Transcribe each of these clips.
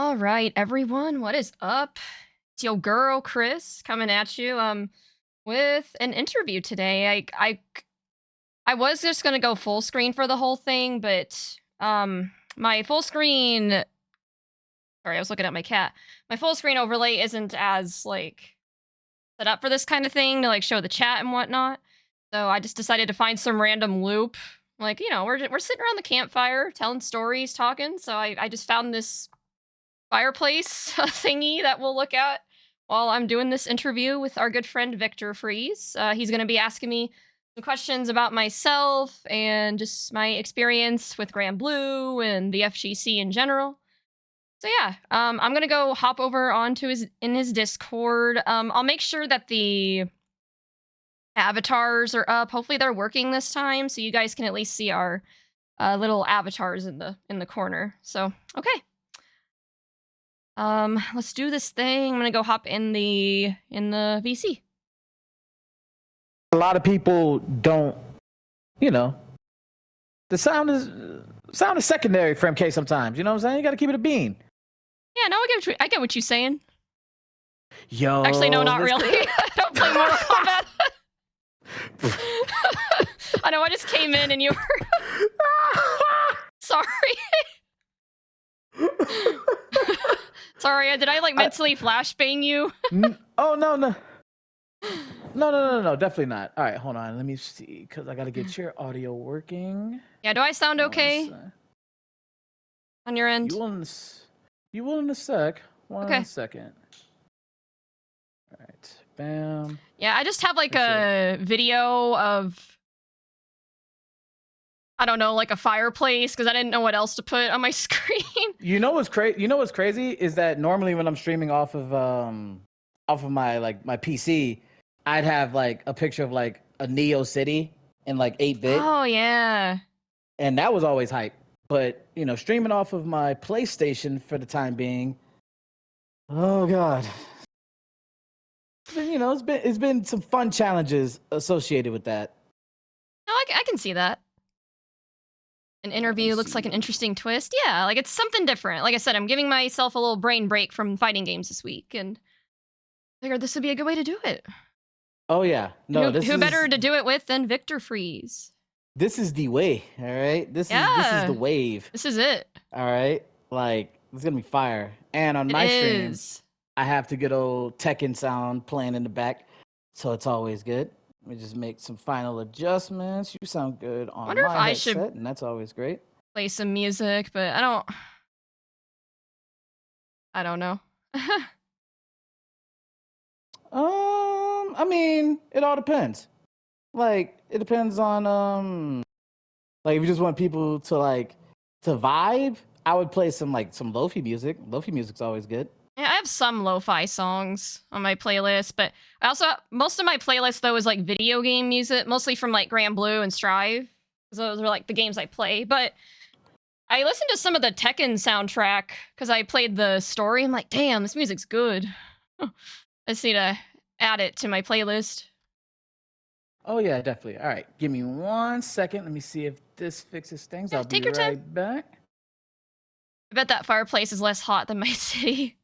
All right, everyone, what is up? It's your girl Chris coming at you with an interview today. I was just going to go full screen for the whole thing, but my full screen, sorry, I was looking at my cat. My full screen overlay isn't as like set up for this kind of thing to like show the chat and whatnot. So I just decided to find some random loop. Like, we're sitting around the campfire telling stories, talking. So I just found this fireplace thingy that we'll look at while I'm doing this interview with our good friend Victor Freeze. He's going to be asking me some questions about myself and just my experience with Grand Blue and the FGC in general. So yeah, I'm gonna go hop over onto his Discord. I'll make sure that the avatars are up. Hopefully they're working this time, so you guys can at least see our little avatars in the corner. So okay. Let's do this thing. I'm gonna go hop in the VC. A lot of people don't, the sound is secondary for MK sometimes. You know what I'm saying? You got to keep it a bean. Yeah, no, I get what you're saying. Yo, actually, no, not really. I don't play Mortal Kombat. I know. I just came in and you were. Sorry. Sorry, did I like mentally flashbang you? Oh no, definitely not. All right, hold on. Let me see, because I gotta get your audio working. Yeah, do I sound okay on your end? You will in a sec. One second. All right, bam. Yeah, I just have like a video of, I don't know, like a fireplace, because I didn't know what else to put on my screen. You know what's crazy is that normally when I'm streaming off of my my PC, I'd have like a picture of like a Neo City in like 8-bit. Oh yeah. And that was always hype. But streaming off of my PlayStation for the time being, oh god. It's been some fun challenges associated with that. No, I can see that. An interview looks like an interesting twist. Yeah, like it's something different. Like I said, I'm giving myself a little brain break from fighting games this week, and I figured this would be a good way to do it. Oh yeah, no. Who better to do it with than Victor Freeze? This is the way. All right, this is the wave. This is it. All right, like it's gonna be fire. And on my streams, I have to get old Tekken sound playing in the back, so it's always good. Let me just make some final adjustments. You sound good on my headset, and that's always great. Play some music, but I don't know. I mean, it all depends. Like, it depends on like if you just want people to to vibe, I would play some lo-fi music. Lo-fi music's always good. Yeah, I have some lo-fi songs on my playlist, but I also most of my playlist though is like video game music, mostly from like Grand Blue and Strive. Those are like the games I play. But I listened to some of the Tekken soundtrack because I played the story. I'm like, damn, this music's good. I just need to add it to my playlist. Oh yeah, definitely. All right, give me 1 second. Let me see if this fixes things. I'll be right back. I bet that fireplace is less hot than my city.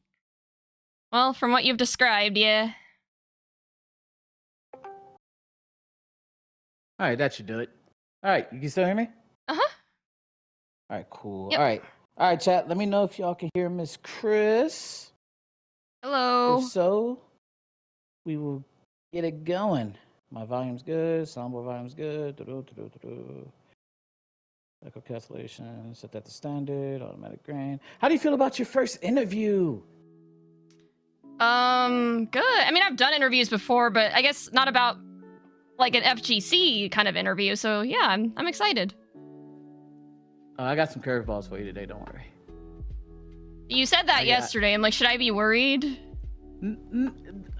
Well, from what you've described, yeah. All right, that should do it. All right, you can still hear me? Uh-huh. All right, cool. Yep. All right, chat. Let me know if y'all can hear Miss Chris. Hello. If so, we will get it going. My volume's good. Soundboard volume's good. Echo cancellation. Set that to standard. Automatic grain. How do you feel about your first interview? Good. I mean, I've done interviews before, but I guess not about like an FGC kind of interview. So yeah, I'm excited. I got some curveballs for you today. Don't worry. You said that yesterday. I'm like, should I be worried?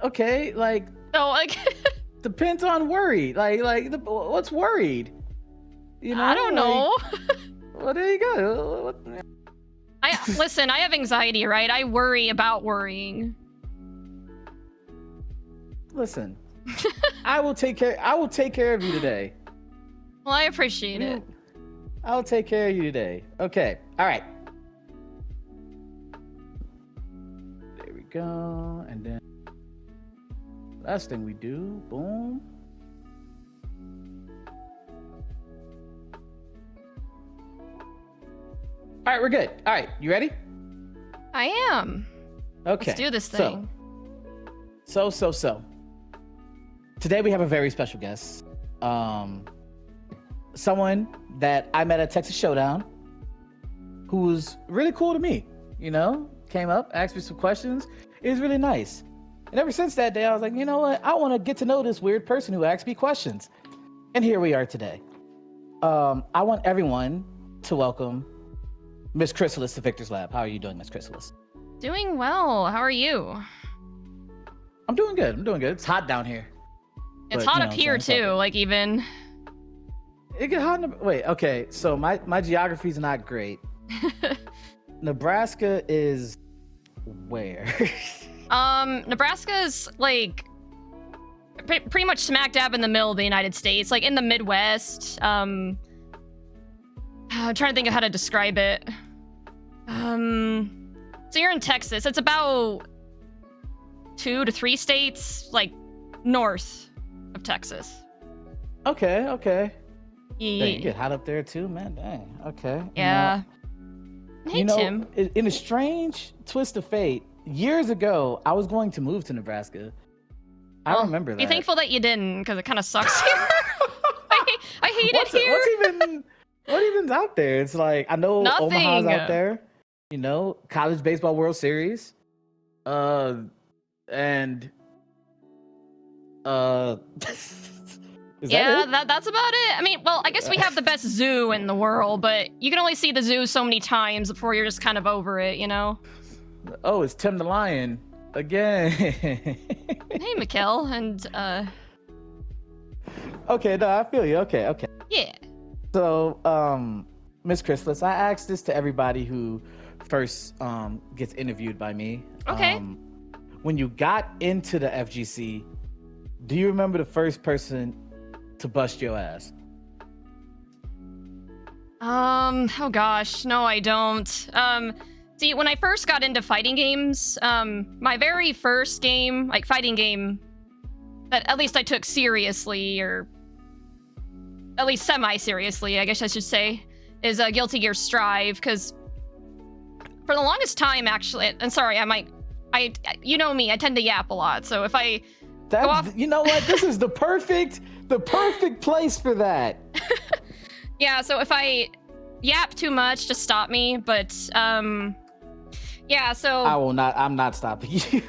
Okay, like. No, like. Depends on worried. What's worried? I don't know. Well, there you go. Listen, I have anxiety, right? I worry about worrying. Listen, I will take care of you today. Well, I appreciate it. I'll take care of you today. Okay. All right. go. And then last thing we do, boom. All right, we're good. All right, you ready? I am. Okay. Let's do this thing. So. Today we have a very special guest. Someone that I met at Texas Showdown who was really cool to me, you know, came up, asked me some questions. It was really nice. And ever since that day, I was like, you know what? I want to get to know this weird person who asked me questions. And here we are today. I want everyone to welcome Miss Chrysalis to Victor's Lab. How are you doing, Miss Chrysalis? Doing well. How are you? I'm doing good. It's hot down here. It's hot up here too, like even. It get hot wait, okay. So my geography's not great. Nebraska is where? Nebraska's like pretty much smack dab in the middle of the United States, like in the Midwest. I'm trying to think of how to describe it. So you're in Texas. It's about 2 to 3 states, like north of Texas. Okay. Yeah. Dang, you get hot up there too, man. Dang. Okay. Yeah. Hey, Tim. In a strange twist of fate, years ago, I was going to move to Nebraska. I remember that. Be thankful that you didn't, because it kind of sucks here. I hate it here. What even's out there? It's like, I know Nothing. Omaha's out there. You know, College Baseball World Series. Is that's about it. I mean, well, I guess we have the best zoo in the world, but you can only see the zoo so many times before you're just kind of over it, you know? Oh, it's Tim the Lion again. Hey, Mikkel, and Okay, no, I feel you. Okay. yeah. So, Miss Chrysalis, I asked this to everybody who first gets interviewed by me. Okay. When you got into the FGC, do you remember the first person to bust your ass? Oh gosh, no, I don't. See, when I first got into fighting games, my very first game, like fighting game, that at least I took seriously, or at least semi-seriously, I guess I should say, is Guilty Gear Strive, because for the longest time, actually, and sorry, you know me, I tend to yap a lot, so if I go off... You know what? This is the perfect place for that. Yeah, so if I yap too much, just stop me, but, yeah, so... I'm not stopping you.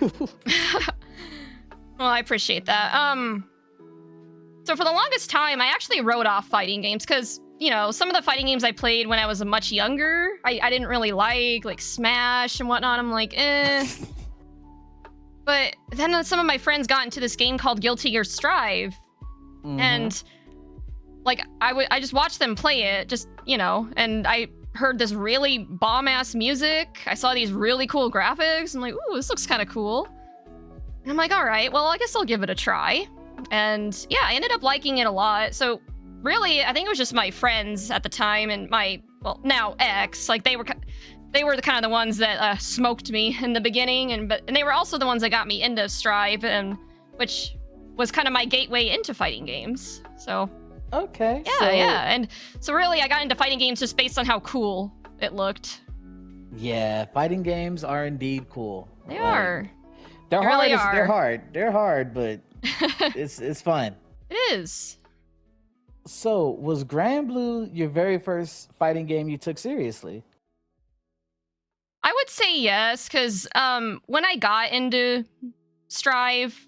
Well, I appreciate that. So for the longest time, I actually wrote off fighting games, because, you know, some of the fighting games I played when I was much younger, I didn't really like Smash and whatnot. I'm like, eh. But then some of my friends got into this game called Guilty Gear Strive, and like I just watched them play it, just, you know, and I heard this really bomb-ass music. I saw these really cool graphics. I'm like, ooh, this looks kind of cool. And I'm like, all right, well, I guess I'll give it a try. And yeah, I ended up liking it a lot. So really, I think it was just my friends at the time and my, well, now ex, like they were the kind of the ones that smoked me in the beginning, and they were also the ones that got me into Strive, and which was kind of my gateway into fighting games. So okay, yeah, and so really, I got into fighting games just based on how cool it looked. Yeah, fighting games are indeed cool. They are. They're hard. Really are. They're hard. They're hard, but it's fun. It is. So, was Grand Blue your very first fighting game you took seriously? I would say yes, because when I got into Strive,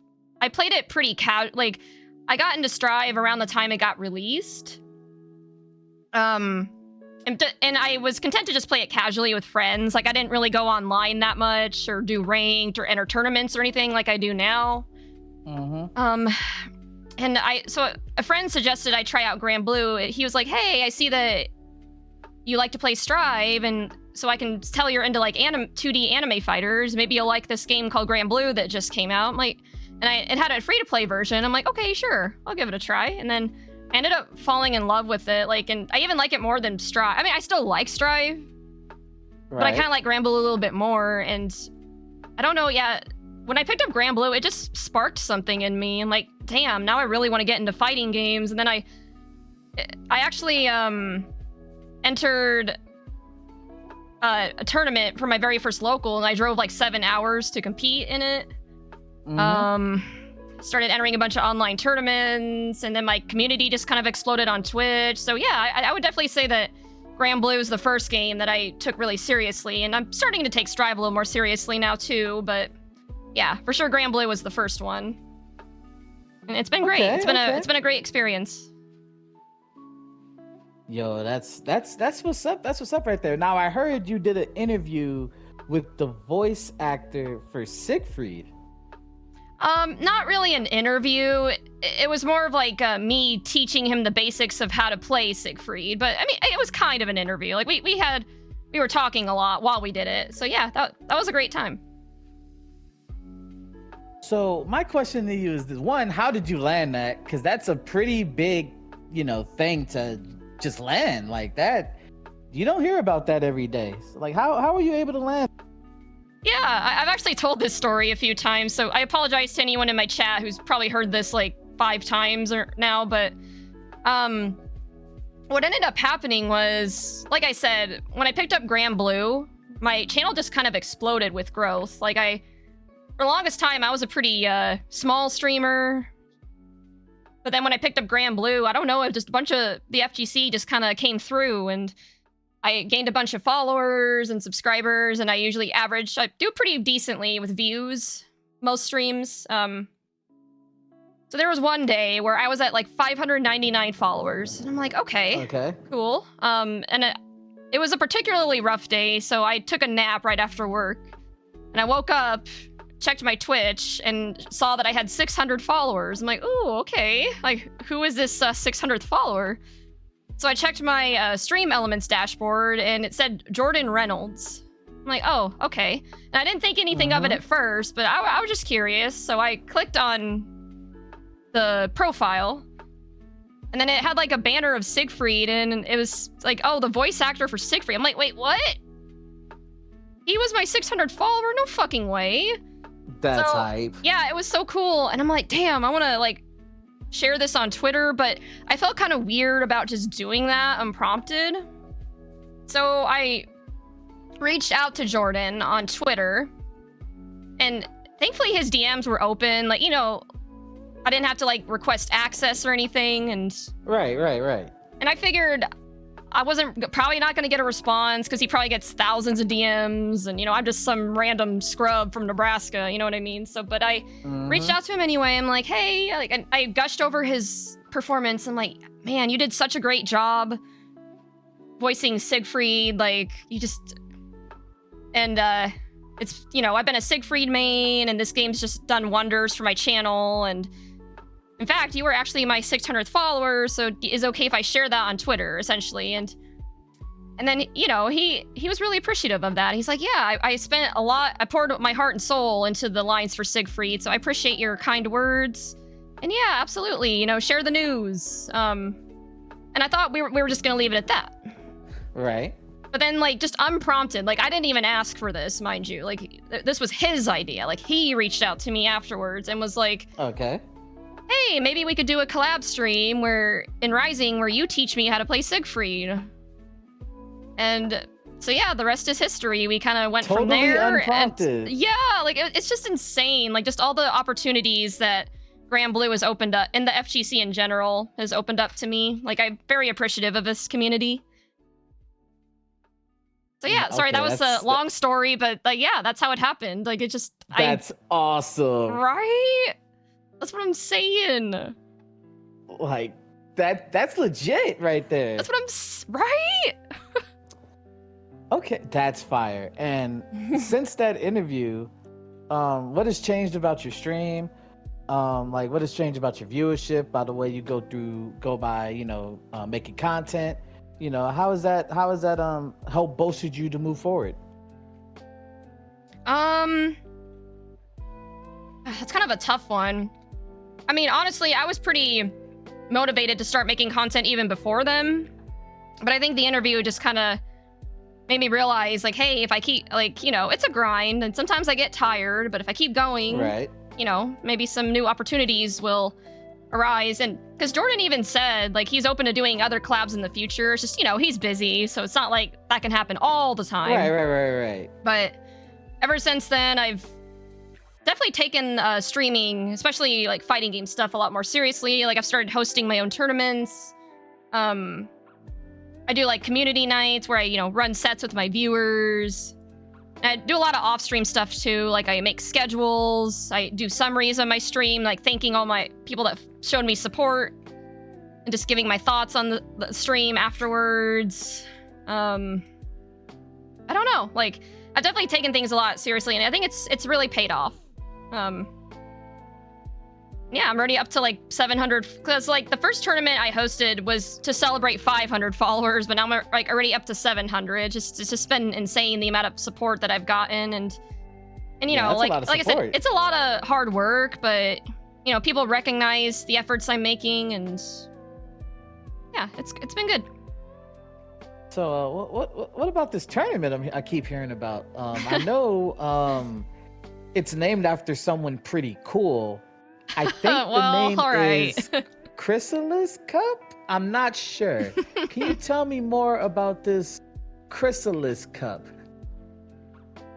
I played it pretty like, I got into Strive around the time it got released. And I was content to just play it casually with friends. Like, I didn't really go online that much, or do ranked, or enter tournaments or anything like I do now. And so a friend suggested I try out Grand Blue. He was like, hey, I see that you like to play Strive, and so I can tell you're into like 2D anime fighters. Maybe you'll like this game called Grand Blue that just came out. I'm like, and it had a free-to-play version. I'm like, okay, sure, I'll give it a try. And then I ended up falling in love with it. Like, and I even like it more than Strive. I mean, I still like Strive, but I kind of like Grand Blue a little bit more. And I don't know, yeah. When I picked up Grand Blue, it just sparked something in me. I'm like, damn, now I really want to get into fighting games. And then I actually entered a tournament for my very first local, and I drove like 7 hours to compete in it. Started entering a bunch of online tournaments, and then my community just kind of exploded on Twitch. So yeah, I would definitely say that Grand Blue is the first game that I took really seriously, and I'm starting to take Strive a little more seriously now too, but yeah, for sure Grand Blue was the first one. And it's been great. It's been a great experience. Yo, that's what's up. That's what's up right there. Now, I heard you did an interview with the voice actor for Siegfried. Not really an interview. It was more of like me teaching him the basics of how to play Siegfried. But I mean, it was kind of an interview. Like we were talking a lot while we did it. So yeah, that was a great time. So my question to you is this: one, how did you land that? Because that's a pretty big, thing to just land like that. You don't hear about that every day. So, like, how are you able to land? Yeah, I've actually told this story a few times, so I apologize to anyone in my chat who's probably heard this like 5 times or now, but what ended up happening was, like I said, when I picked up Grand Blue, my channel just kind of exploded with growth. Like for the longest time, I was a pretty small streamer, but then when I picked up Grand Blue, I don't know, just a bunch of the FGC just kind of came through, and I gained a bunch of followers and subscribers, and I usually I do pretty decently with views, most streams. So there was one day where I was at like 599 followers, and I'm like, okay, cool. And it was a particularly rough day, so I took a nap right after work, and I woke up, checked my Twitch, and saw that I had 600 followers. I'm like, ooh, okay, like, who is this 600th follower? So I checked my Stream Elements dashboard, and it said Jordan Reynolds. I'm like, oh, okay. And I didn't think anything of it at first, but I was just curious. So I clicked on the profile, and then it had like a banner of Siegfried, and it was like, oh, the voice actor for Siegfried. I'm like, wait, what? He was my 600th follower? No fucking way. That's hype. Yeah, it was so cool. And I'm like, damn, I want to like share this on Twitter, but I felt kind of weird about just doing that unprompted. So I reached out to Jordan on Twitter, and thankfully his DMs were open. Like, I didn't have to like request access or anything, and Right. And I figured I wasn't probably not going to get a response because he probably gets thousands of DMs, and I'm just some random scrub from Nebraska, you know what I mean? So, but I reached out to him anyway. I'm like, hey, like, and I gushed over his performance. I'm like, man, you did such a great job voicing Siegfried. Like, and it's, I've been a Siegfried main, and this game's just done wonders for my channel. And in fact, you were actually my 600th follower, so is it okay if I share that on Twitter, essentially? And then, he was really appreciative of that. He's like, yeah, I spent a lot, I poured my heart and soul into the lines for Siegfried, so I appreciate your kind words. And yeah, absolutely, share the news. And I thought we were just gonna leave it at that. Right. But then, like, just unprompted, like, I didn't even ask for this, mind you. Like, this was his idea. Like, he reached out to me afterwards and was like, okay, hey, maybe we could do a collab stream in Rising where you teach me how to play Siegfried. And so yeah, the rest is history. We kind of went from there. Unprompted. And yeah, like it's just insane. Like just all the opportunities that Grand Blue has opened up, and the FGC in general has opened up to me. Like I'm very appreciative of this community. So yeah, sorry, that was a long story, but like yeah, that's how it happened. Like it just That's awesome. Right? That's what I'm saying. Like that's legit right there. That's what right? Okay, that's fire. And since that interview, what has changed about your stream? Like what has changed about your viewership, by the way you go by, making content? How has that helped bolstered you to move forward? That's kind of a tough one. I mean, honestly, I was pretty motivated to start making content even before them. But I think the interview just kind of made me realize, like, hey, if I keep, like, it's a grind, and sometimes I get tired, but if I keep going, right, maybe some new opportunities will arise. And because Jordan even said, like, he's open to doing other collabs in the future. It's just, he's busy, so it's not like that can happen all the time. right. But ever since then, I've definitely taken streaming, especially like fighting game stuff, a lot more seriously. Like, I've started hosting my own tournaments. I do like community nights where I, run sets with my viewers. I do a lot of off-stream stuff too. Like, I make schedules. I do summaries on my stream, like thanking all my people that showed me support and just giving my thoughts on the stream afterwards. I don't know. Like, I've definitely taken things a lot seriously, and I think it's really paid off. Yeah, I'm already up to like 700, because like the first tournament I hosted was to celebrate 500 followers, but now I'm like already up to 700. It's just been insane the amount of support that I've gotten, and like I said, it's a lot of hard work, but people recognize the efforts I'm making, and yeah, it's been good. So what about this tournament I keep hearing about? I know it's named after someone pretty cool. I think the name is Chrysalis Cup? I'm not sure. Can you tell me more about this Chrysalis Cup?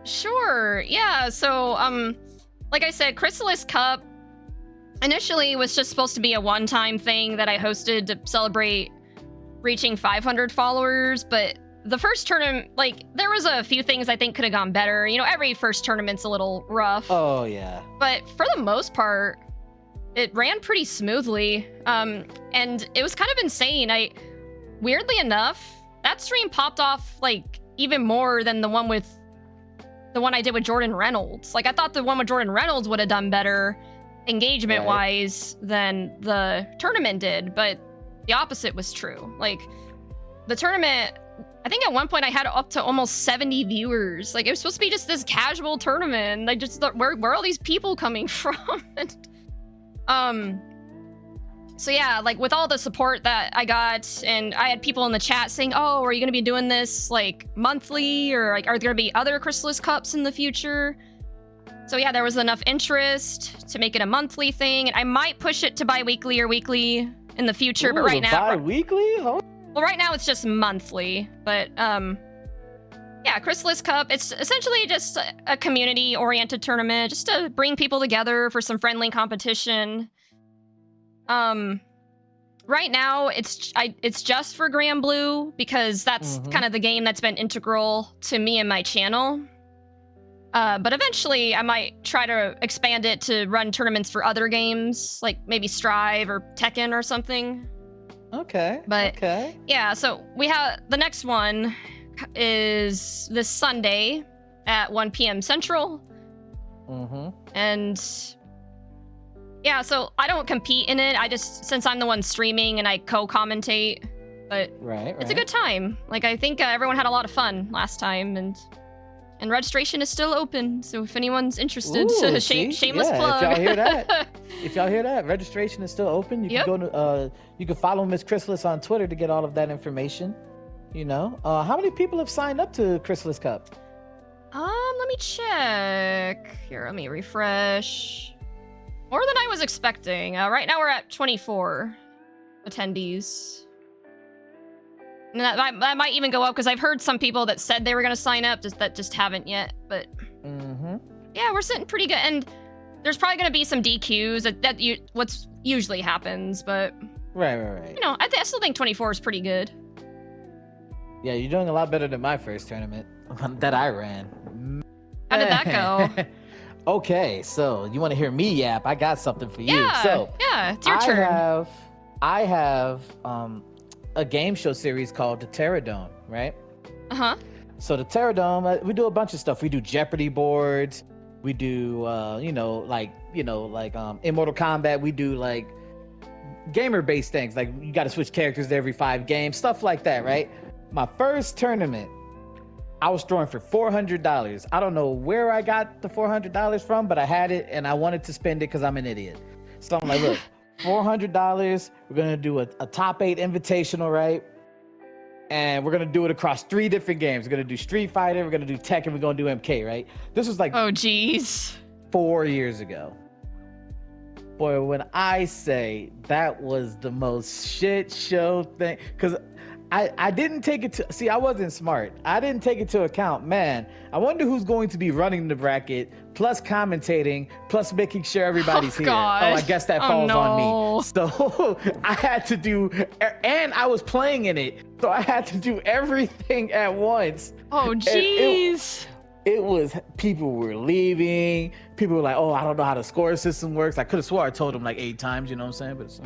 Sure. Yeah. So, like I said, Chrysalis Cup initially was just supposed to be a one-time thing that I hosted to celebrate reaching 500 followers, but the first tournament, like, there was a few things I think could have gone better. Every first tournament's a little rough. Oh, yeah. But for the most part, it ran pretty smoothly, and it was kind of insane. Weirdly enough, that stream popped off like even more than the one I did with Jordan Reynolds. Like, I thought the one with Jordan Reynolds would have done better engagement-wise than the tournament did, but the opposite was true. Like, the tournament, I think at one point I had up to almost 70 viewers. Like, it was supposed to be just this casual tournament. I just thought, where are all these people coming from? So yeah, like, with all the support that I got, and I had people in the chat saying, oh, are you going to be doing this like monthly, or like, are there going to be other Chrysalis Cups in the future? So yeah, there was enough interest to make it a monthly thing, and I might push it to bi-weekly or weekly in the future. Ooh, but right now, bi-weekly? Huh? Well, right now it's just monthly, but yeah, Chrysalis Cup, it's essentially just a community-oriented tournament, just to bring people together for some friendly competition. Right now, it's just for Grand Blue, because that's kind of the game that's been integral to me and my channel. But eventually, I might try to expand it to run tournaments for other games, like maybe Strive or Tekken or something. Okay. But okay. Yeah, so we have the next one is this Sunday at 1 p.m. Central. And yeah, so I don't compete in it. I just, since I'm the one streaming and I co-commentate, but it's a good time. Like, I think everyone had a lot of fun last time, and registration is still open. So if anyone's interested, Ooh, shameless plug. If y'all hear that, registration is still open. You can go to you can follow Miss Chrysalis on Twitter to get all of that information. How many people have signed up to Chrysalis Cup? Let me check. Here, let me refresh. More than I was expecting. Right now we're at 24 attendees. And that might even go up, because I've heard some people that said they were going to sign up that just haven't yet. But yeah, we're sitting pretty good. And there's probably going to be some DQs. What's usually happens, but right. I still think 24 is pretty good. Yeah, you're doing a lot better than my first tournament that I ran. How did that go? Okay, so you want to hear me yap? I got something for you. Yeah, it's your turn. I have a game show series called the Terradome, right? So the Terradome, we do a bunch of stuff. We do Jeopardy boards. We do, like Immortal Kombat. We do like gamer-based things. Like, you got to switch characters every 5 games, stuff like that, right? My first tournament, I was throwing for $400. I don't know where I got the $400 from, but I had it and I wanted to spend it because I'm an idiot. So I'm like, look, $400. We're gonna do a top 8 invitational, right? and we're gonna do it across 3 different games. We're gonna do Street Fighter, we're gonna do Tekken, we're gonna do MK, right? This was like Oh, geez. 4 years ago. Boy, when I say that was the most shit show thing, because I didn't take it to, see, I wasn't smart. I didn't take it to account. Man, I wonder who's going to be running the bracket, plus commentating, plus making sure everybody's here. God. Oh, I guess that falls no. on me. So I had to do, and I was playing in it, so I had to do everything at once. Oh, jeez. It was, people were leaving. People were like, oh, I don't know how the score system works. I could have swore I told them like 8 times, you know what I'm saying?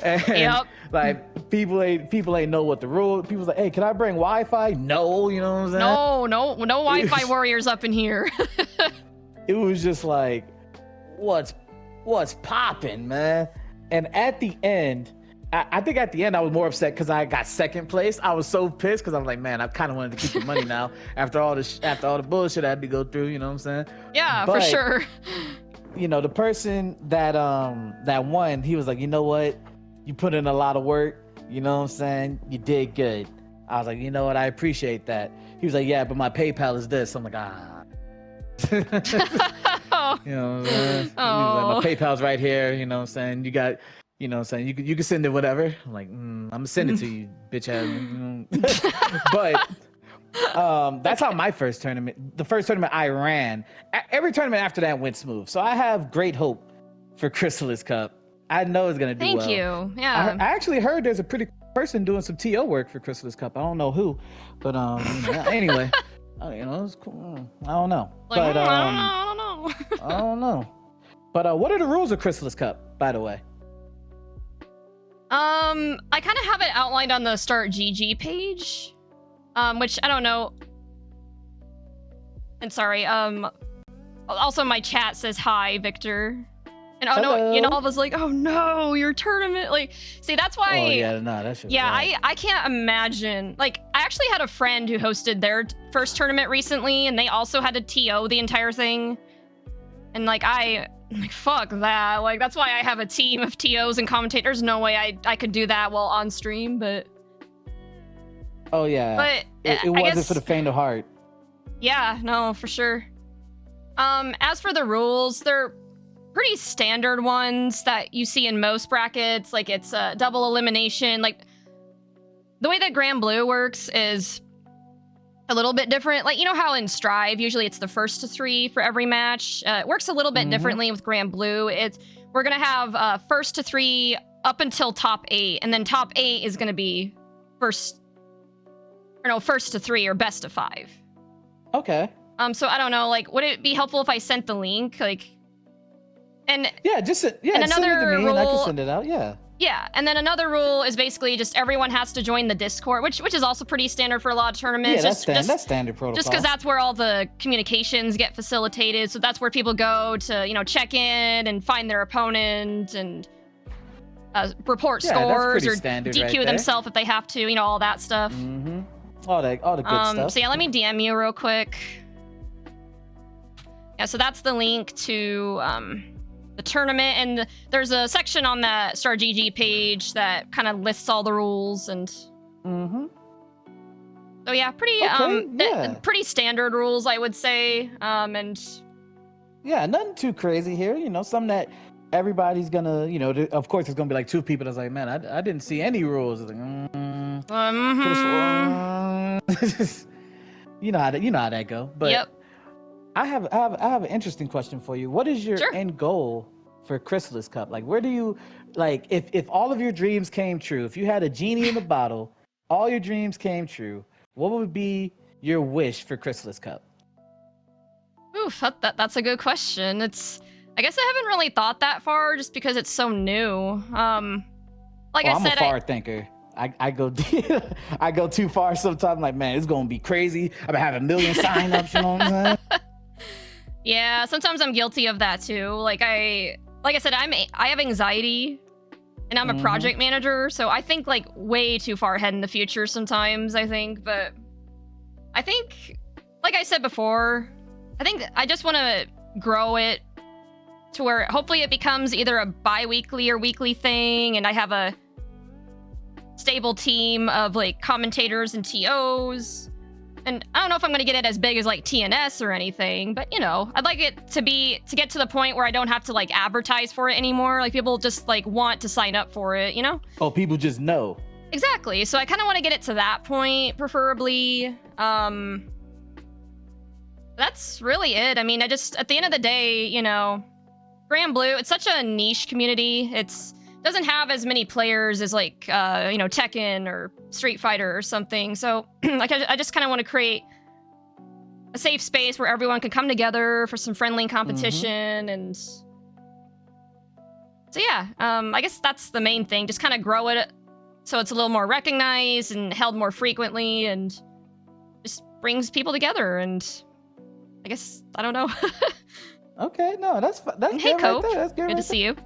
But, and like, people ain't know what the rule. People was like, hey, can I bring Wi-Fi? No, you know what I'm saying? No Wi-Fi warriors up in here. It was just like, what's popping, man? And at the end, I think at the end I was more upset because I got 2nd place. I was so pissed because I'm like, man, I kind of wanted to keep the money now after all the bullshit I had to go through. You know what I'm saying? Yeah, but, for sure. You know, the person that won, he was like, you know what? You put in a lot of work. You know what I'm saying? You did good. I was like, you know what? I appreciate that. He was like, yeah, but my PayPal is this. I'm like, ah. You know what I'm saying? He was like, my PayPal's right here. You know what I'm saying? You got. You know what I'm saying? You can send it whatever. I'm like, I'm gonna send it to you, bitch ass. But that's how my first tournament, the first tournament I ran, every tournament after that went smooth. So I have great hope for Chrysalis Cup. I know it's gonna do well. Thank you. Yeah. I actually heard there's a pretty person doing some TO work for Chrysalis Cup. I don't know who, but anyway, you know, it's cool. I don't know. Like, but I don't know. I don't know. But what are the rules of Chrysalis Cup, by the way? I kind of have it outlined on the Start GG page, which I don't know. And sorry, also my chat says hi, Victor. And oh no, you know, I was like, oh no, your tournament, like, see, that's why. Oh yeah, no, that's just I can't imagine. Like, I actually had a friend who hosted their first tournament recently, and they also had to TO the entire thing. And like, I'm like, fuck that. Like, that's why I have a team of TOs and commentators. No way I could do that while on stream, but... Oh, yeah. But it wasn't for the faint of heart. Yeah, no, for sure. As for the rules, they're pretty standard ones that you see in most brackets. Like, it's a double elimination. Like, the way that Grand Blue works is a little bit different. Like, you know how in Strive, usually it's the first to 3 for every match? It works a little bit differently with Grand Blue. We're going to have first to 3 up until top 8, and then top 8 is going to be first to 3 or best of 5. Okay. So I don't know, like, would it be helpful if I sent the link? Like, and yeah, just send it to me and I can send it out, yeah. Yeah, and then another rule is basically just everyone has to join the Discord, which is also pretty standard for a lot of tournaments. Yeah, that's standard protocol. Just because that's where all the communications get facilitated, so that's where people go to, you know, check in and find their opponent and report scores or DQ themselves if they have to, you know, all that stuff. All the good stuff. So yeah, let me DM you real quick. Yeah, so that's the link to the tournament, and there's a section on that Start GG page that kind of lists all the rules and so yeah, pretty standard rules, I would say. And yeah, nothing too crazy here, you know, some that everybody's gonna, you know, of course there's gonna be like 2 people that's like, man, I didn't see any rules. It's like, you know how that go. But yep. I have an interesting question for you. What is your end goal for Chrysalis Cup? Like, where do you, like, if all of your dreams came true, if you had a genie in the bottle, all your dreams came true, what would be your wish for Chrysalis Cup? Oof, that's a good question. I guess I haven't really thought that far just because it's so new. I'm a far thinker. I go I go too far sometimes. Like, man, it's gonna be crazy. I'm gonna have 1 million signups, you know what I'm saying? Yeah, sometimes I'm guilty of that too. Like I said, I have anxiety, and I'm a project manager, so I think like way too far ahead in the future sometimes, I think. But I think, like I said before, I think I just want to grow it to where hopefully it becomes either a bi-weekly or weekly thing, and I have a stable team of like commentators and TOs. And I don't know if I'm going to get it as big as like TNS or anything, but you know, I'd like it to get to the point where I don't have to like advertise for it anymore. Like people just like want to sign up for it, you know? Oh, people just know. Exactly. So I kind of want to get it to that point, preferably. That's really it. I mean, at the end of the day, you know, Grand Blue, it's such a niche community. Doesn't have as many players as like, you know, Tekken or Street Fighter or something. So like, I just kind of want to create a safe space where everyone can come together for some friendly competition. And so, yeah, I guess that's the main thing. Just kind of grow it so it's a little more recognized and held more frequently and just brings people together. And I guess, I don't know. Okay, no, that's Hey, good Cope. right there. That's good. Good to see you.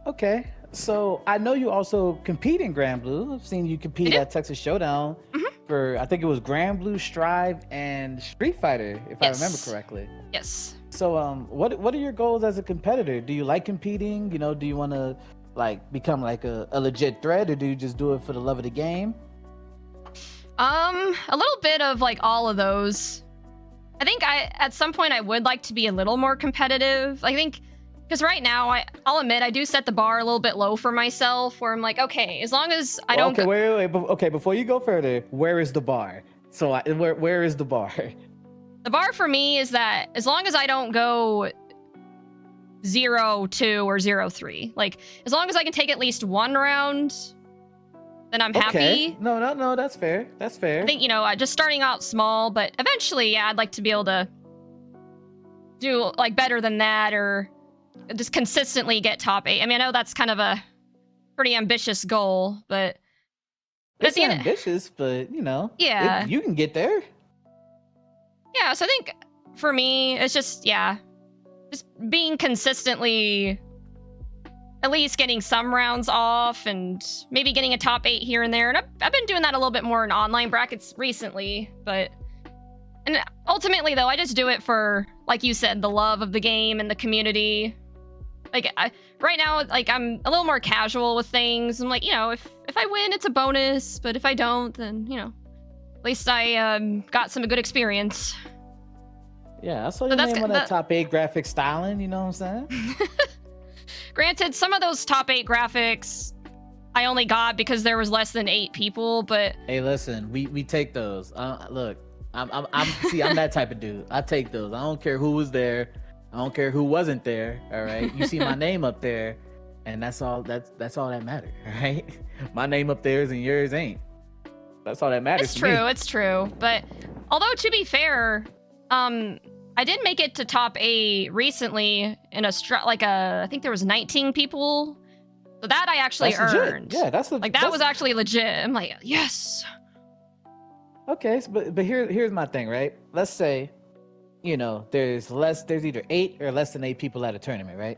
Okay, so I know you also compete in Grand Blue. I've seen you compete at Texas Showdown for, I think it was Grand Blue, Strive, and Street Fighter, if I remember correctly. Yes. So, what are your goals as a competitor? Do you like competing? You know, do you want to like become like a legit threat, or do you just do it for the love of the game? A little bit of like all of those. I think at some point I would like to be a little more competitive. I think because right now I'll admit I do set the bar a little bit low for myself, where I'm like, okay, as long as I don't. Okay, wait. Okay, before you go further, where is the bar? So where is the bar? The bar for me is that as long as I don't go 0-2 or 0-3, like as long as I can take at least one round, then I'm happy. Okay. No, that's fair. That's fair. I think, you know, just starting out small, but eventually, yeah, I'd like to be able to do like better than that, or just consistently get top 8. I mean, I know that's kind of a pretty ambitious goal, but it's ambitious, but you know, yeah, you can get there. Yeah, so I think for me, it's just, yeah, just being consistently at least getting some rounds off and maybe getting a top 8 here and there. And I've been doing that a little bit more in online brackets recently, and ultimately though, I just do it for, like you said, the love of the game and the community. Like right now, like I'm a little more casual with things. I'm like, you know, if I win, it's a bonus, but if I don't, then, you know, at least I got some good experience. Yeah, I saw your name on that top 8 graphic styling, you know what I'm saying? Granted, some of those top 8 graphics I only got because there was less than 8 people, but hey, listen, we take those. Look, I'm that type of dude. I take those. I don't care who was there. I don't care who wasn't there. All right, you see my name up there, and that's all. That's all that matters. All right, my name up there and yours ain't. That's all that matters. It's true. It's true. But although to be fair, I did make it to top 8 recently in I think there was 19 people. So that I actually earned. Yeah, that was actually legit. I'm like, yes. Okay, but here's my thing, right? Let's say, you know, there's either 8 or less than 8 people at a tournament, right?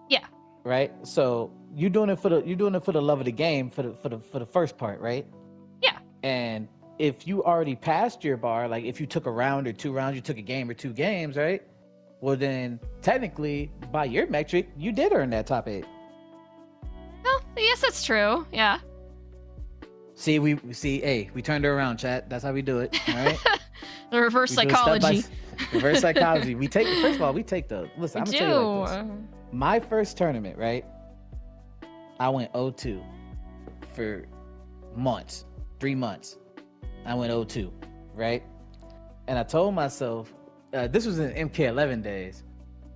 Yeah. Right. So you're doing it for the love of the game for the first part, right? Yeah. And if you already passed your bar, like if you took a round or 2 rounds, you took a game or 2 games, right? Well, then technically, by your metric, you did earn that top 8. Well, yes, that's true. Yeah. See, we turned her around, chat. That's how we do it. All right. The reverse psychology. Reverse psychology. First of all, we take the. Listen, I'm gonna tell you like this. My first tournament, right? I went 0-2 for months, 3 months. I went 0-2, right? And I told myself, this was in MK11 days.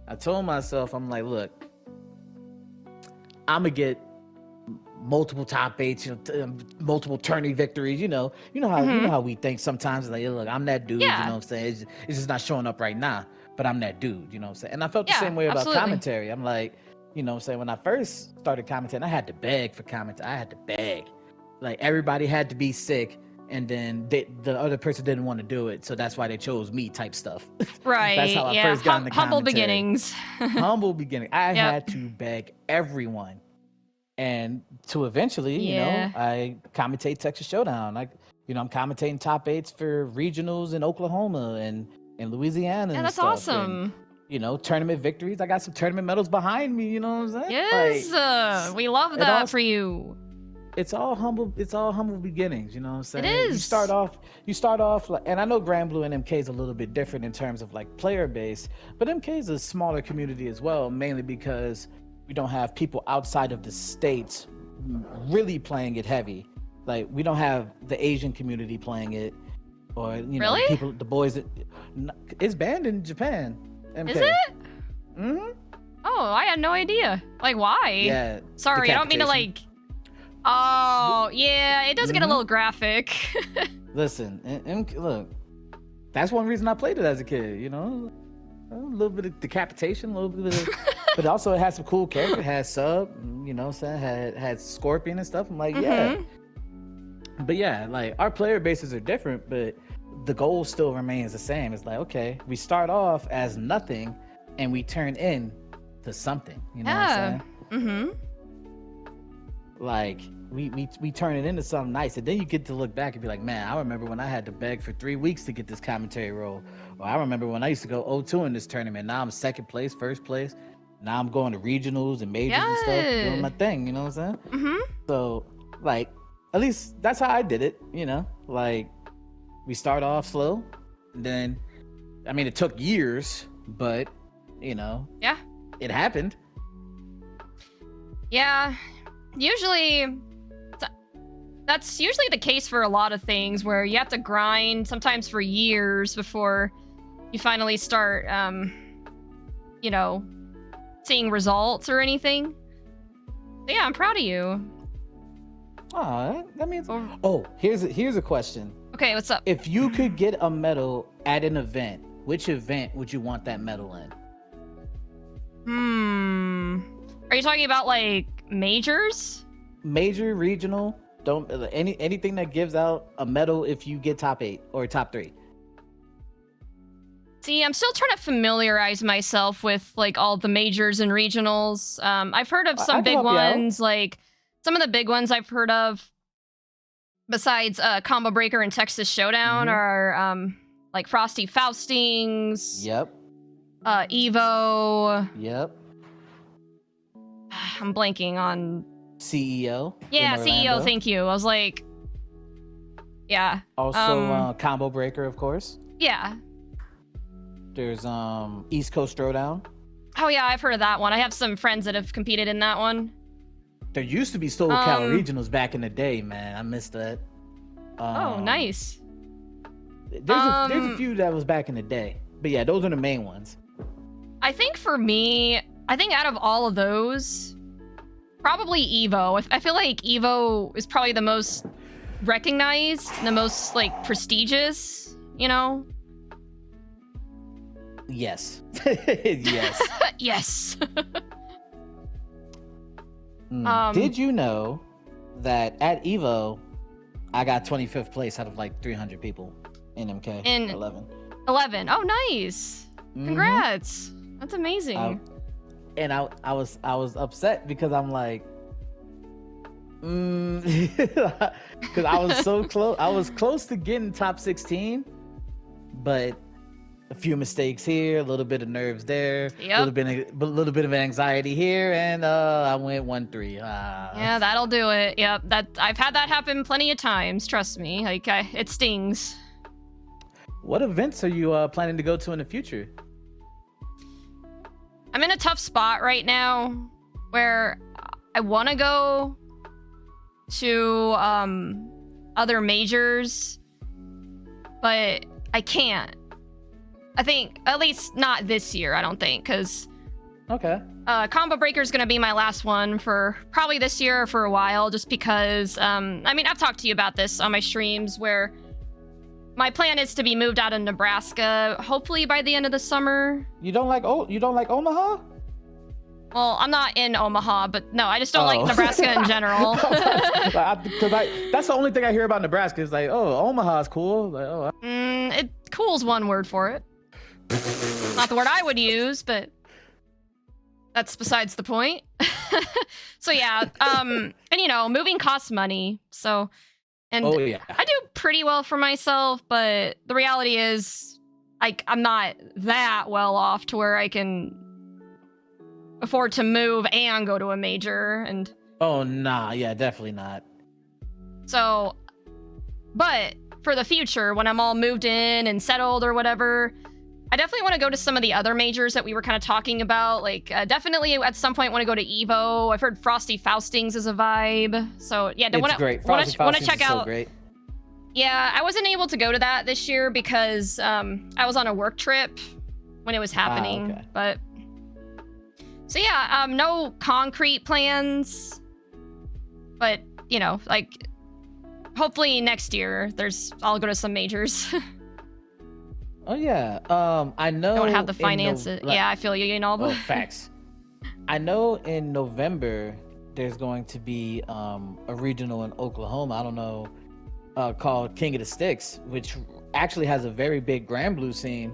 I told myself, I'm like, look, I'm gonna get multiple top 8s, multiple tourney victories. You know how we think sometimes. Like, look, I'm that dude. Yeah. You know what I'm saying? It's just not showing up right now, but I'm that dude. You know what I'm saying? And I felt the same way about commentary. I'm like, you know what I'm saying? When I first started commentating, I had to beg for commentary. I had to beg. Like everybody had to be sick. And then the other person didn't want to do it, so that's why they chose me type stuff. Right. That's how I first got into humble commentary. Beginnings. Humble beginning. I had to beg everyone. And to eventually, you know, I commentate Texas Showdown. I'm commentating top 8s for regionals in Oklahoma and in Louisiana. Yeah, and that's stuff. awesome. And, you know, tournament victories. I got some tournament medals behind me, you know what I'm saying? Yes, we love that for you. it's all humble beginnings, you know what I'm saying? It is. You start off like, and I know Grand Blue and MK is a little bit different in terms of like player base, but MK is a smaller community as well, mainly because we don't have people outside of the states really playing it heavy. Like we don't have the Asian community playing it, or Really? people, the boys. It's banned in Japan. MK. Is it? Mm-hmm. Oh, I had no idea. Like, why? Yeah. Sorry, I don't mean to like. Oh, yeah, it does get a little graphic. Listen, look, that's one reason I played it as a kid. A little bit of decapitation, a little bit of, but also it had some cool characters. It had Sub, what I'm saying, had Scorpion and stuff. I'm like, yeah. But yeah, like our player bases are different, but the goal still remains the same. It's like, okay, we start off as nothing and we turn in to something. You know what I'm saying? Like we turn it into something nice, and then you get to look back and be like, man, I remember when I had to beg for 3 weeks to get this commentary role, or I remember when I used to go 0-2 in this tournament. Now I'm second place, first place. Now I'm going to regionals and majors and stuff, doing my thing. You know what I'm saying? So like, at least that's how I did it. Like we start off slow, and then, I mean, it took years, but it happened. Yeah. Usually, that's usually the case for a lot of things, where you have to grind sometimes for years before you finally start, seeing results or anything. So yeah, I'm proud of you. That means. Here's a question. Okay, what's up? If you could get a medal at an event, which event would you want that medal in? Are you talking about like majors? Major, regional, don't anything that gives out a medal if you get top 8 or top 3. See, I'm still trying to familiarize myself with like all the majors and regionals. I've heard of some big ones, like some of the big ones I've heard of, besides Combo Breaker and Texas Showdown, are like Frosty Faustings. Yep. Evo. Yep. I'm blanking on CEO. Yeah, CEO. Thank you. I was like, yeah. Also, Combo Breaker, of course. Yeah. There's East Coast Throwdown. Oh yeah, I've heard of that one. I have some friends that have competed in that one. There used to be Soul Cal regionals back in the day, man. I missed that. Oh, nice. There's a few that was back in the day, but yeah, those are the main ones. I think for me, out of all of those, probably Evo. I feel like Evo is probably the most recognized, the most like prestigious, Yes. Yes. Yes. Did you know that at Evo, I got 25th place out of like 300 people in MK? In 11. 11. Oh, nice. Congrats. That's amazing. And I was upset because I'm like, because I was so close. I was close to getting top 16, but a few mistakes here, a little bit of nerves there, a little bit of anxiety here, and I went 1-3. Yeah, that'll do it. Yep, I've had that happen plenty of times. Trust me, like it stings. What events are you planning to go to in the future? I'm in a tough spot right now, where I want to go to other majors, but I can't. I think, at least not this year, I don't think, because Combo Breaker is going to be my last one for probably this year or for a while, just because, I mean, I've talked to you about this on my streams, where my plan is to be moved out of Nebraska, hopefully by the end of the summer. You don't like Omaha? Well, I'm not in Omaha, but no, I just don't like Nebraska in general. Because that's the only thing I hear about Nebraska is like, oh, Omaha's cool. Like, Cool's one word for it. Not the word I would use, but that's besides the point. So yeah, and moving costs money. So, and I do pretty well for myself, but the reality is, I'm not that well off to where I can afford to move and go to a major. And oh nah, yeah, definitely not. So, but for the future, when I'm all moved in and settled or whatever, I definitely want to go to some of the other majors that we were kind of talking about. Like, definitely at some point want to go to Evo. I've heard Frosty Faustings is a vibe. So yeah, it's great. Want to check out. So great. Yeah, I wasn't able to go to that this year because I was on a work trip when it was happening. Okay. But so yeah, no concrete plans. But you know, like hopefully next year I'll go to some majors. Oh yeah. I know. Don't have the finances. Yeah, I feel you know. Oh, facts. I know in November there's going to be a regional in Oklahoma. I don't know. Called King of the Sticks, which actually has a very big Grand Blue scene.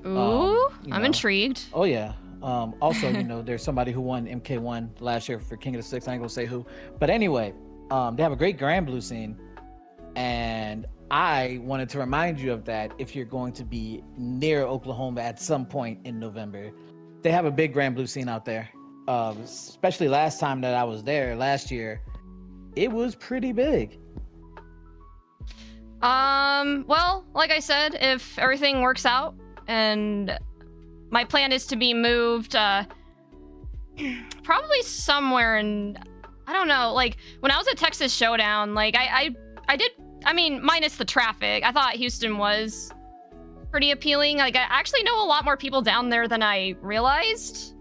Ooh, I'm intrigued. Oh yeah. Also, you know, there's somebody who won MK1 last year for King of the Sticks. I ain't gonna say who, but anyway, they have a great Grand Blue scene, and I wanted to remind you of that. If you're going to be near Oklahoma at some point in November, they have a big Grand Blue scene out there. Especially last time that I was there last year, it was pretty big. Well, like I said, if everything works out and my plan is to be moved, probably somewhere in, I don't know, like when I was at Texas Showdown, like I mean, minus the traffic, I thought Houston was pretty appealing. Like I actually know a lot more people down there than I realized.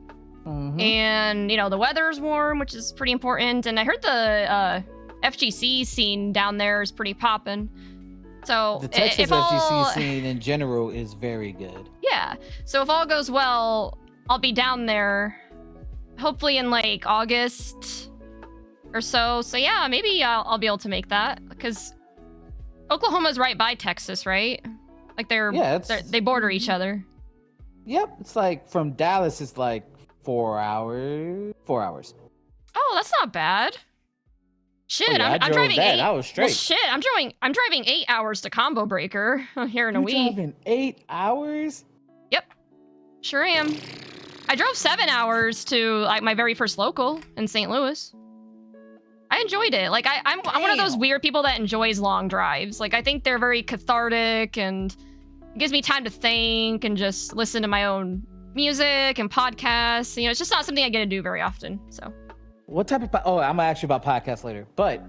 Mm-hmm. And, you know, the weather's warm, which is pretty important. And I heard the, FGC scene down there is pretty poppin'. So the Texas FGC scene in general is very good. Yeah. So if all goes well, I'll be down there hopefully in like August or so. So yeah, maybe I'll be able to make that because Oklahoma's right by Texas, right? Like they border each other. Yep. It's like from Dallas, it's like 4 hours. 4 hours. Oh, that's not bad. Shit, oh, yeah, I'm driving that. 8. I was straight. Well, shit, I'm driving 8 hours to Combo Breaker here in a week. You're driving 8 hours? Yep, sure am. I drove 7 hours to like my very first local in St. Louis. I enjoyed it. Like I'm one of those weird people that enjoys long drives. Like I think they're very cathartic and it gives me time to think and just listen to my own music and podcasts. You know, it's just not something I get to do very often. So. What type of... Oh, I'm going to ask you about podcasts later. But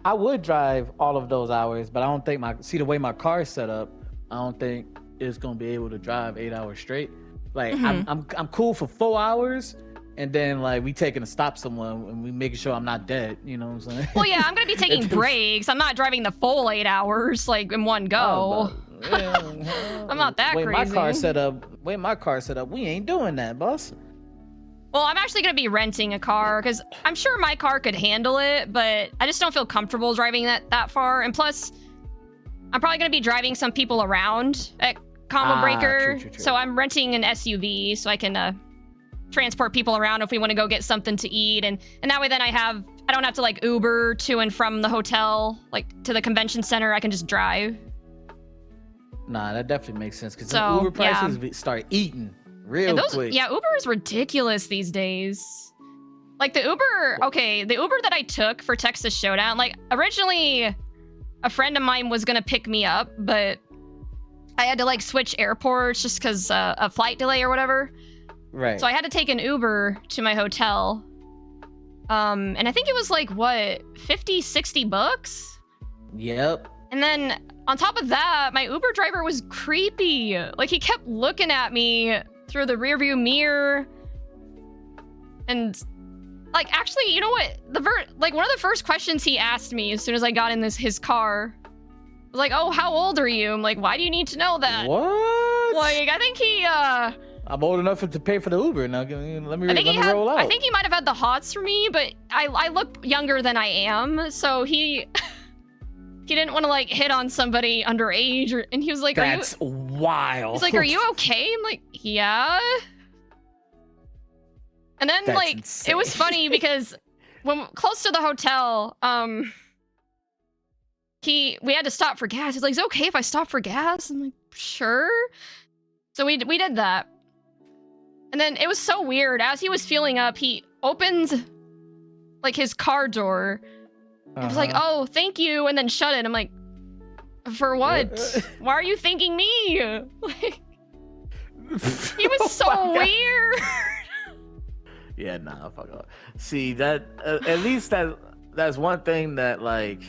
I would drive all of those hours, but I don't think see the way my car is set up, I don't think it's going to be able to drive 8 hours straight. Like, I'm cool for 4 hours, and then, like, we taking a stop somewhere, and we making sure I'm not dead. You know what I'm saying? Well, yeah, I'm going to be taking breaks. I'm not driving the full 8 hours, like, in one go. I'm not that crazy. Way my car set up, we ain't doing that, boss. Well, I'm actually going to be renting a car because I'm sure my car could handle it, but I just don't feel comfortable driving that far. And plus, I'm probably going to be driving some people around at Combo Breaker. True. So I'm renting an SUV so I can transport people around if we want to go get something to eat. And that way then I don't have to like Uber to and from the hotel, like to the convention center. I can just drive. Nah, that definitely makes sense because the Uber prices start eating. Real quick. Yeah, Uber is ridiculous these days. Like the Uber that I took for Texas Showdown, like originally a friend of mine was gonna pick me up, but I had to like switch airports just because a flight delay or whatever. Right. So I had to take an Uber to my hotel. And I think it was like, what, 50, 60 bucks? Yep. And then on top of that, my Uber driver was creepy. Like he kept looking at me through the rearview mirror. And like, actually, you know what? One of the first questions he asked me as soon as I got in his car was like, "Oh, how old are you?" I'm like, "Why do you need to know that?" What? Like, I think he I'm old enough to pay for the Uber now. Let me roll out. I think he might have had the hots for me, but I look younger than I am, so he didn't want to like hit on somebody underage, and he was like, "That's wild." He's like, "Are you okay?" I'm like, "Yeah." And then That's like insane. It was funny because when close to the hotel, we had to stop for gas. He's like, "Is it okay if I stop for gas?" I'm like, "Sure." So we did that. And then it was so weird. As he was fueling up, he opened like his car door I was like, oh, thank you, and then shut it. I'm like, for what? Why are you thanking me? Like, he was so weird. Yeah, nah, fuck off. See that? At least that's one thing that like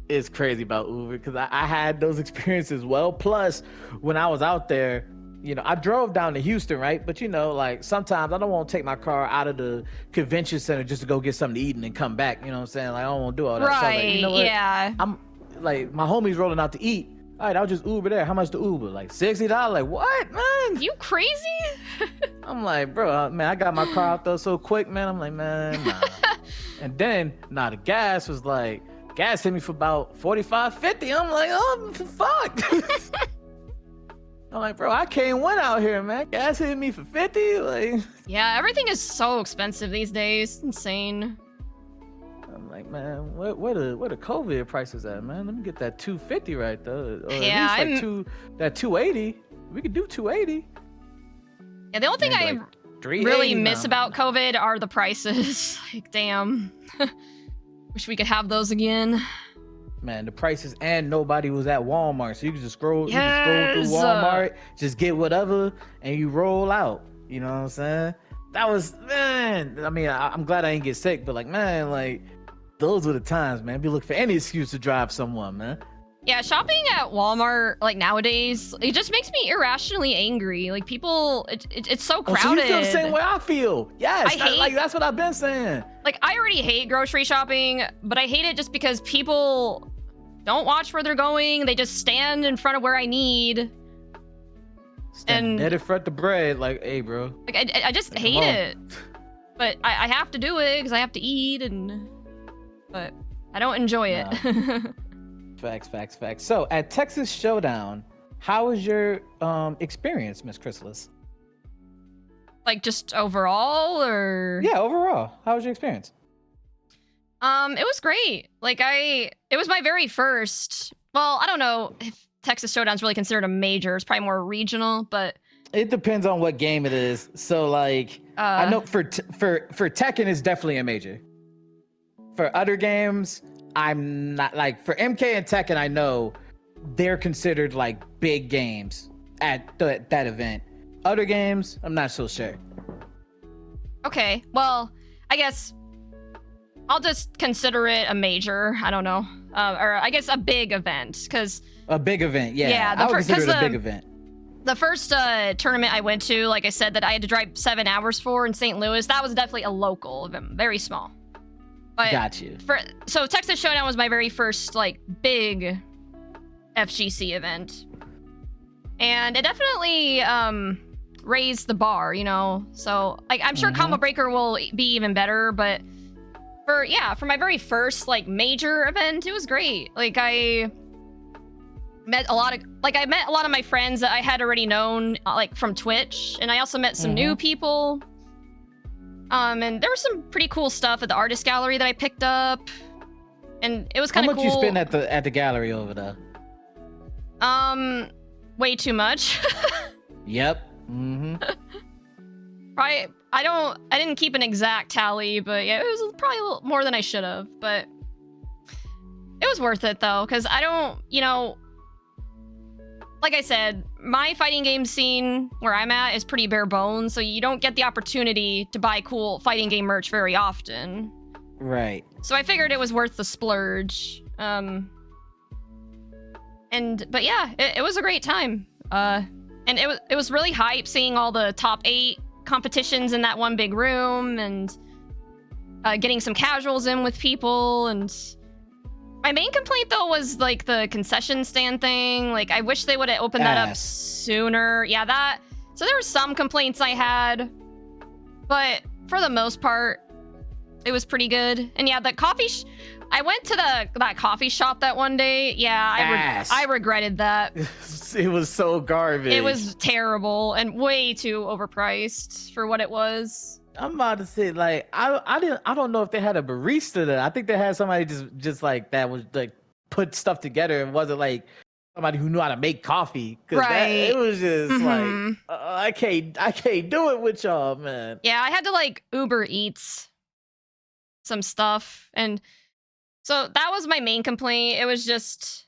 is crazy about Uber, because I had those experiences. Well, plus when I was out there, you know, I drove down to Houston, right? But you know, like sometimes I don't want to take my car out of the convention center just to go get something to eat and then come back. You know what I'm saying? Like I don't want to do all that. Right? So I was like, you know what? Yeah. I'm like, my homie's rolling out to eat. All right, I'll just Uber there. How much the Uber? Like $60. Like what, man? You crazy? I'm like, bro, man, I got my car out there so quick, man. I'm like, man, nah. And then, the gas was like, gas hit me for about 45, 50. I'm like, oh, fuck. I'm like, bro, I can't win out here, man. Gas hit me for 50. Like, yeah, everything is so expensive these days. It's insane. I'm like, man, where the COVID prices at, man? Let me get that 250 right there, or yeah, at least like that 280. We could do 280. Yeah, the only thing I really miss about COVID are the prices. Like, damn. Wish we could have those again. Man, the prices, and nobody was at Walmart, so you could just scroll. You can scroll through Walmart, just get whatever, and you roll out. You know what I'm saying? That was, man. I mean, I'm glad I didn't get sick, but like, man, like those were the times, man. Be looking for any excuse to drive someone, man. Yeah, shopping at Walmart, like nowadays, it just makes me irrationally angry. Like people, it's so crowded. So you feel the same way I feel. Yes, that's what I've been saying. Like I already hate grocery shopping, but I hate it just because people don't watch where they're going. They just stand in front of where I need. Stand dead in front of the bread, like, hey, bro. Like I just hate it. But I have to do it because I have to eat, but I don't enjoy it. Facts. So at Texas Showdown, how was your experience, Miss Chrysalis? Like just overall, or? Yeah, overall. How was your experience? It was great. Like it was my very first. Well, I don't know if Texas Showdown's really considered a major. It's probably more regional, but it depends on what game it is. So like, I know for Tekken it's definitely a major. For other games, I'm not, like for MK and Tekken, I know they're considered like big games at that event. Other games, I'm not so sure. Okay, well, I guess I'll just consider it a major. I don't know, or I guess a big event, because a big event, yeah. Yeah, I would consider it a big event. The first tournament I went to, like I said, that I had to drive 7 hours for in St. Louis, that was definitely a local event, very small. But got you. So Texas Showdown was my very first like big FGC event, and it definitely raised the bar, you know. So like I'm sure Combo Breaker will be even better, but for my very first like major event, it was great. Like I met a lot of my friends that I had already known like from Twitch, and I also met some new people. And there was some pretty cool stuff at the artist gallery that I picked up, and it was kind of cool. How much you spend at the gallery over there? Way too much. Yep. Probably, I didn't keep an exact tally, but yeah, it was probably a little more than I should have, but it was worth it though, because I don't, you know, like I said, my fighting game scene where I'm at is pretty bare bones, so you don't get the opportunity to buy cool fighting game merch very often. Right. So I figured it was worth the splurge. But yeah, it was a great time. And it was really hype seeing all the top 8 competitions in that one big room, and getting some casuals in with people. And my main complaint though was like the concession stand thing. Like I wish they would have opened that up sooner. Yeah, so there were some complaints I had, but for the most part, it was pretty good. And yeah, the coffee I went to that coffee shop that one day. Yeah, I regretted that. It was so garbage. It was terrible and way too overpriced for what it was. I'm about to say, like, I don't know if they had a barista there. I think they had somebody just like that was like put stuff together. It wasn't like somebody who knew how to make coffee. Right. It was just like I can't do it with y'all, man. Yeah, I had to like Uber Eats some stuff, and So that was my main complaint. It was just,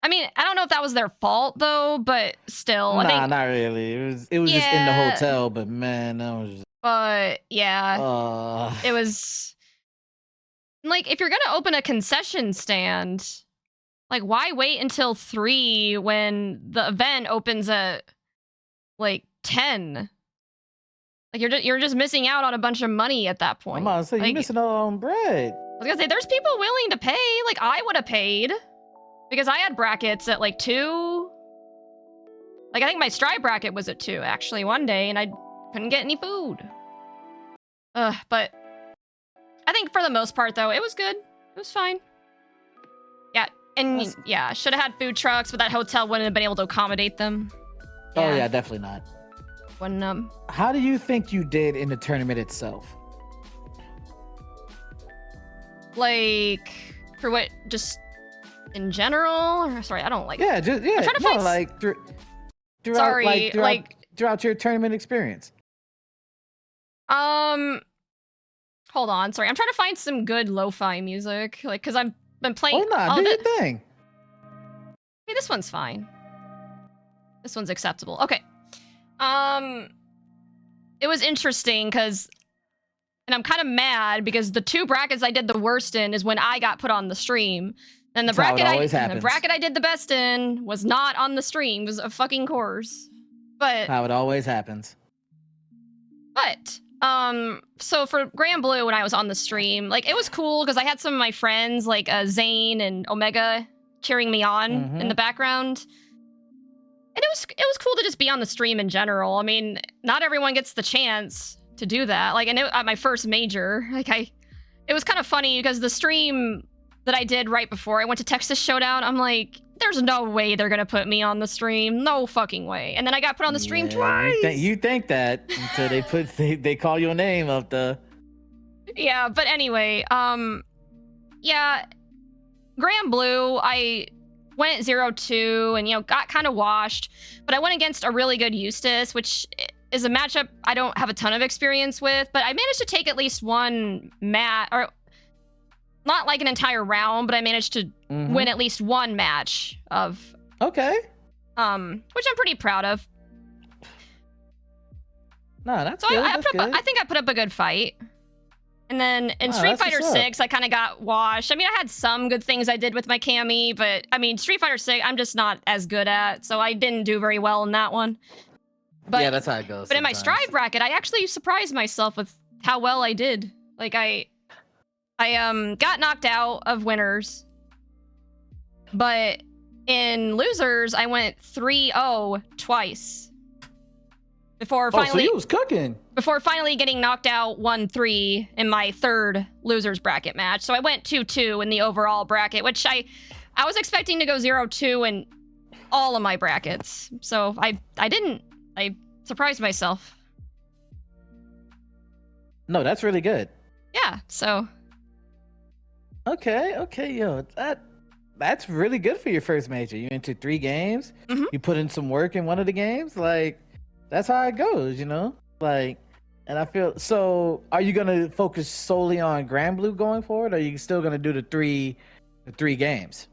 I mean, I don't know if that was their fault though, but still, I think, not really. It was just in the Yeah. hotel, but man, that was just, but yeah, it was like, if you're gonna open a concession stand, like, why wait until 3 when the event opens at like 10? Like, you're just missing out on a bunch of money at that point. I'm about to say, you're Like, missing out on bread. I was gonna say, there's people willing to pay. Like, I would have paid because I had brackets at like 2. Like, I think my Strive bracket was at 2 actually one day, and I couldn't get any food. But I think for the most part though, it was good. It was fine. Yeah, and yeah, should have had food trucks, but that hotel wouldn't have been able to accommodate them. Oh yeah, definitely not. When How do you think you did in the tournament itself? like, for what, just in general? Or, sorry, I don't like. Yeah, just yeah. I'm trying to find like throughout, sorry, throughout your tournament experience. Hold on, sorry, I'm trying to find some good lo-fi music, like, because I've been playing. Oh no, do your thing. Hey, this one's fine. This one's acceptable. Okay. It was interesting because, and I'm kind of mad because the 2 brackets I did the worst in is when I got put on the stream. And the bracket I did the best in was not on the stream. It was a fucking course. But how it always happens. But so for Grand Blue, when I was on the stream, like, it was cool because I had some of my friends like Zane and Omega cheering me on in the background. And it was cool to just be on the stream in general. I mean, not everyone gets the chance to do that. Like, and at my first major, like, it was kind of funny because the stream that I did right before I went to Texas Showdown, I'm like, there's no way they're gonna put me on the stream. No fucking way. And then I got put on the stream twice. You think that until they call your name up the. Yeah, but anyway, yeah, Grand Blue, I went 0-2 and, you know, got kind of washed, but I went against a really good Eustace, which is a matchup I don't have a ton of experience with, but I managed to take at least one match, or not like an entire round, but I managed to win at least one match of. Okay. Which I'm pretty proud of. No, that's so good. I think I put up a good fight. And then in Street Fighter 6, I kind of got washed. I mean, I had some good things I did with my Cammy, but I mean, Street Fighter 6, I'm just not as good at, so I didn't do very well in that one. But, yeah, that's how it goes. But in my Strive bracket, I actually surprised myself with how well I did. Like, I got knocked out of winners, but in losers, I went 3-0 twice. Before finally, so you was cooking. Before finally getting knocked out 1-3 in my 3rd losers bracket match. So I went 2-2 in the overall bracket, which I was expecting to go 0-2 in all of my brackets. So I didn't. I surprised myself. No, that's really good. Yeah, so. Okay, yo, that's really good for your first major. You into 3 games. You put in some work in one of the games, like. That's how it goes, you know? Like, and I feel, so are you going to focus solely on Grand Blue going forward? Or are you still going to do the three games?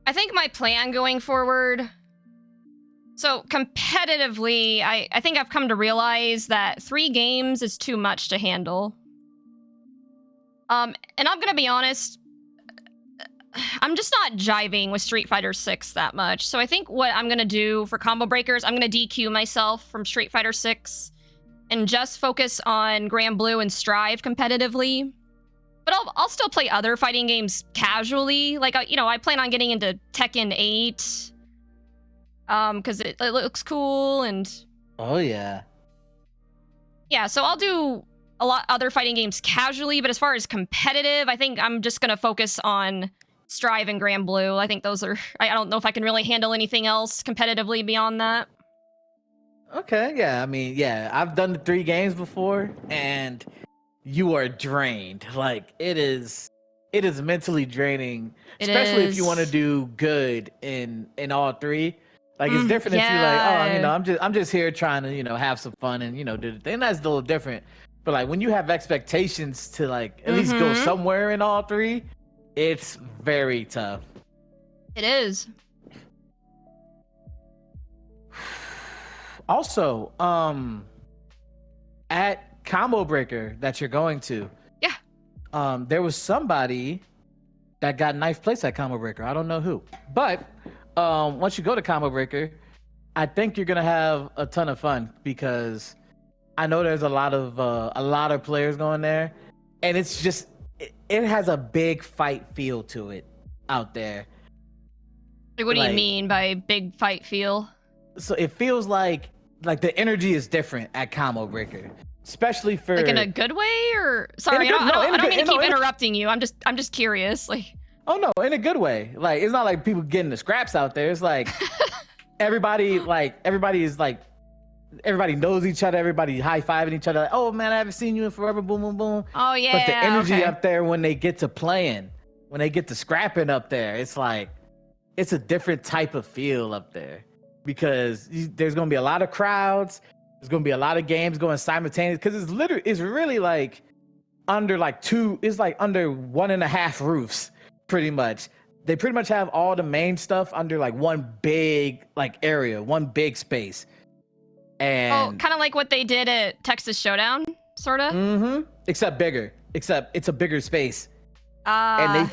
I think my plan going forward, so competitively, I think I've come to realize that 3 games is too much to handle. And I'm going to be honest, I'm just not jiving with Street Fighter 6 that much. So I think what I'm going to do for combo breakers, I'm going to DQ myself from Street Fighter 6 and just focus on Grand Blue and Strive competitively. But I'll still play other fighting games casually. Like, you know, I plan on getting into Tekken 8 because it looks cool and... Oh, yeah. Yeah, so I'll do a lot other fighting games casually, but as far as competitive, I think I'm just going to focus on Strive and Grand Blue. I think those are... I don't know if I can really handle anything else competitively beyond that. Okay, yeah. I mean, yeah, I've done the 3 games before, and you are drained. Like, it is mentally draining, especially if you want to do good in all 3. Like, it's different if you're like, oh, you know, I'm just here trying to, you know, have some fun and, you know, do the thing. That's a little different But like when you have expectations to like at least go somewhere in all three, it's very tough. It is. Also, at Combo Breaker that you're going to, there was somebody that got ninth place at Combo Breaker. I don't know who, but once you go to Combo Breaker, I think you're gonna have a ton of fun because I know there's a lot of players going there, and it's just it has a big fight feel to it out there. Like, what do you mean by big fight feel? So it feels like the energy is different at Combo Breaker, especially for like in a good way, or sorry, I don't mean to keep interrupting you. I'm just curious. Like, oh no, in a good way. Like it's not like people getting the scraps out there. It's like everybody knows each other. Everybody high-fiving each other. Like, oh man, I haven't seen you in forever. Boom, boom, boom. Oh yeah. But the energy up there when they get to playing, when they get to scrapping up there, it's like it's a different type of feel up there because there's gonna be a lot of crowds. There's gonna be a lot of games going simultaneously because it's really like under like under 1.5 roofs, pretty much. They pretty much have all the main stuff under like one big like area, one big space. And kind of like what they did at Texas Showdown, sort of. Except bigger. Except it's a bigger space. And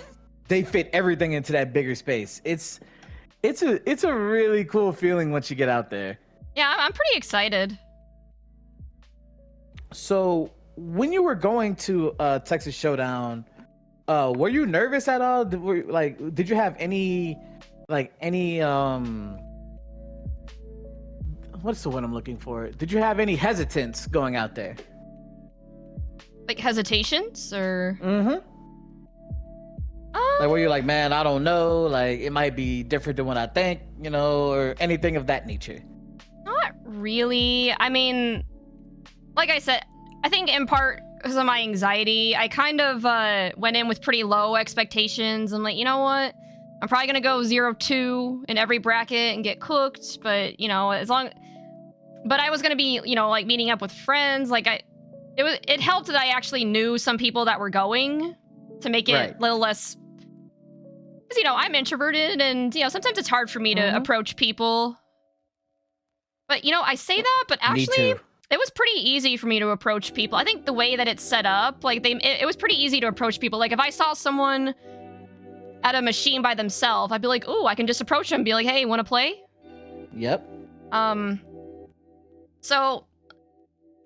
they fit everything into that bigger space. It's a really cool feeling once you get out there. Yeah, I'm pretty excited. So when you were going to Texas Showdown, were you nervous at all? Did you have any what's the word I'm looking for? Did you have any hesitance going out there? Like hesitations or? Like where you're like, man, I don't know. Like it might be different than what I think, or anything of that nature. Not really. I mean, like I said, I think in part because of my anxiety, I kind of went in with pretty low expectations. I'm like, you know what? I'm probably gonna go 0-2 in every bracket and get cooked, but but I was gonna be, like meeting up with friends. Like it helped that I actually knew some people that were going to make it a little less. Because I'm introverted, and sometimes it's hard for me to approach people. But I say that, but actually, it was pretty easy for me to approach people. I think the way that it's set up, like it was pretty easy to approach people. Like if I saw someone at a machine by themselves, I'd be like, "Ooh, I can just approach them and be like, hey, want to play?" Yep. So,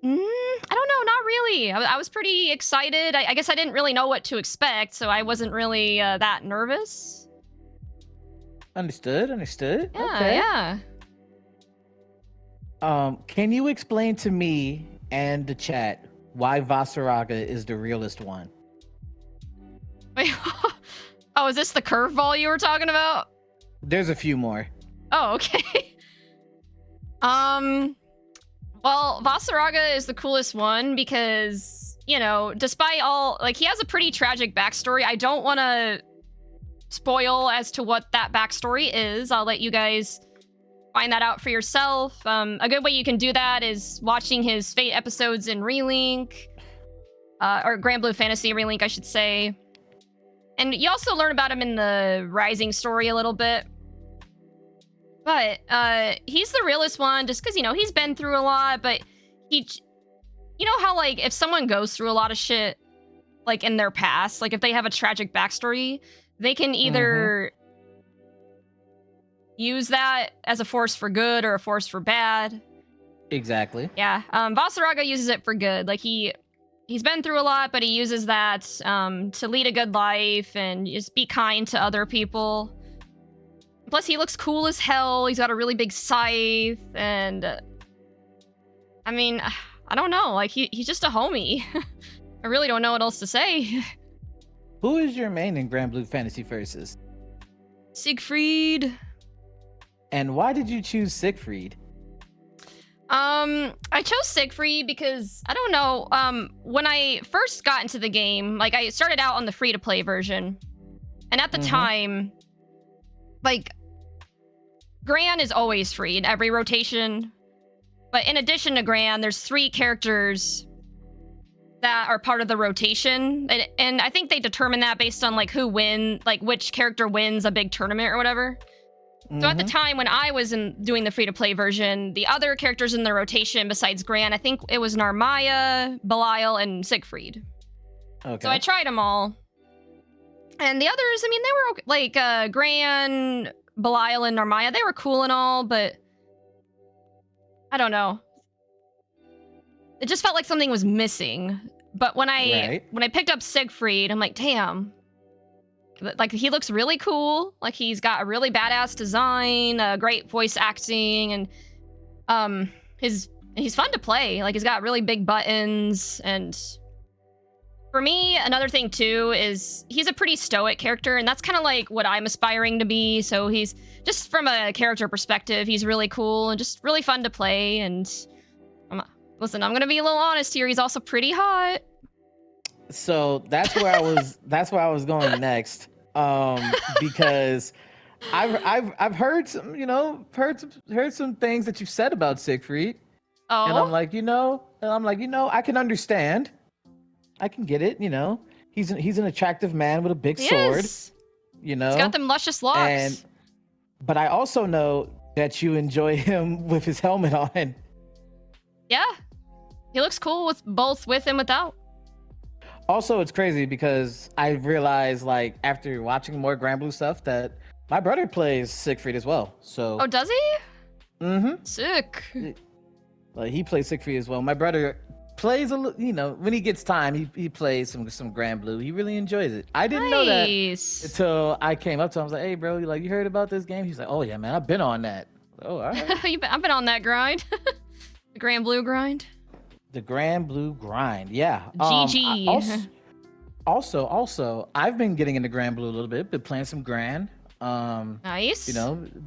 I don't know, not really. I was pretty excited. I guess I didn't really know what to expect, so I wasn't really that nervous. Understood. Yeah, okay. Yeah. Can you explain to me and the chat why Vasaraga is the realest one? Wait, oh, is this the curveball you were talking about? There's a few more. Oh, okay. Well, Vasaraga is the coolest one because, despite all, like, he has a pretty tragic backstory. I don't want to spoil as to what that backstory is. I'll let you guys find that out for yourself. A good way you can do that is watching his Fate episodes in Relink, or Grand Blue Fantasy Relink, I should say. And you also learn about him in the Rising story a little bit. But he's the realest one just because, he's been through a lot, but how, like, if someone goes through a lot of shit, like, in their past, like, if they have a tragic backstory, they can either use that as a force for good or a force for bad. Exactly. Yeah. Vasaraga uses it for good. Like, he's been through a lot, but he uses that to lead a good life and just be kind to other people. Plus, he looks cool as hell. He's got a really big scythe, and I mean, I don't know. Like, he's just a homie. I really don't know what else to say. Who is your main in Grand Blue Fantasy Versus? Siegfried. And why did you choose Siegfried? I chose Siegfried because, I don't know, when I first got into the game, like, I started out on the free-to-play version, and at the time, like, Gran is always free in every rotation. But in addition to Gran, there's 3 characters that are part of the rotation, and I think they determine that based on like which character wins a big tournament or whatever. So at the time when I was doing the free-to-play version, the other characters in the rotation besides Gran, I think it was Narmaya, Belial, and Siegfried. Okay. So I tried them all. And the others, I mean, they were okay. Like Gran, Belial, and Narmaya, they were cool and all, but I don't know. It just felt like something was missing. But when I picked up Siegfried, I'm like, damn. Like, he looks really cool. Like, he's got a really badass design, great voice acting, and he's fun to play. Like, he's got really big buttons, and for me, another thing too is he's a pretty stoic character, and that's kind of like what I'm aspiring to be. So he's just from a character perspective, he's really cool and just really fun to play. And listen, I'm gonna be a little honest here. He's also pretty hot. So that's where I was. That's where I was going next, because I've heard some, heard some things that you've said about Siegfried, and I'm like, I can understand. I can get it. He's an attractive man with a big sword. He's got them luscious locks. But I also know that you enjoy him with his helmet on. Yeah, he looks cool with both with and without. Also, it's crazy because I realized, like, after watching more Granblue stuff, that my brother plays Siegfried as well. So. Oh, does he? Mm-hmm. Sick. Like, he plays Siegfried as well. My brother plays when he gets time, he plays some Granblue. He really enjoys it. I didn't know that until I came up to him. I was like, "Hey, bro, you heard about this game?" He's like, "Oh yeah, man, I've been on that." Oh, all right. I've been on that grind. The Granblue grind. The Granblue grind, yeah. GG. Also, I've been getting into Granblue a little bit. Been playing some Gran. Nice.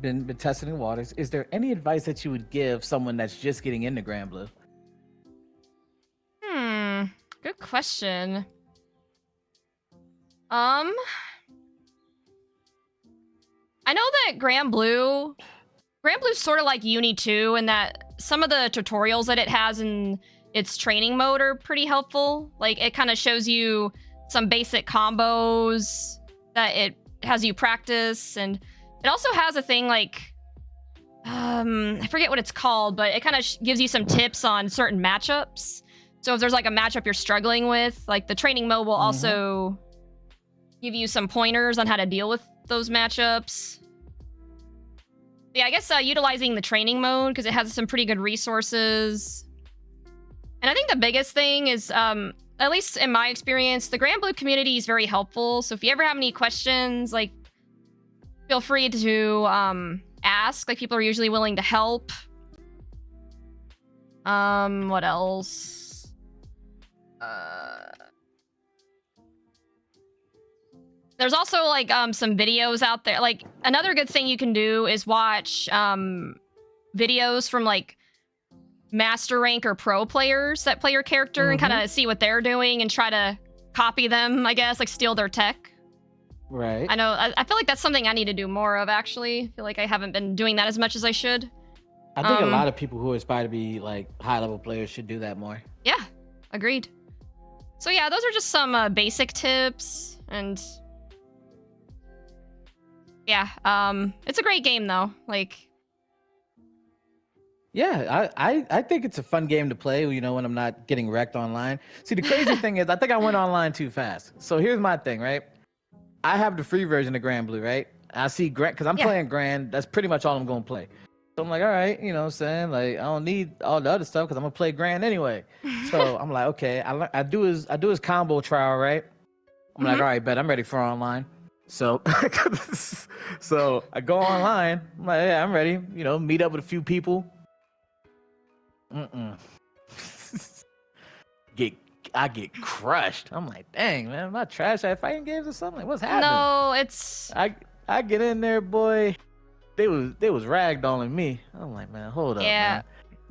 Been testing the waters. Is there any advice that you would give someone that's just getting into Granblue? Good question. I know that Granblue's sort of like Uni 2 in that some of the tutorials that it has in its training mode are pretty helpful. Like, it kind of shows you some basic combos that it has you practice, and it also has a thing like I forget what it's called, but it kind of gives you some tips on certain matchups. So if there's like a matchup you're struggling with, like the training mode will also give you some pointers on how to deal with those matchups. Yeah, I guess utilizing the training mode because it has some pretty good resources. And I think the biggest thing is, at least in my experience, the Granblue community is very helpful. So if you ever have any questions, like, feel free to ask. Like, people are usually willing to help. What else? There's also like some videos out there. Like, another good thing you can do is watch videos from like master rank or pro players that play your character and kind of see what they're doing and try to copy them, I guess, like steal their tech. Right. I know. I feel like that's something I need to do more of, actually. I feel like I haven't been doing that as much as I should. I think a lot of people who aspire to be like high-level players should do that more. Yeah, agreed. So yeah, those are just some basic tips, and yeah, it's a great game though. Like, yeah, I think it's a fun game to play, when I'm not getting wrecked online. See, the crazy thing is, I think I went online too fast. So here's my thing, right? I have the free version of Granblue, right? I see Gran, because I'm playing Gran. That's pretty much all I'm going to play. So I'm like, all right, what I'm saying? Like, I don't need all the other stuff because I'm going to play Gran anyway. So I'm like, okay, I do his combo trial, right? I'm like, all right, bet, I'm ready for online. So, so I go online. I'm like, yeah, I'm ready. Meet up with a few people. I get crushed. I'm like, dang, man, am I trash at fighting games or something? Like, what's happening? No, it's I get in there, boy. They was ragdolling me. I'm like, man, hold up, man.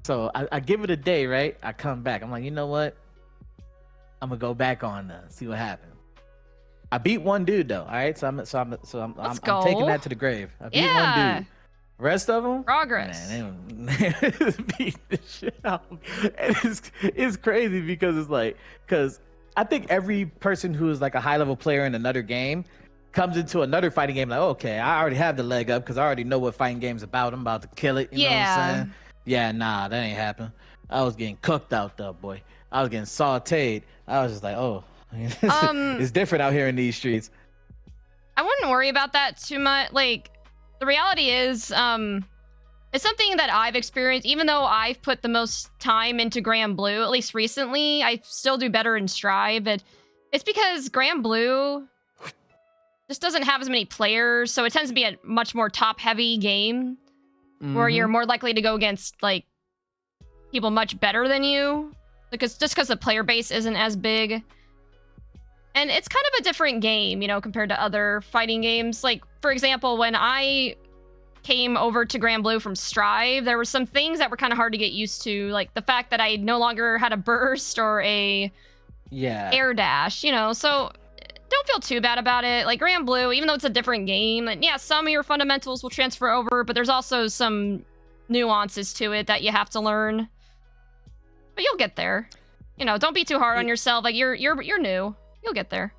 So I give it a day, right? I come back. I'm like, you know what? I'm gonna go back on see what happens. I beat one dude though. All right, so I'm taking that to the grave. I beat one dude. Rest of them, Progress. man, they beat the shit out. And it's crazy because because I think every person who is like a high level player in another game comes into another fighting game like, okay, I already have the leg up because I already know what fighting game's about. I'm about to kill it. You know what I'm saying? Yeah, nah, that ain't happen. I was getting cooked out there, boy. I was getting sauteed. I was just like, oh, it's different out here in these streets. I wouldn't worry about that too much. Like, the reality is, it's something that I've experienced. Even though I've put the most time into Grand Blue, at least recently, I still do better in Strive. But it's because Grand Blue just doesn't have as many players, so it tends to be a much more top-heavy game, where you're more likely to go against like people much better than you, because the player base isn't as big. And it's kind of a different game, you know, compared to other fighting games. Like, for example, when I came over to Grand Blue from Strive, there were some things that were kind of hard to get used to, like the fact that I no longer had a burst or a air dash, you know, so don't feel too bad about it. Like, Grand Blue, even though it's a different game, and yeah, some of your fundamentals will transfer over, but there's also some nuances to it that you have to learn. But you'll get there. You know, don't be too hard on yourself. Like, you're new. You'll get there.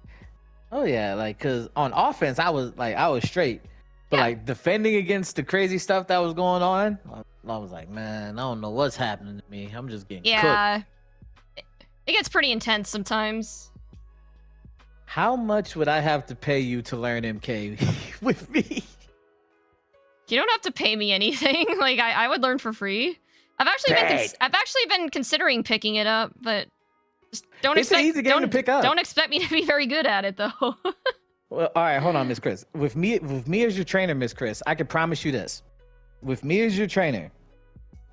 Oh yeah, like, cause on offense I was straight, but like defending against the crazy stuff that was going on, I was like, man, I don't know what's happening to me. I'm just getting cooked. It gets pretty intense sometimes. How much would I have to pay you to learn MK with me? You don't have to pay me anything. Like, I would learn for free. I've actually been considering picking it up, but just it's an easy game to pick up. Don't expect me to be very good at it, though. Well, all right, hold on, Miss Chris. With me as your trainer, Miss Chris, I can promise you this. With me as your trainer,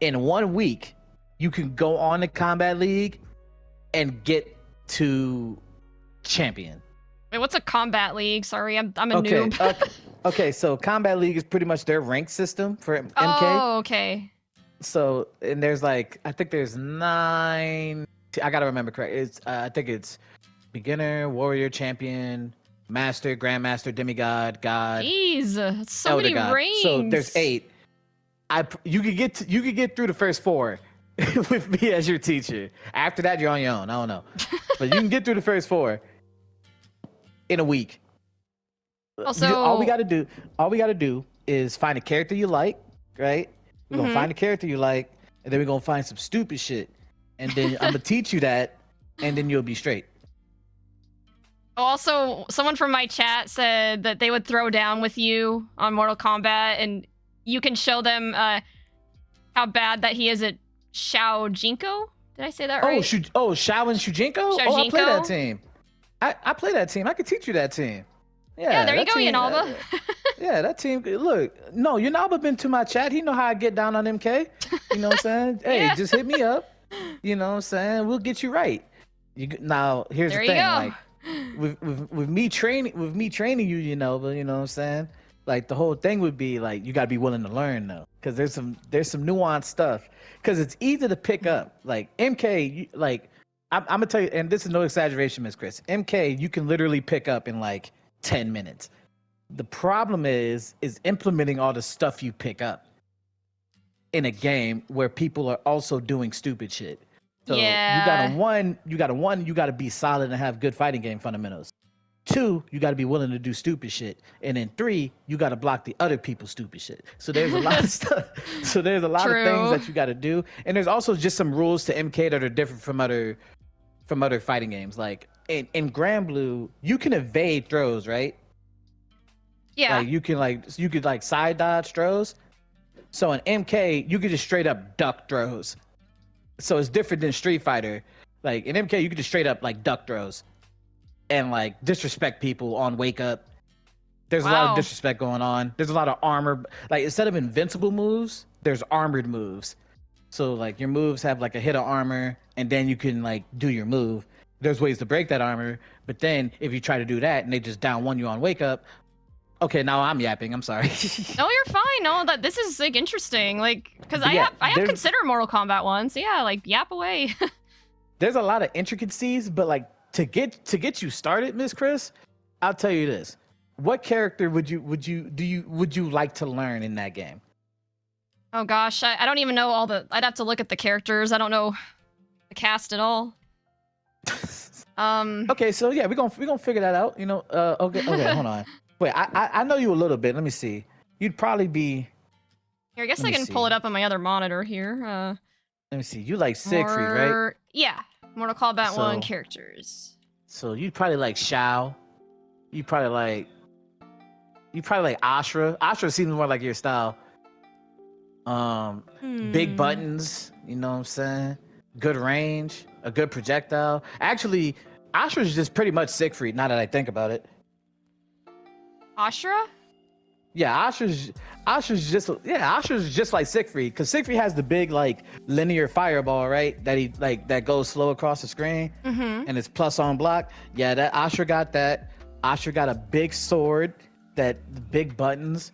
in 1 week, you can go on the Combat League and get to champion. Wait, what's a Combat League? Sorry, I'm a noob. Okay, so Combat League is pretty much their rank system for MK. Oh, okay. So, and there's like, I think there's 9. I gotta remember correct. It's I think it's beginner, warrior, champion, master, grandmaster, demigod, god. Jeez, that's so elder many god. ranks. So there's 8. You could get through the first 4 with me as your teacher. After that, you're on your own. I don't know, but you can get through the first 4 in a week. Also, all we gotta do is find a character you like, right? We're gonna find a character you like, and then we're gonna find some stupid shit. And then I'm gonna teach you that, and then you'll be straight. Also, someone from my chat said that they would throw down with you on Mortal Kombat, and you can show them how bad that he is at Shao Jinko. Did I say that right? Shao and Shujinko? Oh, I play that team. I play that team. I could teach you that team. Yeah, there you go, Yanalba. Yeah, that team. Look, no, Yanalba been to my chat. He know how I get down on MK. You know what I'm saying? Hey, just hit me up. You know what I'm saying? We'll get you right. Now, here's the thing. Like, with me training you, you know what I'm saying? Like, the whole thing would be like, you gotta be willing to learn though, because there's some nuanced stuff. Because it's easy to pick up. Like MK, I'm gonna tell you, and this is no exaggeration, Miss Chris. MK, you can literally pick up in like 10 minutes. The problem is implementing all the stuff you pick up in a game where people are also doing stupid shit. So you gotta be solid and have good fighting game fundamentals. 2, you gotta be willing to do stupid shit. And then 3, you gotta block the other people's stupid shit. So there's a lot of stuff. So there's a lot of things that you gotta do. And there's also just some rules to MK that are different from other fighting games. Like in Grand Blue, you can evade throws, right? Yeah. Like you could side dodge throws. So in MK, you could just straight up duck throws. So it's different than Street Fighter. Like in MK, you could just straight up like duck throws and like disrespect people on wake up. There's a lot of disrespect going on. There's a lot of armor. Like instead of invincible moves, there's armored moves. So like your moves have like a hit of armor, and then you can like do your move. There's ways to break that armor, but then if you try to do that and they just down one you on wake up. Okay, now I'm yapping. I'm sorry. No, you're fine. No, this is like interesting. Like, because I have considered Mortal Kombat once. Yeah, like yap away. There's a lot of intricacies, but like to get you started, Miss Chris, I'll tell you this: what character would you like to learn in that game? Oh gosh, I don't even know all the. I'd have to look at the characters. I don't know the cast at all. Okay, so yeah, we're gonna figure that out. You know, okay, hold on. Wait, I know you a little bit. Let me see. You'd probably be. Here, I guess I can pull it up on my other monitor here. Let me see. You like Siegfried, right? Yeah, Mortal Kombat 1 So- characters. So you'd probably like Shao. You probably like Ashra. Ashra seems more like your style. Big buttons, you know what I'm saying? Good range, a good projectile. Actually, Ashra's just pretty much Siegfried, now that I think about it. Ashra? Yeah, Ashra's just like Siegfried, because Siegfried has the big like linear fireball, right? That goes slow across the screen, and it's plus on block. Yeah, that Ashra got that. Ashra got a big sword, big buttons,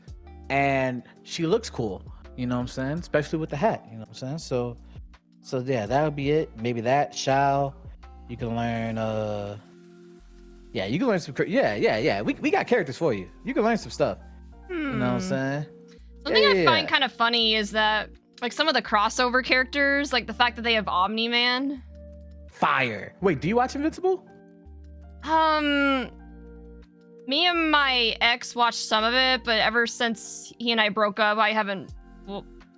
and she looks cool. You know what I'm saying? Especially with the hat. You know what I'm saying? So yeah, that would be it. Maybe that Shao. You can learn. Yeah, you can learn some. Yeah. We got characters for you. You can learn some stuff. You know what I'm saying? Something I find kind of funny is that like some of the crossover characters, like the fact that they have Omni-Man. Fire. Wait, do you watch Invincible? Me and my ex watched some of it, but ever since he and I broke up, I haven't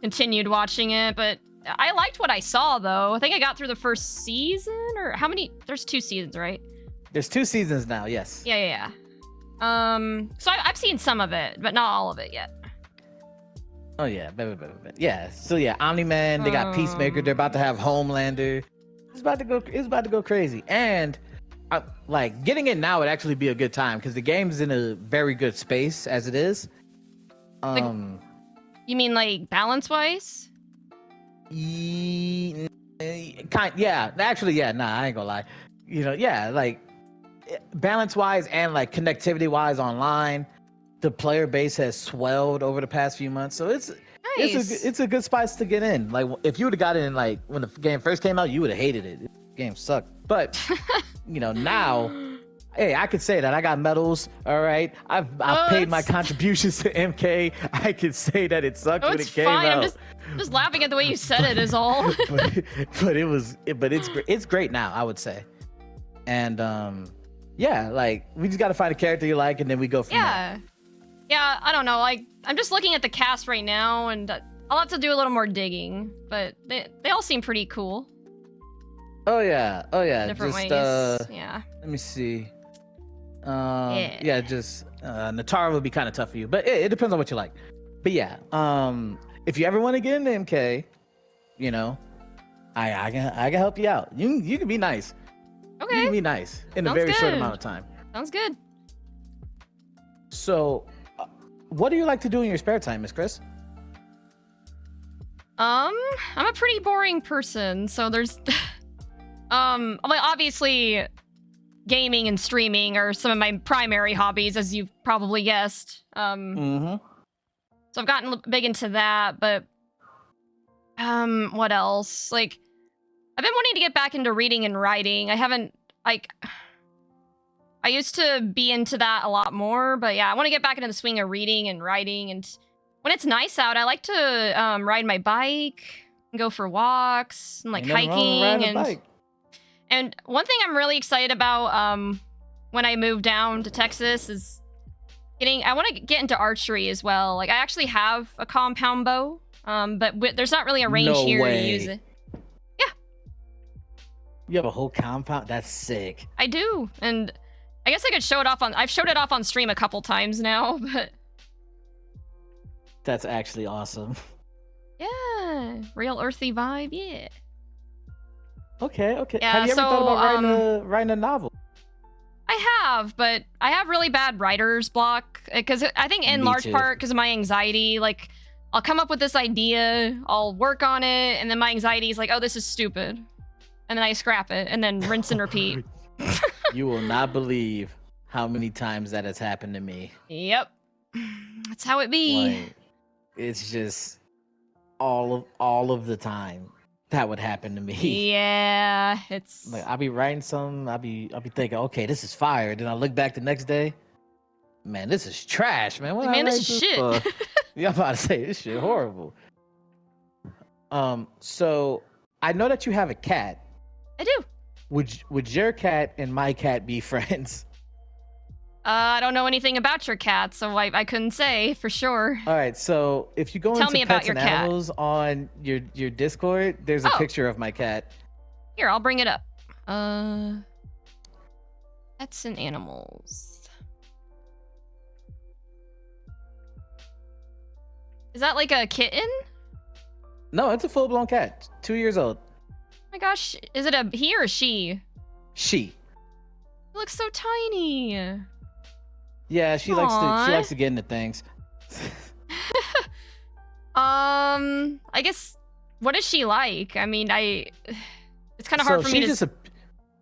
continued watching it. But I liked what I saw, though. I think I got through the first season, or how many? There's 2 seasons, right? There's 2 seasons now. Yes. Yeah. So I've seen some of it, but not all of it yet. Oh yeah, yeah. So yeah, Omni-Man. They got Peacemaker. They're about to have Homelander. It's about to go crazy. And like getting it now would actually be a good time because the game's in a very good space as it is. You mean like balance-wise? Yeah. Actually, yeah. Nah, I ain't gonna lie. You know, yeah, like balance-wise and like connectivity-wise online, the player base has swelled over the past few months. So it's a good spice to get in. Like if you would have got in like when the game first came out, you would have hated it. The game sucked. But you know, now, hey, I could say that I got medals. All right, I've paid my contributions to MK. I could say that it sucked when it came out. I'm just laughing at the way you said it is all. but it's great now, I would say. And yeah, like we just got to find a character you like, and then we go from there. Yeah, I don't know. Like I'm just looking at the cast right now, and I'll have to do a little more digging. But they all seem pretty cool. Oh yeah. Different ways. Yeah. Let me see. Just Natara would be kind of tough for you, but it depends on what you like. But yeah, if you ever want to get into MK, you know, I can help you out. You can be nice. Okay. You can be nice in a very short amount of time. Sounds good. So, what do you like to do in your spare time, Miss Chris? I'm a pretty boring person, so there's like obviously gaming and streaming are some of my primary hobbies, as you've probably guessed. So I've gotten big into that, but what else? Like I've been wanting to get back into reading and writing. I haven't I used to be into that a lot more, but yeah, I want to get back into the swing of reading and writing. And when it's nice out, I like to ride my bike and go for walks and like hiking. And one thing I'm really excited about when I move down to Texas is I want to get into archery as well. Like I actually have a compound bow, but there's not really a range here to use it. Yeah. You have a whole compound? That's sick. I do. And I guess I could show it off I've showed it off on stream a couple times now, but that's actually awesome. Yeah. Real earthy vibe, yeah. Okay. Yeah, have you ever thought about writing a novel? I have, but I have really bad writer's block because I think in large part because of my anxiety. Like, I'll come up with this idea, I'll work on it, and then my anxiety is like, oh, this is stupid. And then I scrap it and then rinse and repeat. You will not believe how many times that has happened to me. Yep. That's how it be. Like, it's just all of the time that would happen to me. Yeah, it's like I'll be writing something, I'll be thinking, okay, this is fire. Then I look back the next day, man, this is trash, man. Man, this is shit. Yeah, I'm about to say this shit horrible. So I know that you have a cat. I do. Would your cat and my cat be friends? I don't know anything about your cat, so I couldn't say for sure. All right, so if you go Tell into me about pets your and cat. animals on your Discord, there's a picture of my cat. Here, I'll bring it up. Pets and animals. Is that like a kitten? No, it's a full-blown cat. 2 years old. Oh my gosh, is it a he or she? She. It looks so tiny. Yeah, she likes to get into things. I guess, what is she like? I mean, it's kind of hard for me to...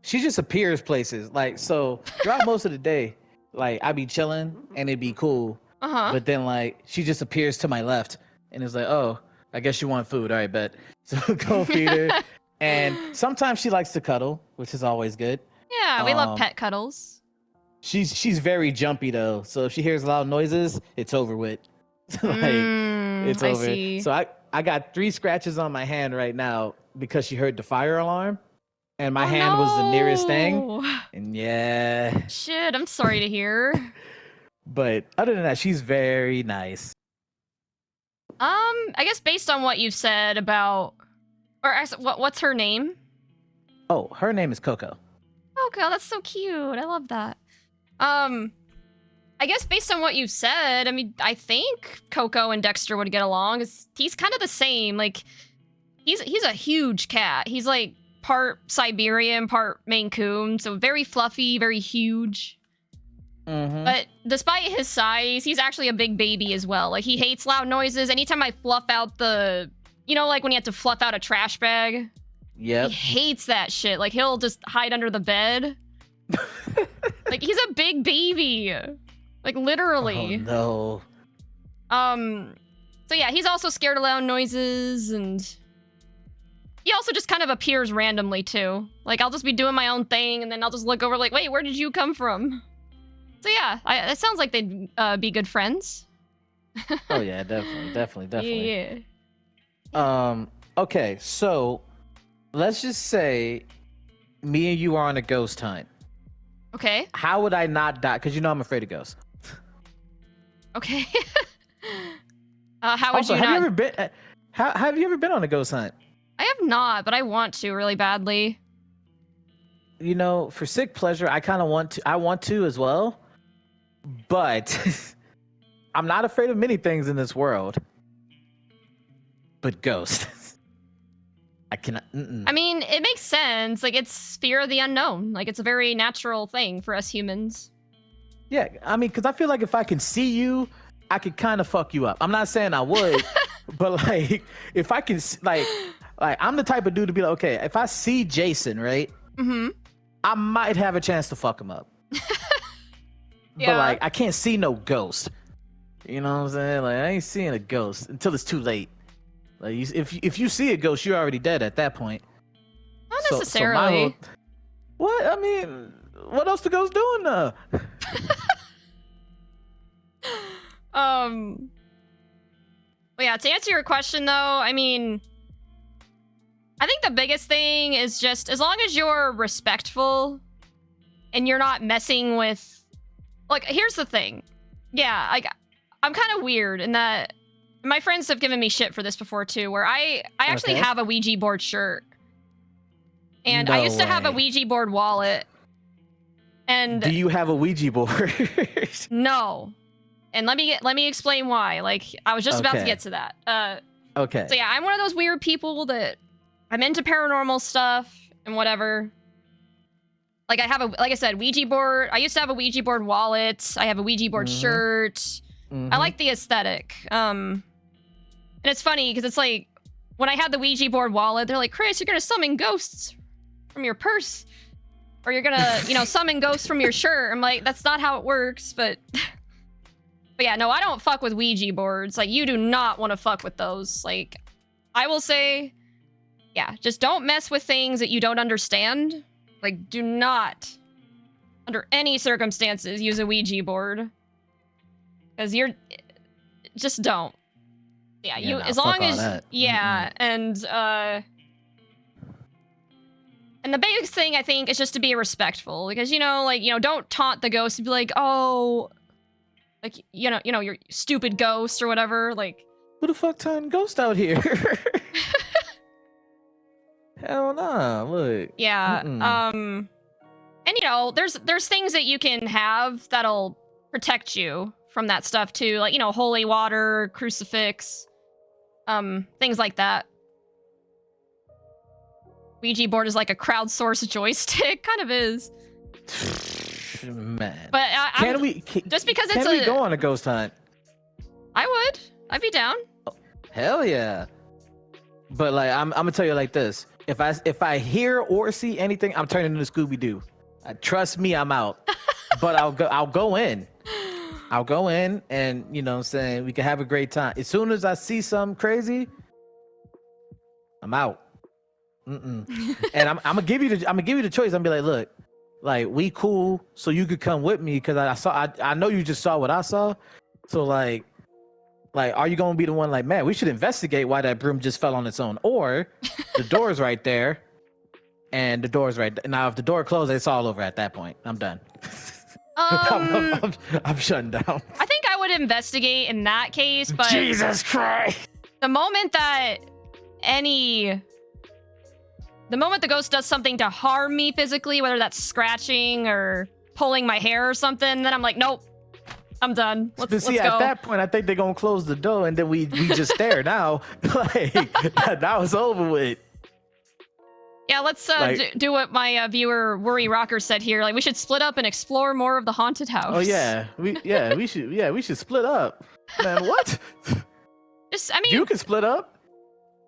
She just appears places. Like, so throughout most of the day, like, I be chilling and it'd be cool. But then, like, she just appears to my left and it's like, oh, I guess you want food. All right, bet. So go feed her. And sometimes she likes to cuddle, which is always good. Yeah, we love pet cuddles. She's very jumpy though, so if she hears loud noises, it's over with. It's over. I see. So I got 3 scratches on my hand right now because she heard the fire alarm, and my hand was the nearest thing. And yeah. Shit, I'm sorry to hear. But other than that, she's very nice. I guess based on what you've said about, or what's her name? Oh, her name is Coco. Coco, that's so cute. I love that. I guess based on what you've said, I mean, I think Coco and Dexter would get along. He's kind of the same. Like, he's a huge cat. He's like part Siberian, part Maine Coon, so very fluffy, very huge. But despite his size, he's actually a big baby as well. Like, he hates loud noises. Anytime I fluff out like when you have to fluff out a trash bag. Yep. He hates that shit. Like, he'll just hide under the bed. Like, he's a big baby. Like, literally. Oh, no. So yeah, he's also scared of loud noises, and he also just kind of appears randomly, too. Like, I'll just be doing my own thing, and then I'll just look over like, wait, where did you come from? So yeah, it sounds like they'd be good friends. Oh yeah, definitely. Yeah. Okay, so let's just say me and you are on a ghost hunt. Okay. How would I not die? Because you know I'm afraid of ghosts. Okay. How would also, you not? Have you ever been on a ghost hunt? I have not, but I want to really badly. You know, for sick pleasure, I kind of want to. I want to as well, but I'm not afraid of many things in this world. But ghosts, I cannot. I mean, it makes sense. Like, it's fear of the unknown. Like, it's a very natural thing for us humans. Yeah, I mean, because I feel like if I can see you, I could kind of fuck you up. I'm not saying I would, but like, if I can, like I'm the type of dude to be like, okay, if I see Jason, right? I might have a chance to fuck him up. Yeah. But like, I can't see no ghost. You know what I'm saying? Like, I ain't seeing a ghost until it's too late. Like, if you see a ghost, you're already dead at that point. Not necessarily. What? I mean, what else the ghost doing now? Well, yeah, to answer your question, though, I mean, I think the biggest thing is just, as long as you're respectful and you're not messing with, like, here's the thing. Yeah, like, I'm kind of weird in that my friends have given me shit for this before, too, where I actually have a Ouija board shirt. And I used to have a Ouija board wallet. And do you have a Ouija board? No. And let me explain why. Like, I was just about to get to that. Okay. So yeah, I'm one of those weird people that I'm into paranormal stuff and whatever. Like, I have like I said, Ouija board. I used to have a Ouija board wallet. I have a Ouija board shirt. I like the aesthetic. And it's funny because it's like, when I had the Ouija board wallet, they're like, Chris, you're gonna summon ghosts from your purse. Or you're gonna, summon ghosts from your shirt. I'm like, that's not how it works, but... But yeah, no, I don't fuck with Ouija boards. Like, you do not want to fuck with those. Like, I will say, yeah, just don't mess with things that you don't understand. Like, do not, under any circumstances, use a Ouija board. Because just don't. Yeah, Yeah, you nah, as fuck long all as that. yeah, and the biggest thing I think is just to be respectful because don't taunt the ghost and be like, oh, like you're stupid ghost or whatever. Like, Who the fuck turned ghost out here? Hell nah. Look. yeah, Mm-mm. and there's things that you can have that'll protect you from that stuff too, like holy water, crucifix, things like that. Ouija board is like a crowdsourced joystick, kind of is. Man. But just because it's we go on a ghost hunt? I'd be down. Hell yeah. But like I'm gonna tell you like this. If I hear or see anything, I'm turning into Scooby-Doo. Trust me, I'm out. But I'll go in. I'll go in and what I'm saying, we can have a great time. As soon as I see something crazy, I'm out. And I'm gonna give you the choice. I'm gonna be like, look, like we cool, so you could come with me because I know you just saw what I saw. So like, are you gonna be the one like, man, we should investigate why that broom just fell on its own, or the door's right there, and the door's right there. Now if the door closed, it's all over at that point. I'm done. I'm shutting down. I think I would investigate in that case, but Jesus Christ! The moment the ghost does something to harm me physically, whether that's scratching or pulling my hair or something, then I'm like, nope, I'm done. Let's go. At that point, I think they're gonna close the door and then we just stare now. Like now it's over with. Yeah, let's do what my viewer Worry Rocker said here. Like we should split up and explore more of the haunted house. Oh yeah, we should split up. Man, what? You can split up.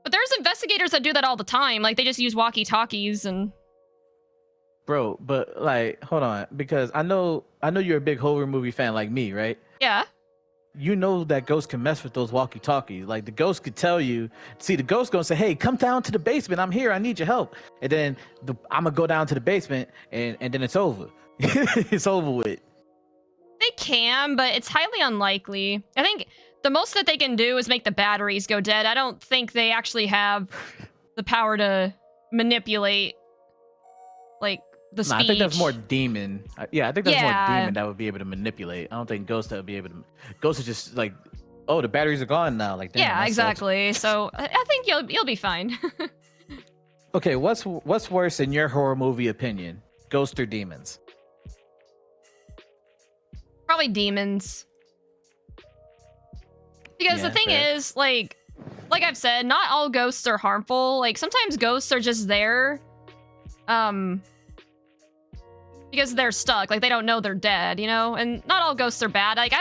But there's investigators that do that all the time. Like they just use walkie-talkies and. Bro, but like, hold on, because I know you're a big horror movie fan like me, right? Yeah. You know that ghost can mess with those walkie-talkies. Like the ghost could tell you. See, the ghost gonna say, "Hey, come down to the basement. I'm here. I need your help." And then I'm gonna go down to the basement, and then it's over. It's over with. They can, but it's highly unlikely. I think the most that they can do is make the batteries go dead. I don't think they actually have the power to manipulate, like, the speech. I think that's more demon. Yeah, I think that's more demon that would be able to manipulate. I don't think ghosts that would be able to. Ghosts are just like, oh, the batteries are gone now. Like, damn, yeah, exactly. So I think you'll be fine. Okay, what's worse in your horror movie opinion, ghosts or demons? Probably demons. Because the thing is, like I've said, not all ghosts are harmful. Like sometimes ghosts are just there, because they're stuck. Like they don't know they're dead, And not all ghosts are bad. Like I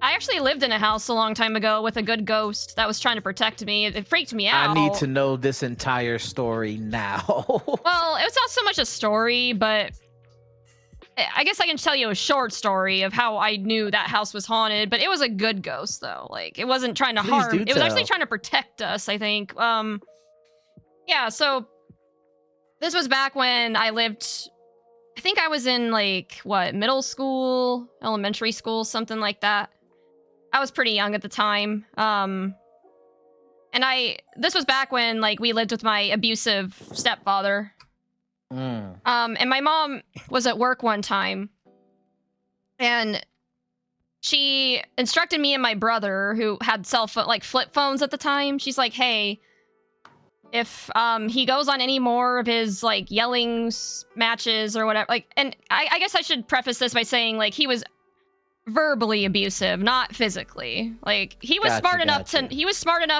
actually lived in a house a long time ago with a good ghost that was trying to protect me. It freaked me out. I need to know this entire story now. Well, it's not so much a story, but I guess I can tell you a short story of how I knew that house was haunted, but it was a good ghost though. Like it wasn't trying to harm. It was actually trying to protect us, I think. Yeah, so this was back when I lived, I think I was in like middle school, elementary school, something like that. I was pretty young at the time. And this was back when like we lived with my abusive stepfather. And my mom was at work one time and she instructed me and my brother, who had flip phones at the time. She's like, hey, if he goes on any more of his like yelling matches or whatever, like, and I guess I should preface this by saying like he was verbally abusive, not physically. Like he was smart enough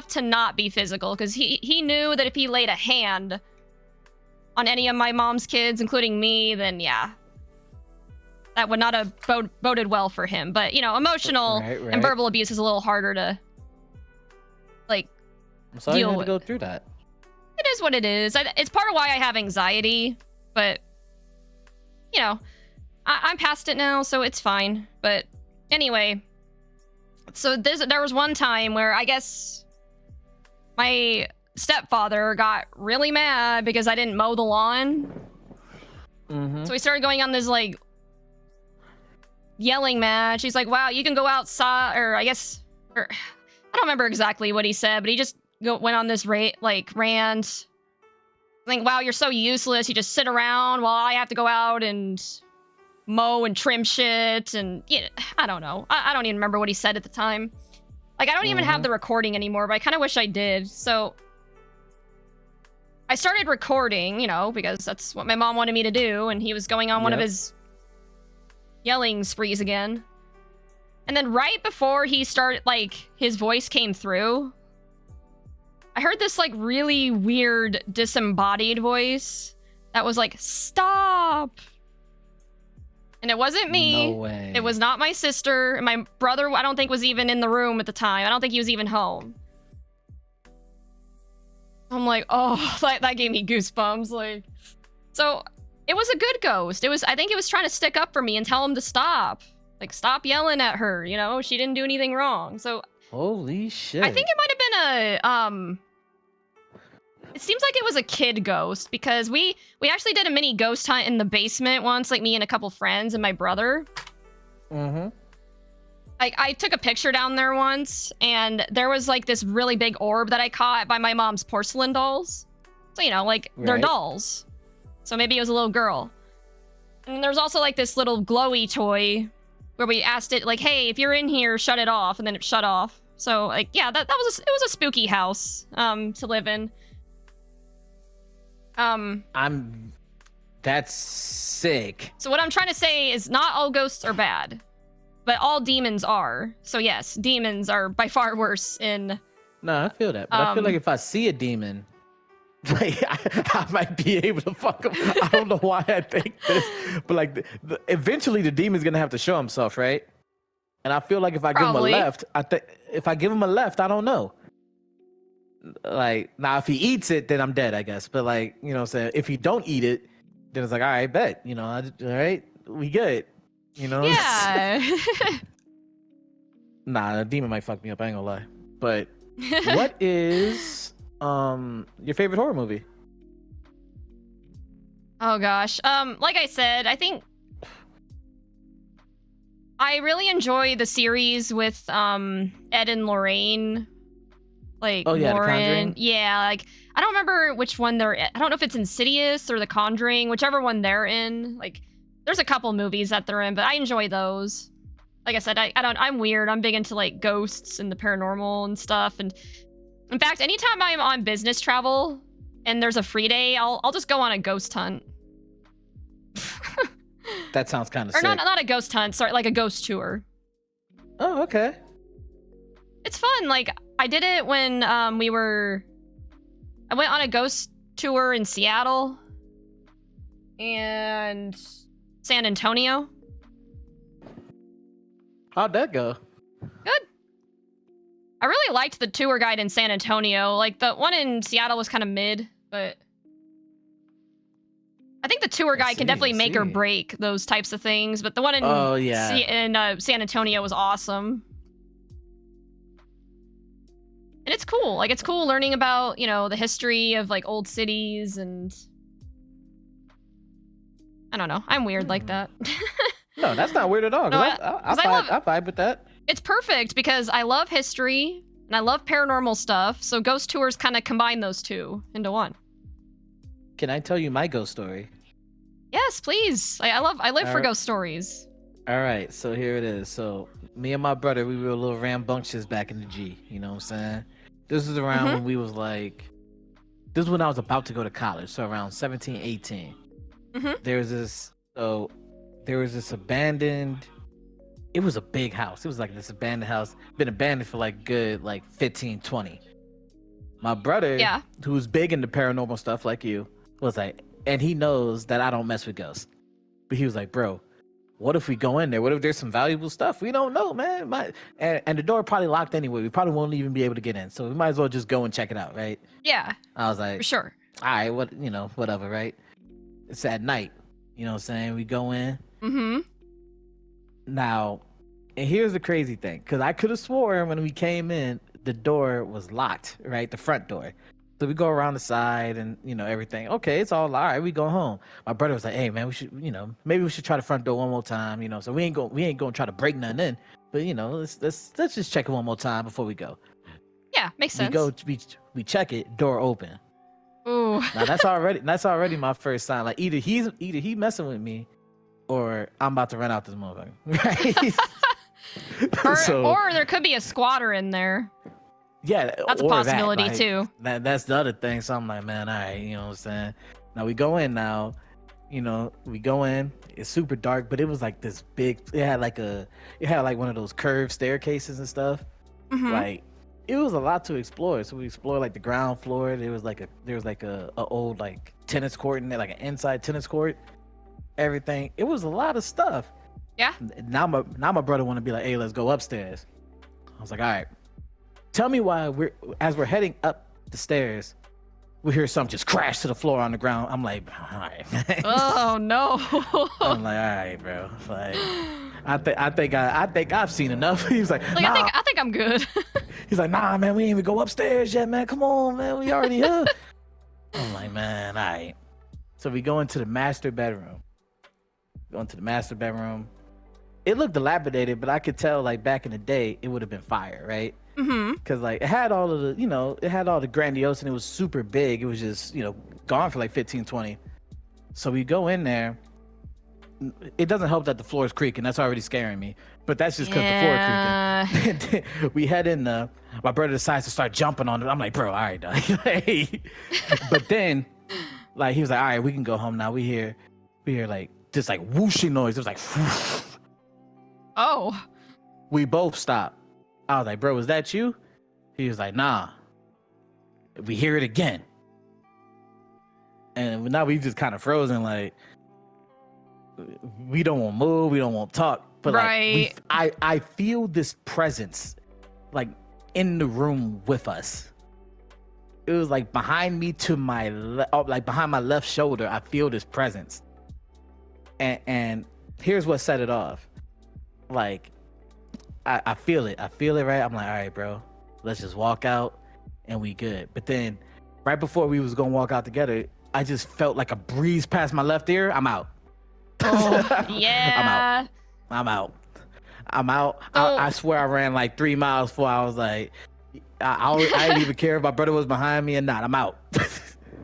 to not be physical, because he knew that if he laid a hand on any of my mom's kids, including me, then yeah, that would not have boded well for him. But emotional and verbal abuse is a little harder to like I'm sorry deal you had with. to go through that. It is what it is. It's part of why I have anxiety, but I'm past it now, so it's fine. But anyway, so there was one time where I guess my stepfather got really mad because I didn't mow the lawn. So we started going on this like yelling match. He's like, wow, you can go outside, or I guess don't remember exactly what he said, but he just went on this rant. Like, wow, you're so useless. You just sit around while I have to go out and mow and trim shit. And I don't know. I don't even remember what he said at the time. Like, I don't even have the recording anymore, but I kind of wish I did. So I started recording, because that's what my mom wanted me to do. And he was going on one of his yelling sprees again. And then right before he started, his voice came through, I heard this, really weird disembodied voice that was like, stop! And it wasn't me. No way. It was not my sister. And my brother, I don't think, was even in the room at the time. I don't think he was even home. I'm like, oh, that gave me goosebumps. So it was a good ghost. I think it was trying to stick up for me and tell him to stop. Stop yelling at her, She didn't do anything wrong. So holy shit. I think it might have been it seems like it was a kid ghost, because we actually did a mini ghost hunt in the basement once, me and a couple friends and my brother. Mm-hmm. I took a picture down there once, and there was this really big orb that I caught by my mom's porcelain dolls. So, they're dolls. So maybe it was a little girl. And there's also this little glowy toy where we asked it, hey, if you're in here, shut it off. And then it shut off. So, yeah, it was a spooky house to live in. That's sick. So what I'm trying to say is not all ghosts are bad, but all demons are. So yes, demons are by far worse in... No, I feel that. But I feel like if I see a demon, I might be able to fuck him. I don't know why I think this, but eventually the demon's gonna have to show himself, right? And I feel like if I give him a left, if I give him a left, I don't know. Now if he eats it, then I'm dead, I guess. But what I'm saying, if he don't eat it, then it's all right, bet. All right, we good. Yeah. Nah, the demon might fuck me up, I ain't gonna lie. But what is your favorite horror movie? Oh gosh. Like I said, I think I really enjoy the series with Ed and Lorraine. Oh yeah, Lauren. The Conjuring? Yeah, I don't remember which one they're in. I don't know if it's Insidious or The Conjuring, whichever one they're in. There's a couple movies that they're in, but I enjoy those. Like I said, I'm weird. I'm big into ghosts and the paranormal and stuff. And in fact, anytime I'm on business travel and there's a free day, I'll just go on a ghost hunt. That sounds kind of or sick. not a ghost hunt, sorry, a ghost tour. Oh, okay. It's fun. I did it when I went on a ghost tour in Seattle and San Antonio. How'd that go? Good. I really liked the tour guide in San Antonio. The one in Seattle was kind of mid, but I think the tour guide can definitely make or break those types of things. But the one in San Antonio was awesome. And it's cool. It's cool learning about, the history of old cities, and I don't know. I'm weird like that. No, that's not weird at all. No, I vibe with that. It's perfect because I love history and I love paranormal stuff. So ghost tours kind of combine those two into one. Can I tell you my ghost story? Yes, please. I live for ghost stories. All right, so here it is. So me and my brother, we were a little rambunctious back in the G. You know what I'm saying? This was around when we was this is when I was about to go to college. So around 17, 18. There was this abandoned, it was a big house. It was this abandoned house, been abandoned for good 15, 20. My brother, who's big into paranormal stuff like you, was and he knows that I don't mess with ghosts. But he was like, bro, what if we go in there? What if there's some valuable stuff? We don't know, man. And the door probably locked anyway. We probably won't even be able to get in. So we might as well just go and check it out, right? Yeah. I was like, for sure. All right, whatever, right? It's at night. You know what I'm saying? We go in. Now, and here's the crazy thing, because I could have sworn when we came in, the door was locked, right? The front door. So we go around the side and, everything. Okay, it's all right. We go home. My brother was like, hey, man, we should, maybe we should try the front door one more time, So we ain't going to try to break nothing in. But, let's just check it one more time before we go. Yeah, makes sense. We check it, door open. Ooh. Now that's already my first sign. Like either he messing with me, or I'm about to run out this motherfucker. Right? Or there could be a squatter in there. Yeah, that's a possibility too. That's the other thing. So I'm like, man, all right, you know what I'm saying? Now we go in now. We go in. It's super dark, but it was like this big. It had like one of those curved staircases and stuff. Mm-hmm. Like it was a lot to explore. So we explored like the ground floor. There was like a old like tennis court in there, like an inside tennis court. Everything. It was a lot of stuff. Yeah. Now my brother want to be like, hey, let's go upstairs. I was like, all right. Tell me why as we're heading up the stairs, we hear something just crash to the floor on the ground. I'm like, all right. Oh no. I'm like, all right, bro. Like, I think I've seen enough. He's like, nah. I think I'm good. He's like, nah, man, we ain't even go upstairs yet, man. Come on, man, we already here. I'm like, man, all right. So we go into the master bedroom. It looked dilapidated, but I could tell like back in the day, it would have been fire, right? Mm-hmm. Because like it had all the grandiose, and it was super big. It was just gone for like 15-20. So we go in there. It doesn't help that the floor is creaking. That's already scaring me. But that's just because the floor creaking. We head in there. My brother decides to start jumping on it. I'm like, bro, all right, dog. But then, like, he was like, all right, we can go home now. We hear like this like whooshing noise. It was like, whoosh. Oh. We both stopped. I was like, bro, was that you? He was like, nah. We hear it again. And now we just kind of frozen, like, we don't want to move, we don't want to talk. But right. like, I feel this presence, like, in the room with us. It was like behind me to my like behind my left shoulder, I feel this presence. And here's what set it off. Like, I feel it. I feel it, right? I'm like, all right, bro, let's just walk out and we good. But then right before we was going to walk out together, I just felt like a breeze past my left ear. I'm out. Oh, yeah. I'm out. Oh. I swear I ran like 3 miles before I was like, I didn't even care if my brother was behind me or not. I'm out.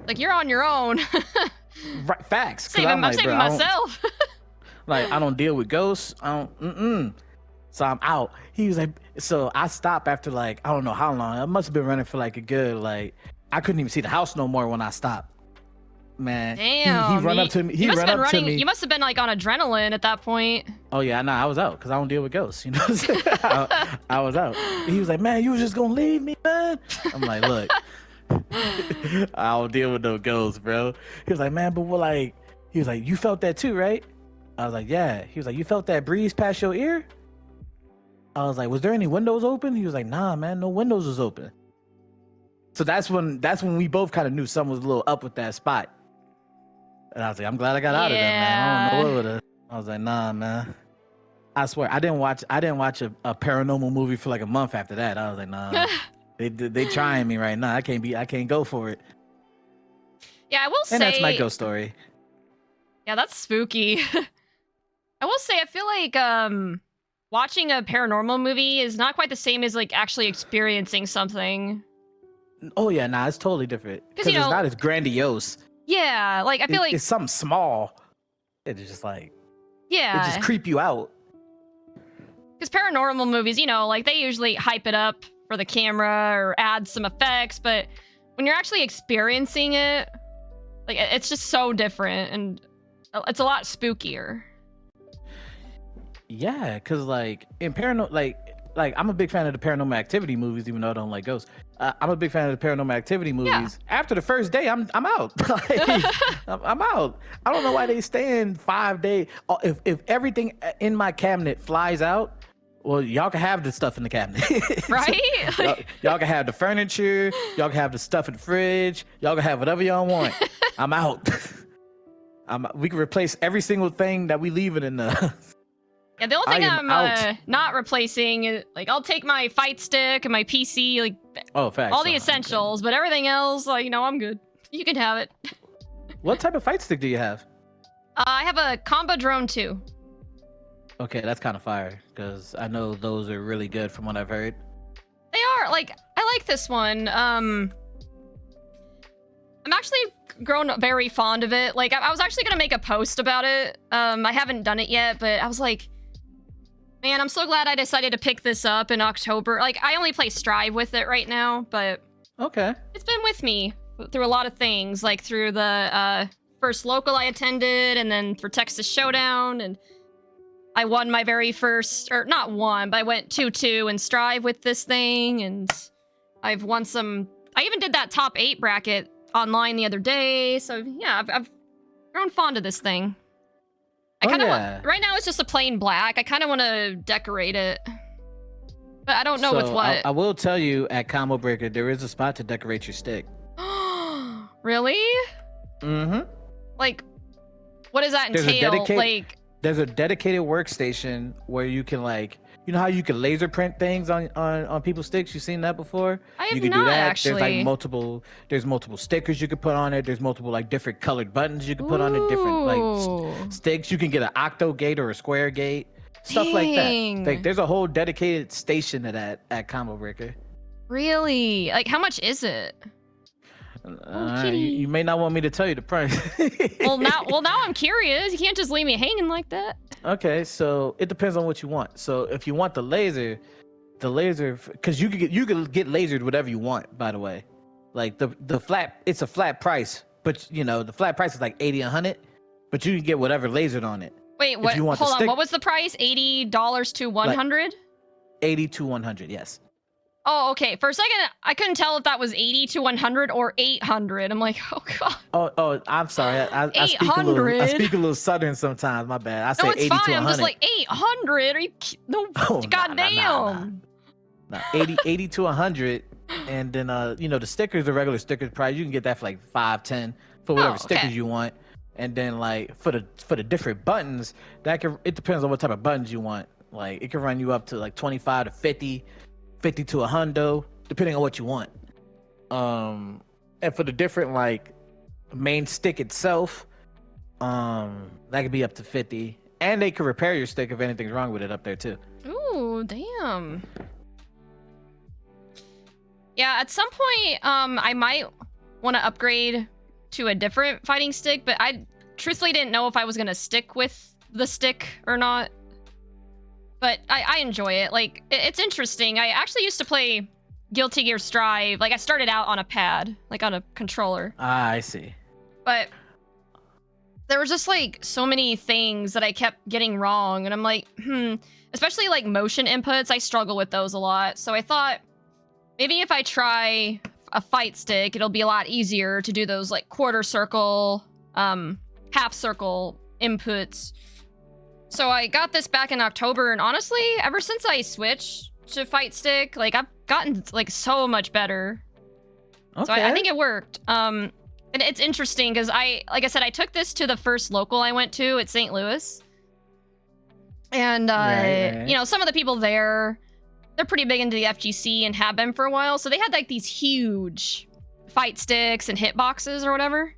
Like, you're on your own. Right, facts. I'm saving myself. Like, I don't deal with ghosts. So I'm out. He was like, so I stopped after like, I don't know how long. I must have been running for like a good, like, I couldn't even see the house no more when I stopped. Man. Damn. He run up to me. He run up to me. You must have been like on adrenaline at that point. Oh yeah, no, I was out because I don't deal with ghosts. You know what I'm saying? I was out. He was like, man, you was just gonna leave me, man. I'm like, look, I don't deal with no ghosts, bro. He was like, man, but what, like, he was like, you felt that too, right? I was like, yeah. He was like, you felt that breeze past your ear? I was like, was there any windows open? He was like, nah, man, no windows was open. So that's when we both kind of knew something was a little up with that spot. And I was like, I'm glad I got out of there, man. I don't know what would've. I was like, nah, man. I swear, I didn't watch a paranormal movie for like a month after that. I was like, nah. they trying me right now. I can't go for it. Yeah, I will say. And that's my ghost story. Yeah, that's spooky. I will say, I feel like watching a paranormal movie is not quite the same as like actually experiencing something. Oh yeah, nah, it's totally different. Because it's not as grandiose. Yeah, like I feel like it's something small. It's just like, yeah, it just creep you out. Because paranormal movies, like they usually hype it up for the camera or add some effects, but when you're actually experiencing it, like it's just so different and it's a lot spookier. Yeah, because like in paranormal, like I'm a big fan of the Paranormal Activity movies, even though I don't like ghosts. I'm a big fan of the Paranormal Activity movies. Yeah. After the first day, I'm out. Like, I'm out. I don't know why they stay in 5 days. If everything in my cabinet flies out, well, y'all can have the stuff in the cabinet. Right? y'all can have the furniture. Y'all can have the stuff in the fridge. Y'all can have whatever y'all want. I'm out. We can replace every single thing that we leave it in the. Yeah, the only thing I'm not replacing is, like, I'll take my fight stick and my PC, like, facts. all the essentials, but everything else, like, I'm good. You can have it. What type of fight stick do you have? I have a Combo Drone 2. Okay, that's kind of fire, because I know those are really good from what I've heard. They are. Like, I like this one. I'm actually grown very fond of it. Like, I was actually gonna make a post about it. I haven't done it yet, but I was like, man, I'm so glad I decided to pick this up in October. Like, I only play Strive with it right now, but Okay. it's been with me through a lot of things, like through the first local I attended, and then for Texas Showdown, and I won my very first, or not won, but I went 2-2 in Strive with this thing, and I've won some. I even did that top 8 bracket online the other day, so yeah, I've grown fond of this thing. I kind of want, right now it's just a plain black. I kind of want to decorate it, but I don't know with what. I will tell you, at Combo Breaker, there is a spot to decorate your stick. Really? Mm-hmm. Like, what does that entail? Like, there's a dedicated workstation where you can, like, you know how you can laser print things on people's sticks? You seen that before? I have you can not, do that. actually. There's like multiple stickers you can put on it. There's multiple like different colored buttons you can put on it. Different like sticks. You can get an octo gate or a square gate. Stuff like that. Like, there's a whole dedicated station to that at Combo Breaker. Really? Like, how much is it? You may not want me to tell you the price. well, now I'm curious. You can't just leave me hanging like that. Okay, so it depends on what you want. So if you want the laser, because you can get lasered whatever you want. By the way, like the flat, it's a flat price, but you know the flat price is like 80, 100, but you can get whatever lasered on it. Wait, what? Hold on. What was the price? $80 to 100? Like 80 to 100, yes. Oh, okay. For a second, I couldn't tell if that was 80 to 100 or 800. I'm like, oh god. Oh, I'm sorry. I speak a little southern sometimes. My bad. I say 80 fine. to 100. I'm just like 800. Are you? No. Oh, goddamn. Nah, 80 to 100, and then you know the stickers, the regular stickers price. You can get that for like 5, 10 for whatever stickers you want. And then like for the different buttons, it depends on what type of buttons you want. Like it can run you up to like 25 to 50. 50 to 100, depending on what you want. And for the different like main stick itself, that could be up to 50. And they can repair your stick if anything's wrong with it up there too. Ooh, damn. Yeah, at some point, I might want to upgrade to a different fighting stick, but I truthfully didn't know if I was gonna stick with the stick or not. But I enjoy it. Like, it's interesting. I actually used to play Guilty Gear Strive. Like, I started out on a pad, like on a controller. Ah, I see. But there was just, like, so many things that I kept getting wrong. And I'm like, especially, like, motion inputs. I struggle with those a lot. So I thought, maybe if I try a fight stick, it'll be a lot easier to do those, like, quarter circle, half circle inputs. So I got this back in October, and honestly, ever since I switched to fight stick, like I've gotten like so much better. Okay. So I think it worked. And it's interesting because like I said, I took this to the first local I went to at St. Louis, and right. You know, some of the people there, they're pretty big into the FGC and have been for a while. So they had like these huge fight sticks and hitboxes or whatever.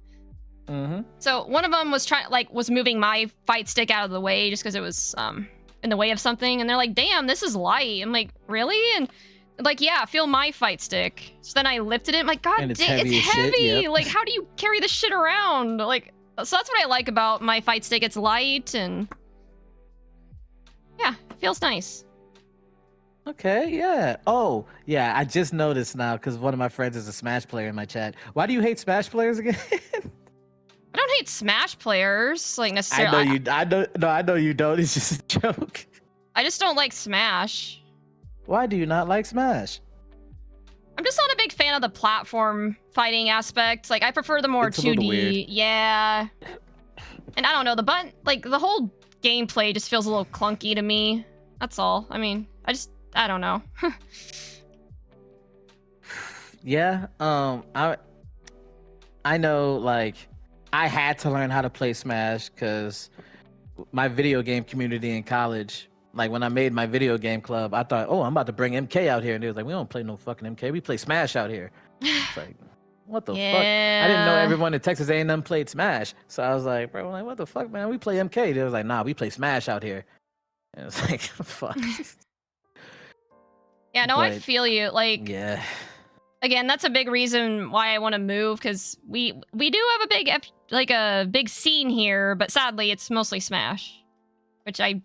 Mm-hmm. So one of them was moving my fight stick out of the way just because it was in the way of something, and they're like, "Damn, this is light." I'm like, "Really?" And like, "Yeah, feel my fight stick." So then I lifted it. I'm like, "God damn, it's heavy! Yep. Like, how do you carry this shit around?" Like, so that's what I like about my fight stick. It's light and yeah, it feels nice. Okay, yeah. Oh, yeah. I just noticed now because one of my friends is a Smash player in my chat. Why do you hate Smash players again? I don't hate Smash players, like, necessarily. I know you don't. It's just a joke. I just don't like Smash. Why do you not like Smash? I'm just not a big fan of the platform fighting aspect. Like, I prefer the more 2D. Yeah. And I don't know, the whole gameplay just feels a little clunky to me. That's all. I mean, I don't know. Yeah. I know, like, I had to learn how to play Smash because my video game community in college, like when I made my video game club, I thought, oh, I'm about to bring MK out here. And they was like, we don't play no fucking MK. We play Smash out here. It's like, what the fuck? I didn't know everyone in Texas A&M played Smash. So I was like, bro, like, what the fuck, man? We play MK. They was like, nah, we play Smash out here. And it's like, fuck. Yeah, no, I feel you. Like, yeah. again, that's a big reason why I want to move, because we do have a big a big scene here, but sadly it's mostly Smash, which I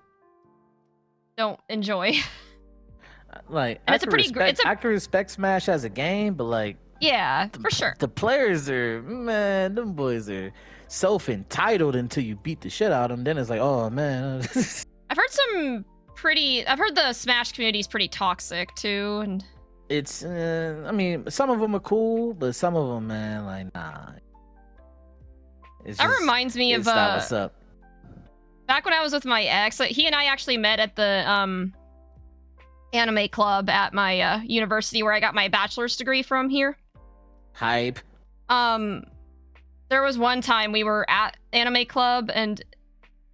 don't enjoy. Like, and it's a pretty I can respect Smash as a game, but like, yeah, for sure. The players are, man, them boys are self-entitled until you beat the shit out of them. Then it's like, oh man. I've heard the Smash community is pretty toxic too, and it's, I mean, some of them are cool, but some of them, man, like, nah. That reminds me of what's up. Back when I was with my ex, he and I actually met at the anime club at my university where I got my bachelor's degree from here. Hype. There was one time we were at anime club, and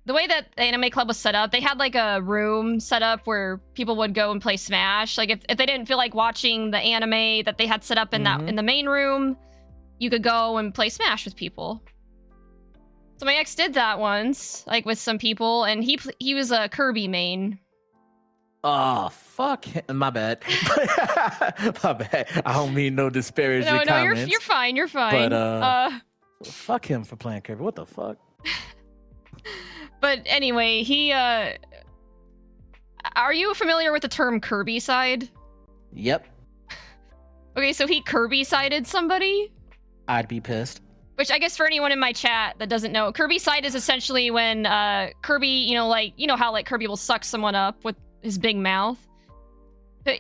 the way that the anime club was set up, they had like a room set up where people would go and play Smash. Like if they didn't feel like watching the anime that they had set up in in the main room, you could go and play Smash with people. So my ex did that once, like with some people, and he was a Kirby main. Oh, fuck him. My bad. My bad. I don't mean no disparaging comments. No, you're fine. You're fine. But fuck him for playing Kirby. What the fuck? But anyway, he are you familiar with the term Kirby side? Yep. Okay, so he Kirby sided somebody? I'd be pissed. Which I guess for anyone in my chat that doesn't know, Kirby side is essentially when Kirby, you know how like Kirby will suck someone up with his big mouth.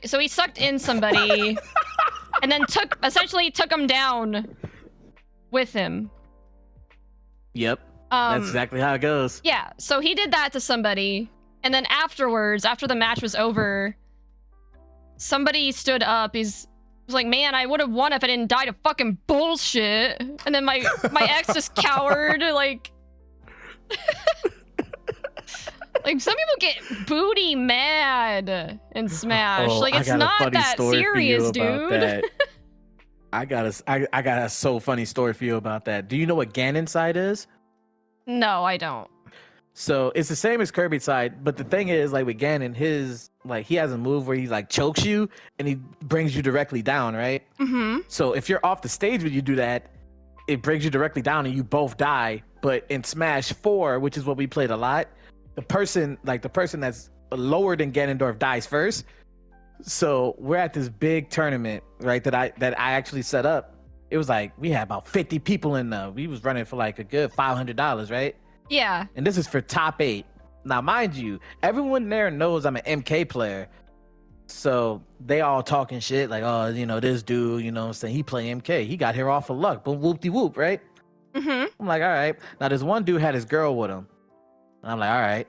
So he sucked in somebody and then essentially took him down with him. Yep. That's exactly how it goes. Yeah, so he did that to somebody, and then afterwards, after the match was over, somebody stood up. He was like, "Man, I would have won if I didn't die to fucking bullshit." And then my ex just cowered, like. Like, some people get booty mad in Smash. Oh, like, it's not that serious, dude. That. I got a so funny story for you about that. Do you know what Ganon side is? No, I don't. So it's the same as Kirby side, but the thing is, like with Ganon, he has a move where he like chokes you and he brings you directly down, right? Mm-hmm. So if you're off the stage when you do that, it brings you directly down and you both die. But in Smash 4, which is what we played a lot, the person that's lower than Ganondorf dies first. So we're at this big tournament, right? That I actually set up. It was like we had about 50 people in there. We was running for like a good $500, right? Yeah. And this is for top 8. Now, mind you, everyone there knows I'm an MK player. So they all talking shit like, oh, this dude, what I'm saying, he play MK. He got here off of luck. Boom, whoop-de-whoop, right? Mm-hmm. I'm like, all right. Now, this one dude had his girl with him. And I'm like, all right.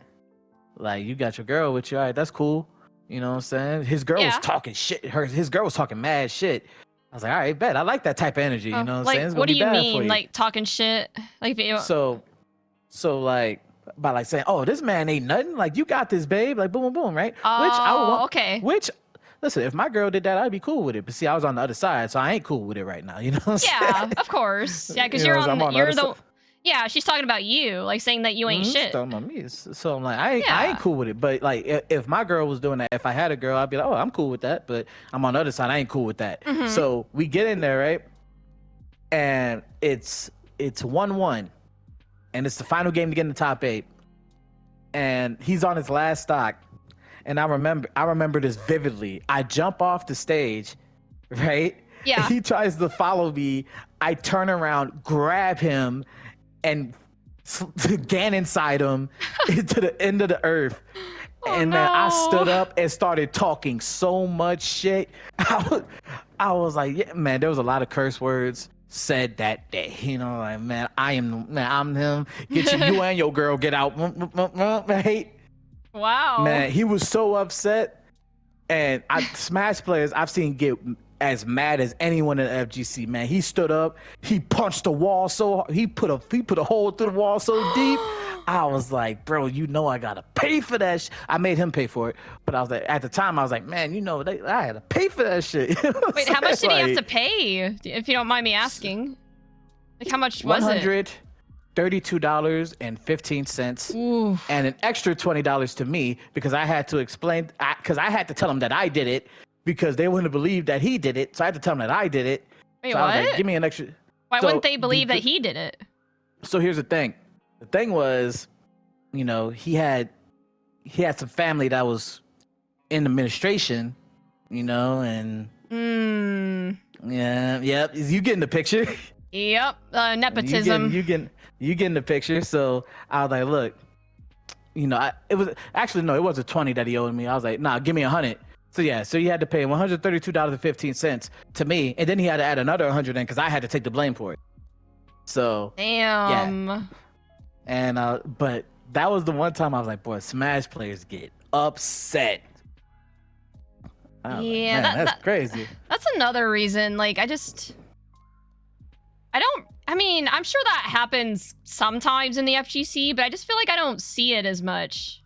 Like, you got your girl with you. All right, that's cool. You know what I'm saying? His girl was talking shit. His girl was talking mad shit. I was like, all right, bet. I like that type of energy. You know what I'm saying? It's what do you bad for mean? Like, talking shit? Like, So like, by like saying, oh, this man ain't nothing. Like, you got this, babe. Like, boom, boom, boom, right? Okay. Listen, if my girl did that, I'd be cool with it. But see, I was on the other side, so I ain't cool with it right now. You know what I'm saying? Of course. Yeah, because yeah, she's talking about you, like saying that you ain't shit. Talking about me. So I'm like, I ain't cool with it. But like, if my girl was doing that, if I had a girl, I'd be like, oh, I'm cool with that. But I'm on the other side, I ain't cool with that. Mm-hmm. So we get in there, right? And it's 1-1, and it's the final game to get in the top 8. And he's on his last stock, and I remember this vividly. I jump off the stage, right? Yeah. He tries to follow me. I turn around, grab him, and Ganon inside him into the end of the earth. And then I stood up and started talking so much shit. I was like, yeah, man, there was a lot of curse words said that day. Like, man, I'm him. Get you and your girl, get out. Right? Wow. Man, he was so upset. And Smash players I've seen get as mad as anyone in FGC, man. He stood up, he punched the wall so hard, he put a hole through the wall so deep. I was like, bro, I gotta pay for that I made him pay for it, but I was like, at the time I was like, man, I had to pay for that shit. Wait, how much did he have to pay, if you don't mind me asking? Like, how much was it? $32.15, and an extra $20 to me because I had to explain, because I had to tell him that I did it, because they wouldn't believe that he did it. So I had to tell them that I did it. Wait, so what? I was like, give me an extra. Why wouldn't they believe that he did it? So here's the thing. The thing was, you know, he had some family that was in administration, you know, and yeah, yep. You getting the picture? Yep. Nepotism. You getting the picture. So I was like, look, you know, it was actually no, it wasn't 20 that he owed me. I was like, nah, give me 100. So yeah, so you had to pay $132.15 to me, and then he had to add another 100 in because I had to take the blame for it. So damn. Yeah. And but that was the one time I was like, boy, Smash players get upset. Yeah, like, that's crazy. That's another reason. Like, I mean, I'm sure that happens sometimes in the FGC, but I just feel like I don't see it as much.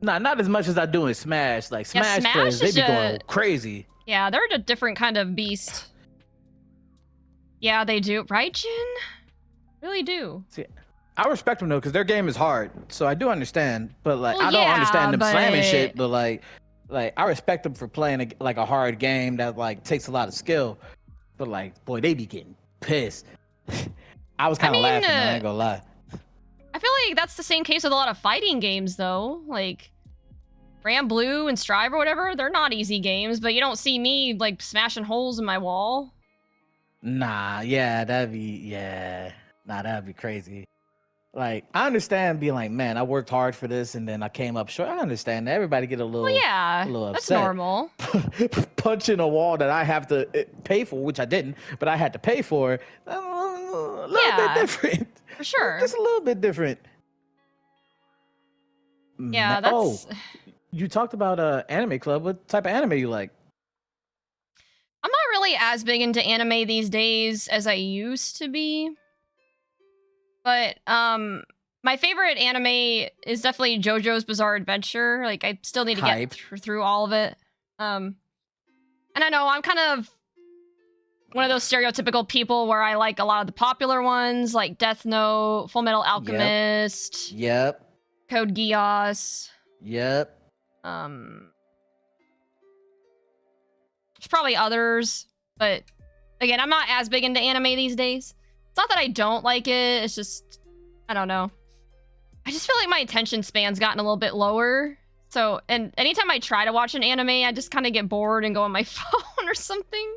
Nah, not as much as I do in Smash. Like Smash players, they be going crazy. Yeah, they're a different kind of beast. Yeah, they do. Right, Jin? Really do. See, I respect them though, because their game is hard. So I do understand. But like, I don't understand them slamming shit. But like I respect them for playing a hard game that like takes a lot of skill. But like, boy, they be getting pissed. I was kind of laughing. I ain't gonna lie. I feel like that's the same case with a lot of fighting games, though. Like Grand Blue and Strive or whatever, they're not easy games, but you don't see me like smashing holes in my wall. Nah, yeah, that'd be crazy. Like, I understand being like, man, I worked hard for this and then I came up short. I understand that. Everybody get a little, yeah, a little upset. That's normal. Punching a wall that I have to pay for, which I didn't, but I had to pay for, a little bit different. For sure. Just a little bit different. Yeah, that's... Oh, you talked about anime club. What type of anime you like? I'm not really as big into anime these days as I used to be. But my favorite anime is definitely JoJo's Bizarre Adventure. Like, I still need to get through all of it. And I know I'm kind of one of those stereotypical people where I like a lot of the popular ones, like Death Note, Full Metal Alchemist, Yep. Code Geass. Yep. There's probably others, but again, I'm not as big into anime these days. It's not that I don't like it, it's just, I don't know. I just feel like my attention span's gotten a little bit lower. So, and anytime I try to watch an anime, I just kind of get bored and go on my phone or something.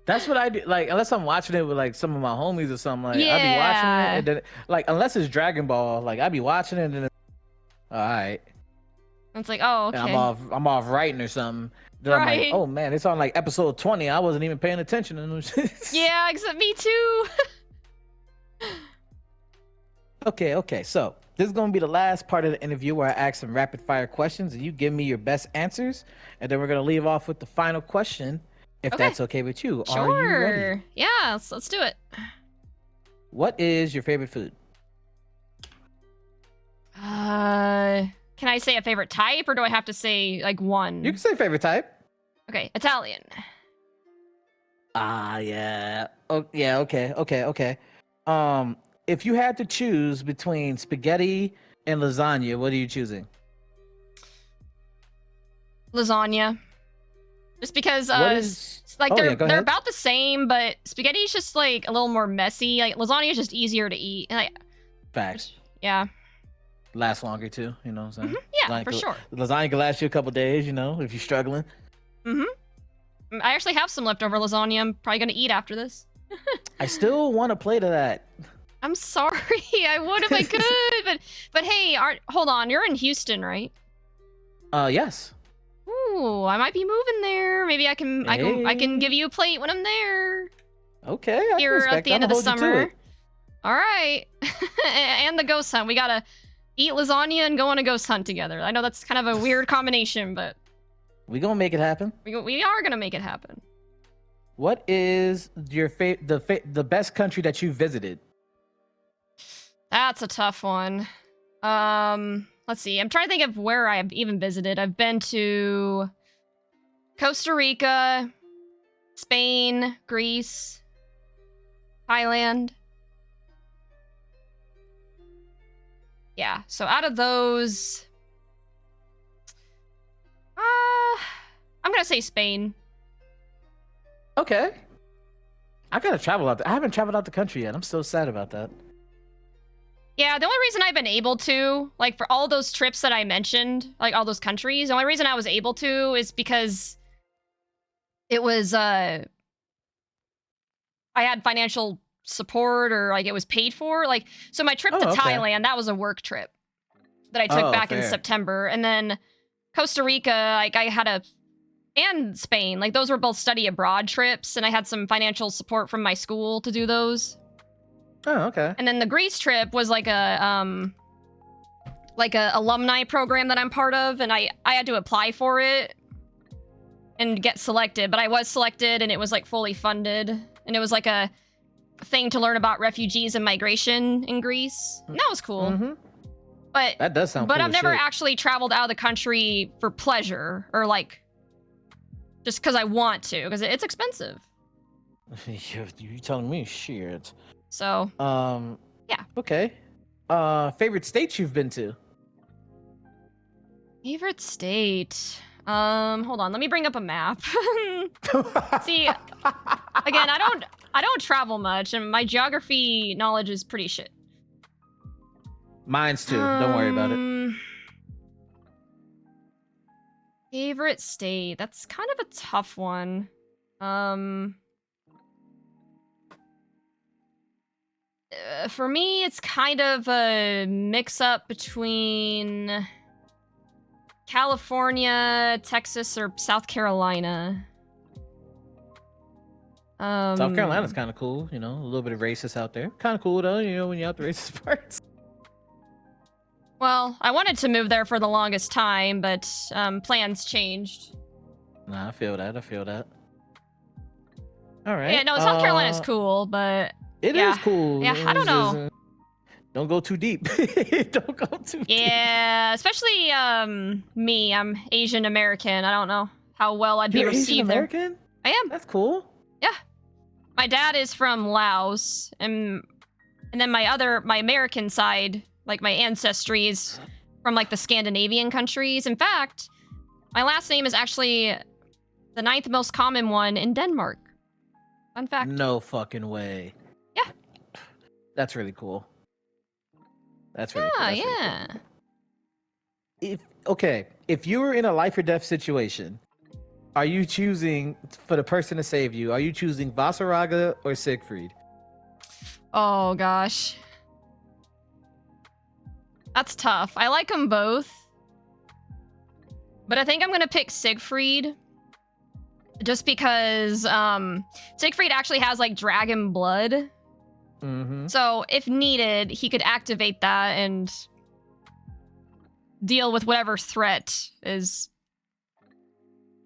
That's what I do. Like, unless I'm watching it with like some of my homies or something, like I be watching it, and then like unless it's Dragon Ball, like I be watching it, and then all right. It's like, oh, okay. And I'm off writing or something. Then I'm like, oh man, it's on like episode 20. I wasn't even paying attention to those. Yeah, except me too. Okay. So this is gonna be the last part of the interview where I ask some rapid fire questions, and you give me your best answers, and then we're gonna leave off with the final question, if that's okay with you. Sure. Are you ready? Yeah, let's do it. What is your favorite food? Can I say a favorite type, or do I have to say like one? You can say favorite type. Okay, Italian. Yeah. Oh, yeah. Okay. If you had to choose between spaghetti and lasagna, what are you choosing? Lasagna. Just because they're about the same, but spaghetti is just like a little more messy. Like lasagna is just easier to eat. And Facts. Yeah. Last longer too, you know what I'm saying? Yeah, for sure. Lasagna can last you a couple days, you know, if you're struggling. I actually have some leftover lasagna I'm probably gonna eat after this. I still want a plate of that. I'm sorry, I would if I could, but hey, hold on, you're in Houston, right? Yes. Ooh, I might be moving there. Maybe I can give you a plate when I'm there. Okay, here at the end of the summer. All right, and the ghost hunt. We gotta eat lasagna and go on a ghost hunt together. I know that's kind of a weird combination, but we gonna make it happen. We are gonna make it happen. What is your the best country that you visited? That's a tough one. Let's see. I'm trying to think of where I've even visited. I've been to Costa Rica, Spain, Greece, Thailand. Yeah, so out of those, I'm gonna say Spain. Okay. I gotta travel out. I haven't traveled out the country yet. I'm so sad about that. Yeah, the only reason I've been able to, like, for all those trips that I mentioned, like all those countries, the only reason I was able to is because it was I had financial support, or like it was paid for. Like, so my trip to Thailand, that was a work trip that I took back in September, and then Costa Rica, like I had and Spain, like those were both study abroad trips, and I had some financial support from my school to do those. Oh, okay. And then the Greece trip was like a alumni program that I'm part of, and I had to apply for it and get selected, but I was selected, and it was like fully funded, and it was like a thing to learn about refugees and migration in Greece. And that was cool. Mm-hmm. But that does sound. But cool I've never actually traveled out of the country for pleasure, or like just because I want to, because it's expensive. You telling me shit? So. Yeah. Okay. Favorite states you've been to? Favorite state. Hold on. Let me bring up a map. See, again, I don't travel much, and my geography knowledge is pretty shit. Mine's too. Don't worry about it. Favorite state. That's kind of a tough one. For me, it's kind of a mix-up between California, Texas, or South Carolina. South Carolina's kind of cool, you know, a little bit of racist out there. Kind of cool though, you know, when you're out the racist parts. Well, I wanted to move there for the longest time, but plans changed. Nah, I feel that. All right. Yeah, no, South Carolina's cool, but it is cool. Yeah, I don't know. Don't go too deep. Don't go too deep. Yeah, especially me. I'm Asian American. I don't know how well I'd be received Asian there. American? I am. That's cool. Yeah. My dad is from Laos, and then my American side, like my ancestry, is from like the Scandinavian countries. In fact, my last name is actually the 9th most common one in Denmark. Fun fact. No fucking way. Yeah. That's really cool. That's really cool. Yeah. Really cool. If you were in a life or death situation, are you choosing for the person to save you? Are you choosing Vasaraga or Siegfried? Oh gosh, that's tough. I like them both, but I think I'm gonna pick Siegfried, just because Siegfried actually has like dragon blood. Mm-hmm. So if needed, he could activate that and deal with whatever threat is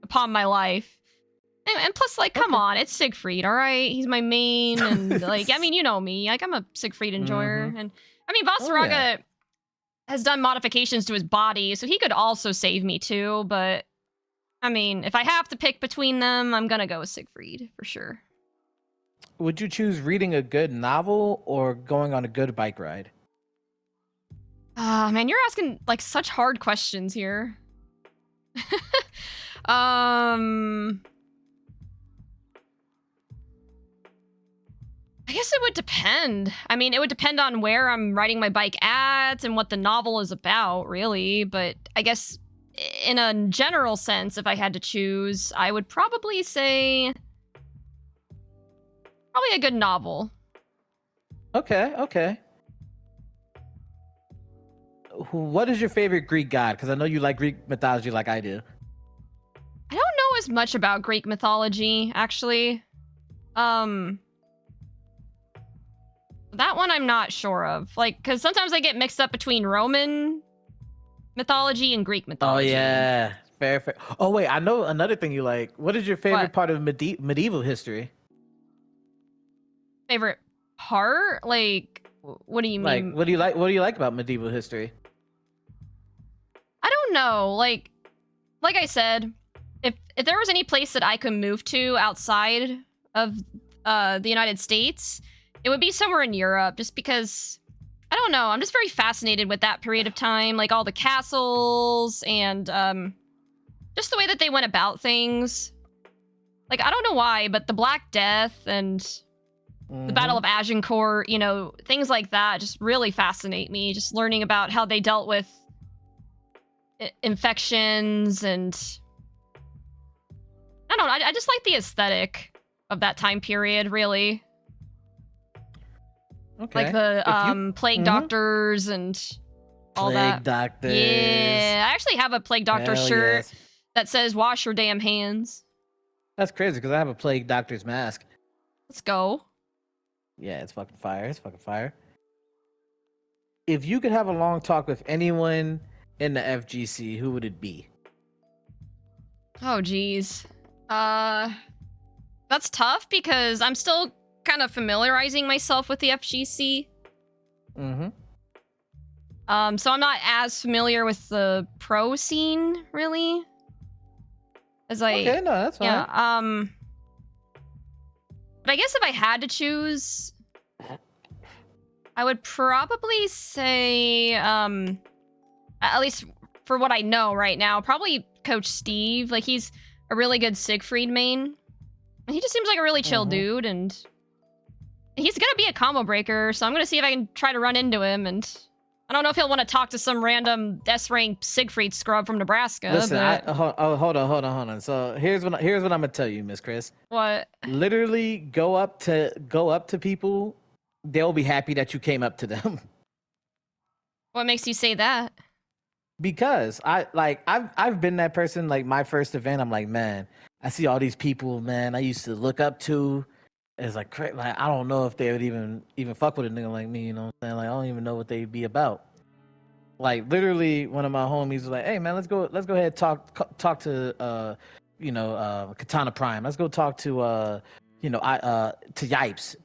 upon my life. And plus, like, come on, it's Siegfried, all right? He's my main, and like, I mean, you know me. Like, I'm a Siegfried enjoyer. Mm-hmm. And I mean, Vasaraga has done modifications to his body, so he could also save me too. But I mean, if I have to pick between them, I'm gonna go with Siegfried for sure. Would you choose reading a good novel or going on a good bike ride? Man, you're asking like such hard questions here. I guess it would depend. I mean, it would depend on where I'm riding my bike at and what the novel is about, really. But I guess in a general sense, if I had to choose, I would probably say probably a good novel. Okay. What is your favorite Greek god? Because I know you like Greek mythology like I do. I don't know as much about Greek mythology, actually. That one I'm not sure of. Like, because sometimes I get mixed up between Roman mythology and Greek mythology. Oh, yeah. Fair. Oh, wait, I know another thing you like. What is your favorite part of medieval history? Favorite part? Like, what do you mean? Like, what do you like about medieval history? I don't know. Like I said, if there was any place that I could move to outside of the United States, it would be somewhere in Europe, just because, I don't know, I'm just very fascinated with that period of time, like all the castles and just the way that they went about things. Like, I don't know why, but the Black Death and the Battle of Agincourt, you know, things like that just really fascinate me. Just learning about how they dealt with infections and... I don't know, I just like the aesthetic of that time period, really. Okay. Like the plague doctors and all that. Plague doctors. Yeah, I actually have a plague doctor shirt that says "Wash your damn hands." That's crazy because I have a plague doctor's mask. Let's go. Yeah, it's fucking fire. It's fucking fire. If you could have a long talk with anyone in the FGC, who would it be? Oh, geez. That's tough because I'm still kind of familiarizing myself with the FGC. Mm-hmm. So I'm not as familiar with the pro scene, really. As I... Okay, no, that's fine. Yeah, but I guess if I had to choose, I would probably say, at least for what I know right now, probably Coach Steve. Like, he's a really good Siegfried main. And he just seems like a really chill dude, and he's gonna be a combo breaker, so I'm gonna see if I can try to run into him, and I don't know if he'll want to talk to some random S-rank Siegfried scrub from Nebraska. Listen, but... hold on. So here's what I'm gonna tell you, Miss Chris. What? Literally, go up to people. They'll be happy that you came up to them. What makes you say that? Because I've been that person. Like, my first event, I'm like, man, I see all these people, man, I used to look up to. It's like I don't know if they would even fuck with a nigga like me, you know what I'm saying? Like, I don't even know what they'd be about. Like, literally, one of my homies was like, hey man, let's go ahead and talk to Katana Prime. Let's go talk to to Yipes.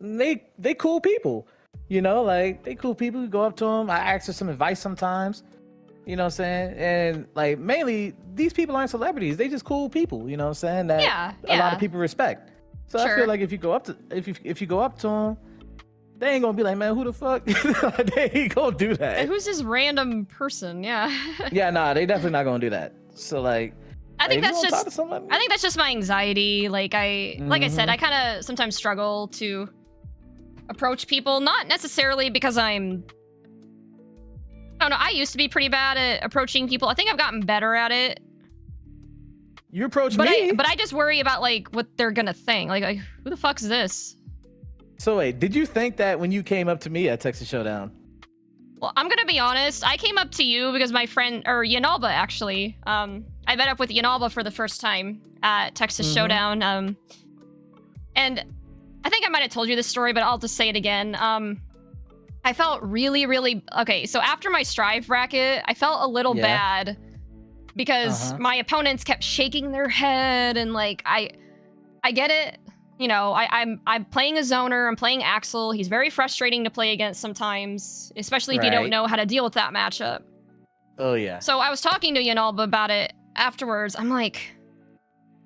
They cool people. You know, like, they cool people. You go up to them. I ask for some advice sometimes. You know what I'm saying? And, like, mainly, these people aren't celebrities. They just cool people, you know what I'm saying? That a lot of people respect. So I feel like if you go up to them, they ain't gonna be like, man, who the fuck? They ain't gonna do that. Who's this random person? Yeah. Yeah, nah, they definitely not gonna do that. So, like, I think that's just my anxiety. Like I said, I kind of sometimes struggle to approach people, not necessarily because I don't know, I used to be pretty bad at approaching people. I think I've gotten better at it. You approach me. But I just worry about, like, what they're gonna think. Like, who the fuck's this? So wait, did you think that when you came up to me at Texas Showdown? Well, I'm gonna be honest. I came up to you because my friend, or Yanalba, actually. I met up with Yanalba for the first time at Texas Showdown. And I think I might have told you this story, but I'll just say it again. I felt really, really... Okay, so after my Strive bracket, I felt a little bad because my opponents kept shaking their head, and, like, I get it. You know, I'm playing a zoner, I'm playing Axel. He's very frustrating to play against sometimes, especially if you don't know how to deal with that matchup. Oh, yeah. So I was talking to Yanalba about it afterwards. I'm like,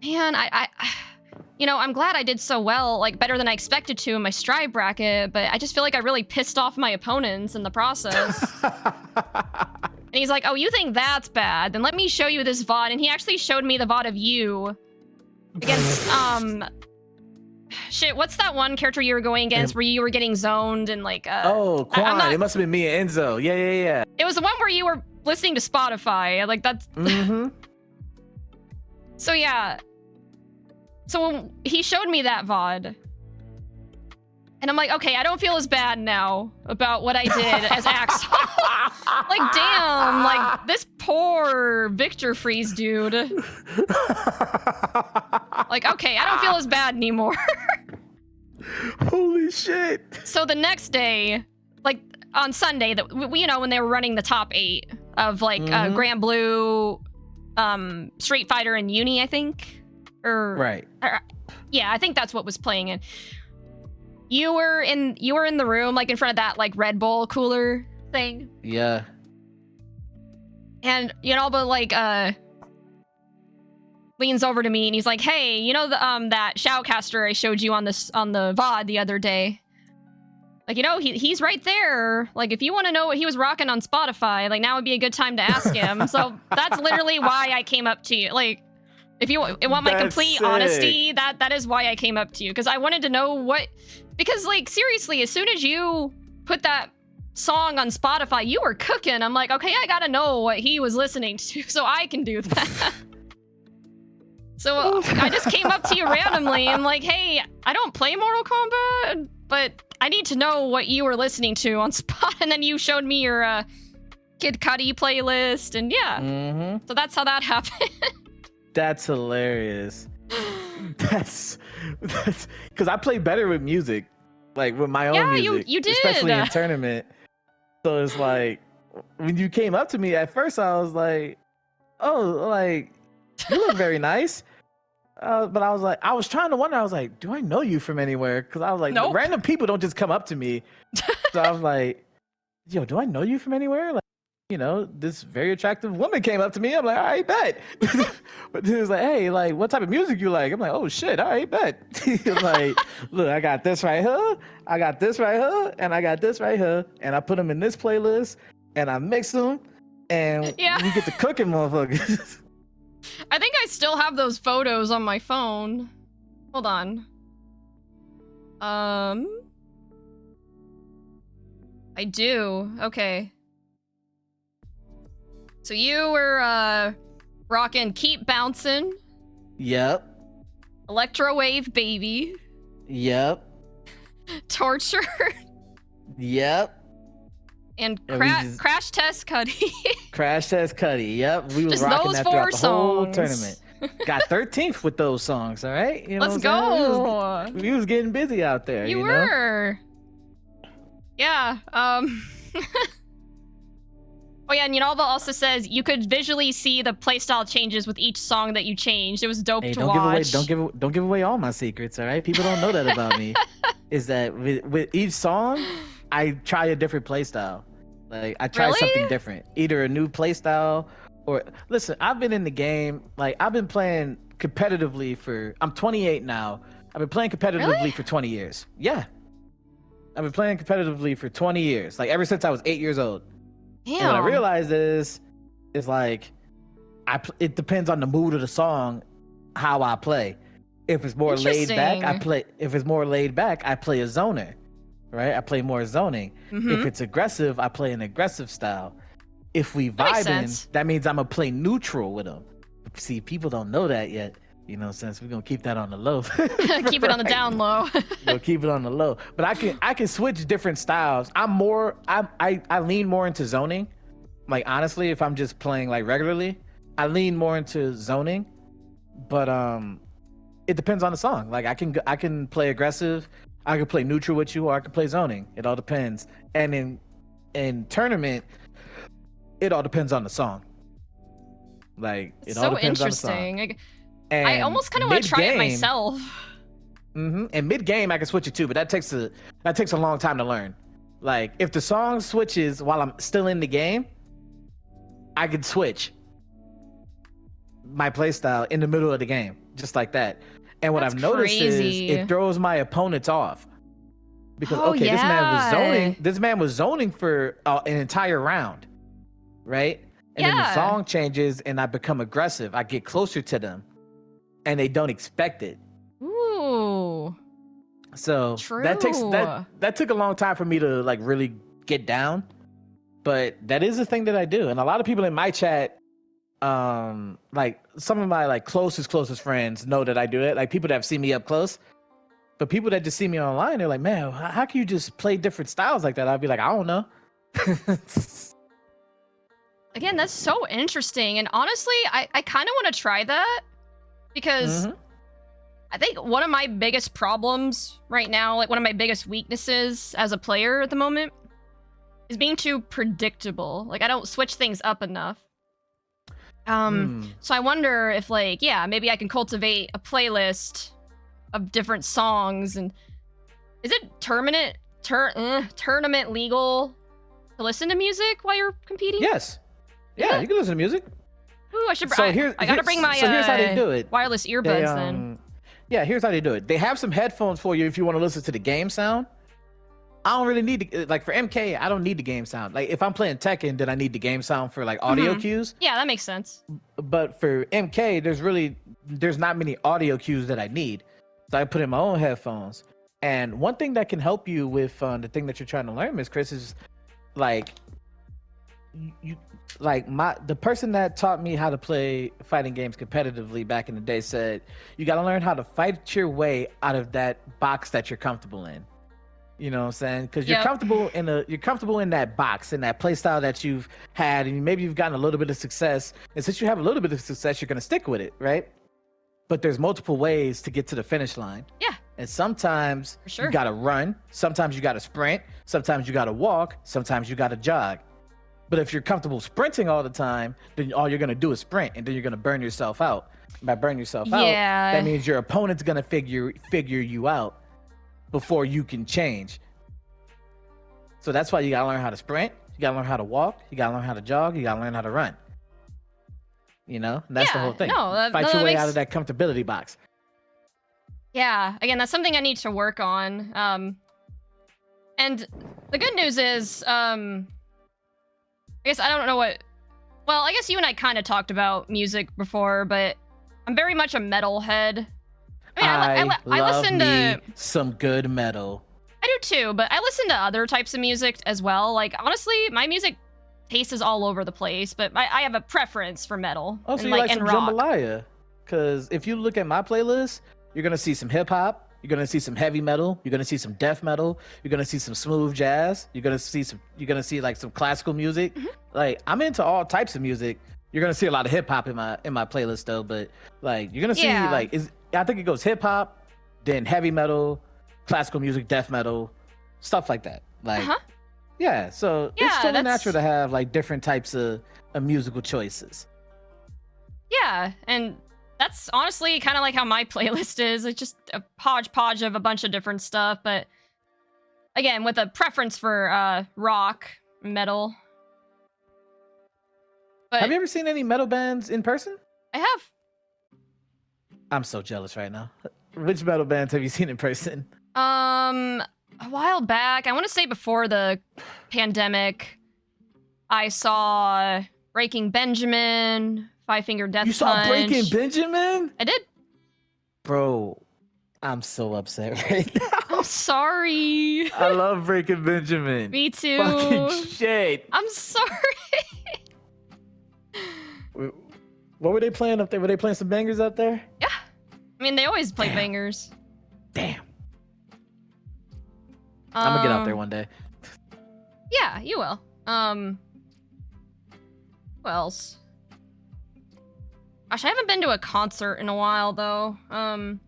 man, you know, I'm glad I did so well, like, better than I expected to in my Strive bracket, but I just feel like I really pissed off my opponents in the process. And he's like, oh, you think that's bad? Then let me show you this VOD. And he actually showed me the VOD of you against, shit, what's that one character you were going against where you were getting zoned and, like, Quan. It must have been me and Enzo. Yeah. It was the one where you were listening to Spotify. Like, that's... So, yeah. So when he showed me that VOD, and I'm like, okay, I don't feel as bad now about what I did as Axel. Like, damn, like, this poor Victor Freeze dude. Like, okay, I don't feel as bad anymore. Holy shit. So the next day, like, on Sunday, you know, when they were running the top 8 of, like, Grand Blue, Street Fighter, and Uni, I think. Yeah, I think that's what was playing in. You were in the room, like, in front of that, like, Red Bull cooler thing. Yeah. And Yanalba, like, leans over to me and he's like, hey, you know the that Shoutcaster I showed you on the VOD the other day? like, you know, he's right there. Like, if you want to know what he was rocking on Spotify, like, now would be a good time to ask him. So that's literally why I came up to you. Like, if you want my complete honesty, that is why I came up to you. Because I wanted to know what... Because, like, seriously, as soon as you put that song on Spotify, you were cooking. I'm like, okay, I gotta know what he was listening to so I can do that. So I just came up to you randomly. I'm like, hey, I don't play Mortal Kombat, but I need to know what you were listening to on Spot. And then you showed me your Kid Cudi playlist, and yeah. So that's how that happened. That's hilarious. That's because I play better with music, like with my own music. You did, especially in tournament. So it's like when you came up to me at first, I was like, "Oh, like you look very nice." But I was like, I was trying to wonder. I was like, "Do I know you from anywhere?" Because I was like, nope. Random people don't just come up to me. So I was like, "Yo, do I know you from anywhere?" Like, you know, this very attractive woman came up to me. I'm like, all right, bet. But he was like, hey, like, what type of music you like? I'm like, oh shit, all right, bet. He was like, look, I got this right here, I got this right here, and I got this right here, and I put them in this playlist, and I mix them, and we get to cooking, motherfuckers. I think I still have those photos on my phone. Hold on. I do. Okay. So you were rocking Keep Bouncing. Yep. Electro Wave Baby. Yep. Torture. Yep. And Crash Test Cudi. Crash Test Cudi. Yep. We were just rocking those that 4 throughout the whole songs. tournament. Got 13th with those songs, all right? You know Let's go. We was getting busy out there. You know? were. Yeah. Oh yeah, and Yinalva also says you could visually see the playstyle changes with each song that you changed. It was dope to watch. Don't give away all my secrets, all right? People don't know that about me. Is that with each song, I try a different playstyle. Like I try something different, either a new playstyle or listen. I've been in the game, like I've been playing competitively for. I'm 28 now. I've been playing competitively for 20 years. Yeah, I've been playing competitively for 20 years, like ever since I was 8 years old. Damn. And what I realized is like, it depends on the mood of the song, how I play. If it's more laid back, I play. If it's more laid back, I play a zoner, right? I play more zoning. If it's aggressive, I play an aggressive style. If we vibing, that means I'm gonna play neutral with them. See, people don't know that yet. You know, since we're gonna keep that on the low. Keep it on the down low. We'll keep it on the low. But I can switch different styles. I lean more into zoning. Like honestly, if I'm just playing like regularly, I lean more into zoning. But it depends on the song. Like I can play aggressive, I can play neutral with you, or I can play zoning. It all depends. And in tournament, it all depends on the song. Like it all depends on the song. Like, I almost kind of want to try it myself. And mid game, I can switch it too, but that takes a long time to learn. Like if the song switches while I'm still in the game, I can switch my playstyle in the middle of the game, just like that. And what I've noticed is it throws my opponents off because this man was zoning for an entire round, right? And then the song changes and I become aggressive. I get closer to them. And they don't expect it. Ooh. So that took a long time for me to like really get down. But that is a thing that I do. And a lot of people in my chat, like some of my like closest friends know that I do it. Like people that have seen me up close. But people that just see me online, they're like, man, how can you just play different styles like that? I'd be like, I don't know. Again, that's so interesting. And honestly, I kind of want to try that. Because I think one of my biggest problems right now, like one of my biggest weaknesses as a player at the moment, is being too predictable. Like I don't switch things up enough. So I wonder if like, maybe I can cultivate a playlist of different songs. And is it tournament legal to listen to music while you're competing? Yes. Yeah, you can listen to music. Ooh, I gotta bring my here's how they do it. Wireless earbuds then. Yeah, here's how they do it. They have some headphones for you if you want to listen to the game sound. I don't really need to, like for MK, I don't need the game sound. Like if I'm playing Tekken, then I need the game sound for like audio cues. Yeah, that makes sense. But for MK, there's not many audio cues that I need. So I put in my own headphones. And one thing that can help you with the thing that you're trying to learn, Miss Chris, is like you like the person that taught me how to play fighting games competitively back in the day said you got to learn how to fight your way out of that box that you're comfortable in. You know what I'm saying? Because you're comfortable in that box, in that play style that you've had, and maybe you've gotten a little bit of success. And since you have a little bit of success, you're gonna stick with it, right? But there's multiple ways to get to the finish line. Yeah. And sometimes For sure. you gotta run, sometimes you gotta sprint, sometimes you gotta walk, sometimes you gotta jog. But if you're comfortable sprinting all the time, then all you're gonna do is sprint, and then you're gonna burn yourself out. By burn yourself out, that means your opponent's gonna figure you out before you can change. So that's why you gotta learn how to sprint, you gotta learn how to walk, you gotta learn how to jog, you gotta learn how to run. You know, that's the whole thing. Fight your way out of that comfortability box. Yeah, again, that's something I need to work on. And the good news is, I guess I don't know what. Well, I guess you and I kind of talked about music before, but I'm very much a metalhead. I mean, I listen to some good metal. I do too, but I listen to other types of music as well. Like, honestly, my music taste is all over the place, but I have a preference for metal. Oh, so you like some rock. jambalaya? Because if you look at my playlist, you're gonna see some hip hop, you're gonna see some heavy metal, you're gonna see some death metal, you're gonna see some smooth jazz, you're gonna see like some classical music. Like I'm into all types of music. You're gonna see a lot of hip hop in my playlist though, but like you're gonna see I think it goes hip hop, then heavy metal, classical music, death metal, stuff like that. Like yeah, so it's totally natural to have like different types of musical choices. Yeah, and that's honestly kind of like how my playlist is. It's just a hodgepodge of a bunch of different stuff, but again, with a preference for rock, metal. But have you ever seen any metal bands in person? I have. I'm so jealous right now. Which metal bands have you seen in person? A while back, I want to say before the pandemic, I saw Breaking Benjamin, Five Finger Death Punch. You saw Breaking Benjamin? I did. Bro, I'm so upset right now. I'm sorry. I love Breaking Benjamin. Me too. Fucking shit. I'm sorry. What were they playing up there? Were they playing some bangers up there? Yeah. I mean, they always play bangers. Damn. I'm gonna get out there one day. Yeah, you will. Who else? Gosh, I haven't been to a concert in a while, though. One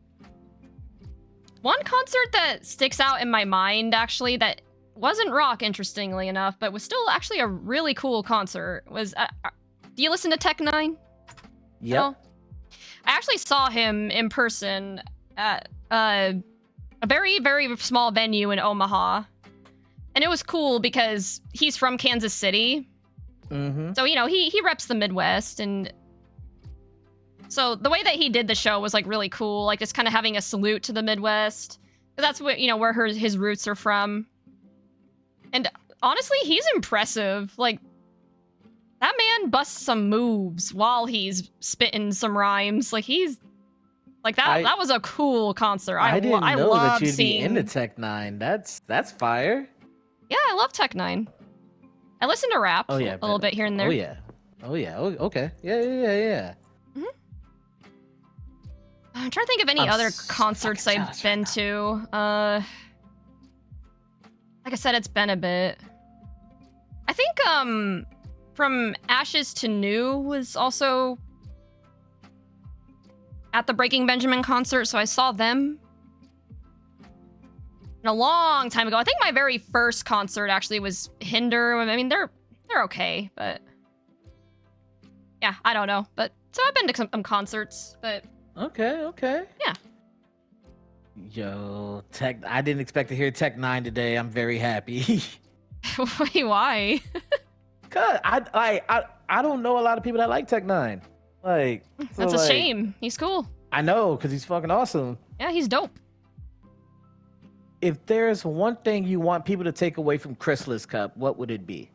concert that sticks out in my mind, actually, that wasn't rock, interestingly enough, but was still actually a really cool concert, was... do you listen to Tech 9? Yep. No? I actually saw him in person at a very, very small venue in Omaha. And it was cool because he's from Kansas City. So, you know, he reps the Midwest. And so the way that he did the show was, like, really cool. Like, just kind of having a salute to the Midwest. Because that's what, you know, where his roots are from. And honestly, he's impressive. Like, that man busts some moves while he's spitting some rhymes. Like, he's... Like, that was a cool concert. I didn't know that you'd be into Tech 9. That's fire. Yeah, I love Tech 9. I listen to rap a little bit here and there. Oh, yeah. Okay. Yeah. I'm trying to think of any other concerts I've been to. Like I said, it's been a bit. I think, From Ashes to New was also at the Breaking Benjamin concert, so I saw them a long time ago. I think my very first concert actually was Hinder. I mean, they're okay, but yeah, I don't know. But so I've been to some concerts, but okay. Yeah. Yo, Tech. I didn't expect to hear Tech 9 today. I'm very happy. Wait, why? Cause I don't know a lot of people that like Tech 9. Like, that's a shame. He's cool. I know, because he's fucking awesome. Yeah, he's dope. if there's one thing you want people to take away from Chrysalis Cup, what would it be?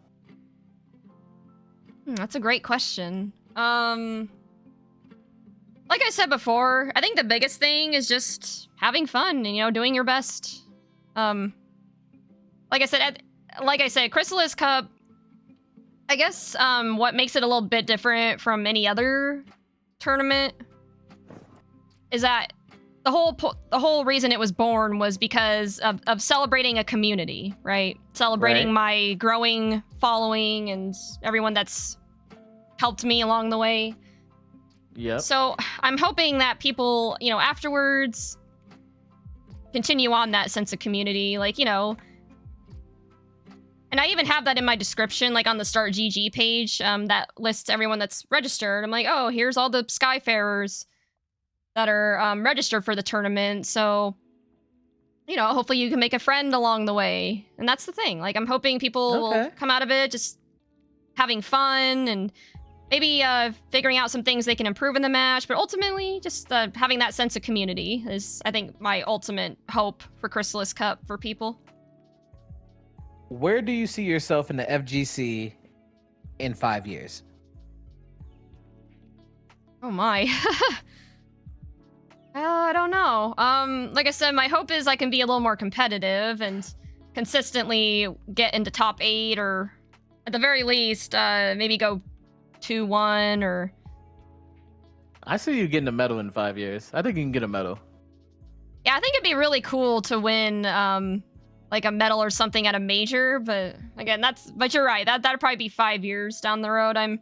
That's a great question. Like I said before, I think the biggest thing is just having fun and, doing your best. Like I said, Chrysalis Cup, I guess, what makes it a little bit different from any other tournament is that the whole reason it was born was because of celebrating a community, right? Celebrating my growing following and everyone that's helped me along the way. Yep. So I'm hoping that people, afterwards continue on that sense of community, and I even have that in my description, like on the Start GG page, that lists everyone that's registered. I'm like, oh, here's all the Skyfarers that are registered for the tournament. So, hopefully you can make a friend along the way. And that's the thing. Like, I'm hoping people will come out of it just having fun and maybe figuring out some things they can improve in the match. But ultimately, just having that sense of community is, I think, my ultimate hope for Chrysalis Cup for people. Where do you see yourself in the FGC in 5 years? Oh my. I don't know. Like I said, my hope is I can be a little more competitive and consistently get into top 8, or at the very least, maybe go 2-1 or... I see you getting a medal in 5 years. I think you can get a medal. Yeah, I think it'd be really cool to win, like a medal or something at a major, but again, but you're right. That'd probably be 5 years down the road. I'm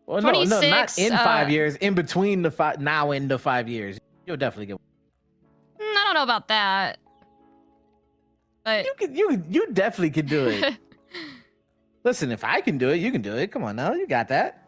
26. No, not in 5 years. In between the 5, now into 5 years, you'll definitely get. I don't know about that, but you definitely can do it. Listen, if I can do it, you can do it. Come on now, you got that.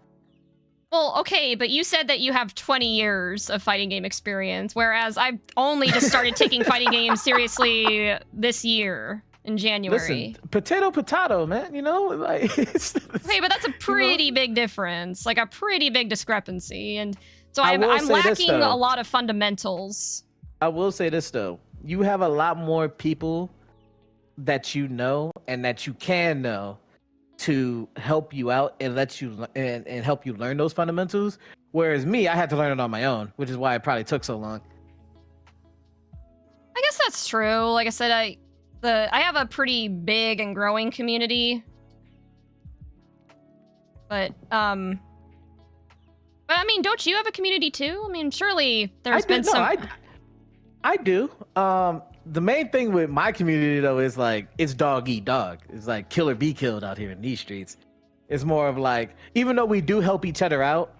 Well, okay, but you said that you have 20 years of fighting game experience, whereas I've only just started taking fighting games seriously this year in January. Listen, potato, man. Like. Okay, but that's a pretty big difference, like a pretty big discrepancy, and so I'm lacking a lot of fundamentals. I will say this though: you have a lot more people that you know and that you can know to help you out and let you and help you learn those fundamentals. Whereas me, I had to learn it on my own, which is why it probably took so long. I guess that's true. Like I said, I have a pretty big and growing community, but I mean, don't you have a community too? I mean, surely there's been some. I do. The main thing with my community though is like it's dog eat dog. It's like kill or be killed out here in these streets. It's more of like, even though we do help each other out,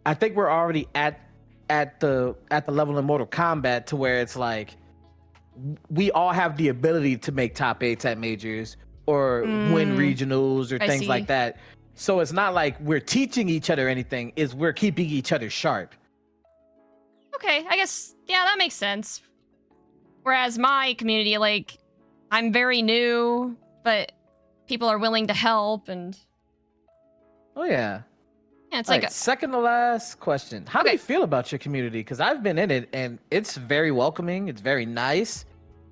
I think we're already at the level in Mortal Kombat to where it's like we all have the ability to make top 8s at majors or win regionals or things like that. So it's not like we're teaching each other anything, is we're keeping each other sharp. Okay, I guess, yeah, that makes sense. Whereas my community, like, I'm very new, but people are willing to help, and... Oh, yeah. Yeah, it's like second to last question. How do you feel about your community? Because I've been in it, and it's very welcoming. It's very nice.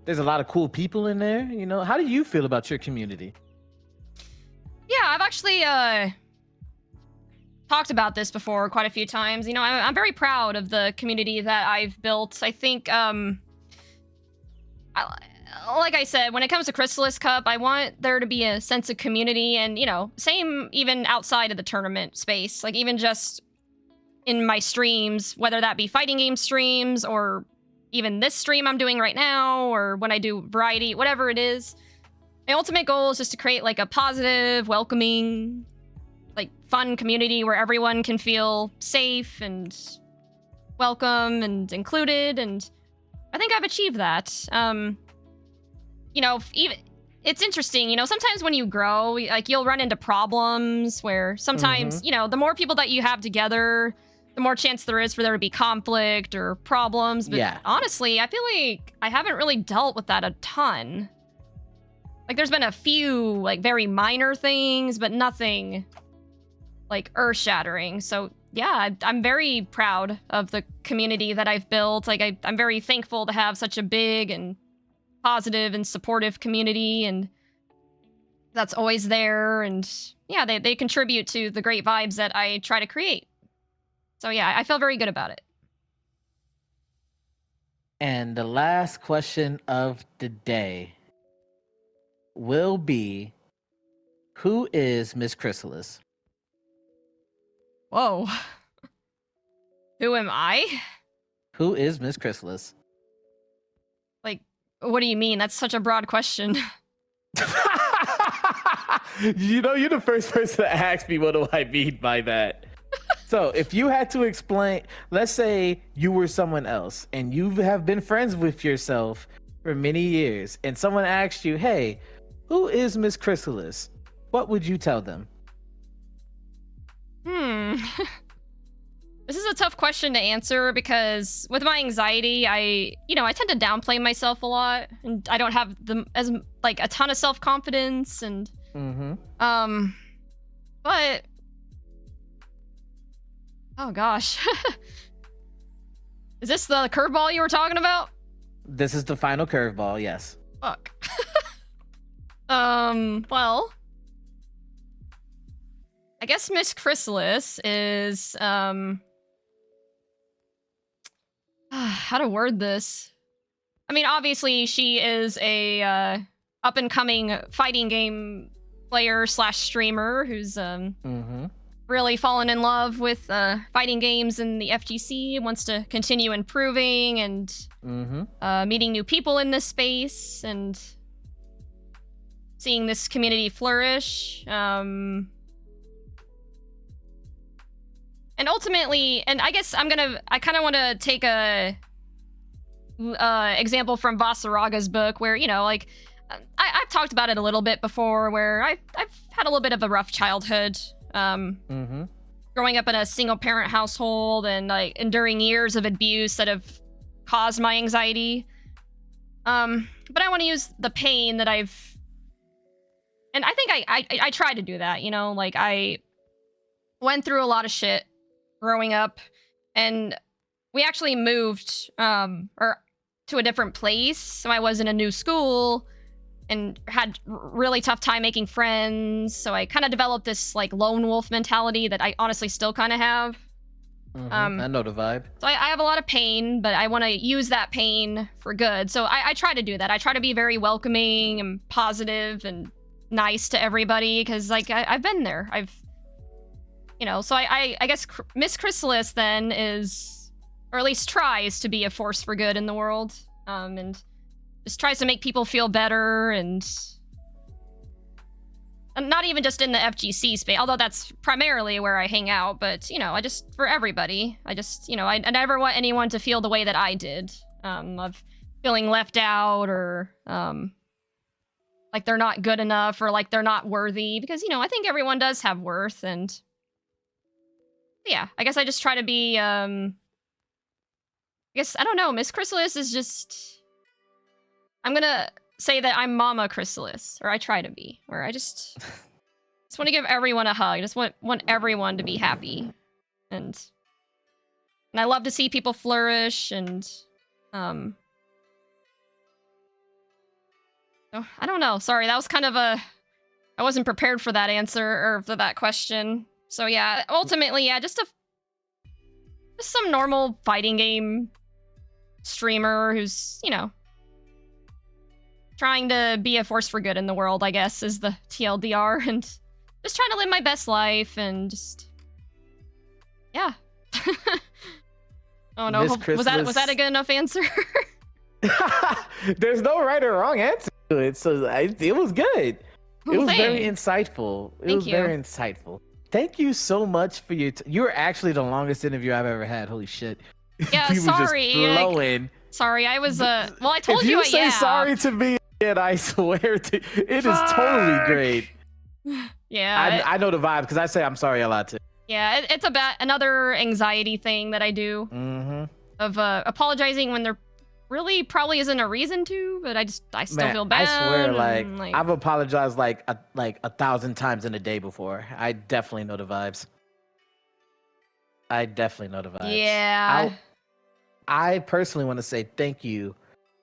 There's a lot of cool people in there, How do you feel about your community? Yeah, I've actually talked about this before quite a few times. I'm very proud of the community that I've built. I think... like I said, when it comes to Chrysalis Cup, I want there to be a sense of community and, same even outside of the tournament space. Like, even just in my streams, whether that be fighting game streams or even this stream I'm doing right now or when I do variety, whatever it is. My ultimate goal is just to create, like, a positive, welcoming, like, fun community where everyone can feel safe and welcome and included, and I think I've achieved that. Even it's interesting, sometimes when you grow, like, you'll run into problems where sometimes, the more people that you have together, the more chance there is for there to be conflict or problems. But honestly, I feel like I haven't really dealt with that a ton. Like, there's been a few, like, very minor things, but nothing, like, earth-shattering. So, yeah, I'm very proud of the community that I've built. Like, I'm very thankful to have such a big and positive and supportive community, and that's always there. And yeah, they contribute to the great vibes that I try to create. So yeah, I feel very good about it. And the last question of the day will be, who is Miss Chrysalis? Whoa. Who am I? Who is Miss Chrysalis? Like, what do you mean? That's such a broad question. You know, you're the first person to ask me what do I mean by that. So if you had to explain, let's say you were someone else and you have been friends with yourself for many years, and someone asked you, hey, who is Miss Chrysalis? What would you tell them? This is a tough question to answer because with my anxiety, I tend to downplay myself a lot, and I don't have a ton of self-confidence, and but oh gosh. Is this the curveball you were talking about? This is the final curveball, yes. Fuck. Well, I guess Miss Chrysalis is how to word this? I mean, obviously she is a up and coming fighting game player / streamer who's really fallen in love with fighting games in the FGC, wants to continue improving and meeting new people in this space and seeing this community flourish. And ultimately, and I guess I kind of want to take a example from Vasaraga's book where, I've talked about it a little bit before, where I've had a little bit of a rough childhood. Growing up in a single parent household and like enduring years of abuse that have caused my anxiety. But I want to use the pain that and I think I try to do that, like I went through a lot of shit growing up, and we actually moved or to a different place, so I was in a new school and had really tough time making friends. So I kind of developed this like lone wolf mentality that I honestly still kind of have. I know the vibe. So I have a lot of pain, but I want to use that pain for good. So I try to do that. I try to be very welcoming and positive and nice to everybody, because like I've been there. So I guess Miss Chrysalis then is, or at least tries to be a force for good in the world, and just tries to make people feel better, and not even just in the FGC space, although that's primarily where I hang out, but for everybody, I never want anyone to feel the way that I did, of feeling left out, or like they're not good enough, or like they're not worthy, because I think everyone does have worth. And yeah, I guess I just try to be I guess, I don't know, Miss Chrysalis is just, I'm gonna say that I'm Mama Chrysalis, or I try to be, or I just want to give everyone a hug. I just want everyone to be happy, and I love to see people flourish. And oh, I don't know. Sorry, that was kind of I wasn't prepared for that answer, or for that question. So yeah, ultimately, yeah, just some normal fighting game streamer who's, trying to be a force for good in the world, I guess, is the TLDR, and just trying to live my best life, and just, yeah. Oh no, was that a good enough answer? There's no right or wrong answer to it, so it was good. It was very insightful. It was very insightful. Thank you so much for your you were actually the longest interview I've ever had. Holy shit. Yeah, you sorry. Were just flowing. Sorry, I was well, I told if you. You say sorry to me, and I swear to it is totally great. Yeah, I know the vibe, because I say I'm sorry a lot too. Yeah, it's another anxiety thing that I do, of apologizing when there really probably isn't a reason to, but I still feel bad. I swear, like I've apologized like 1,000 times in a day before. I definitely know the vibes. Yeah. I personally want to say thank you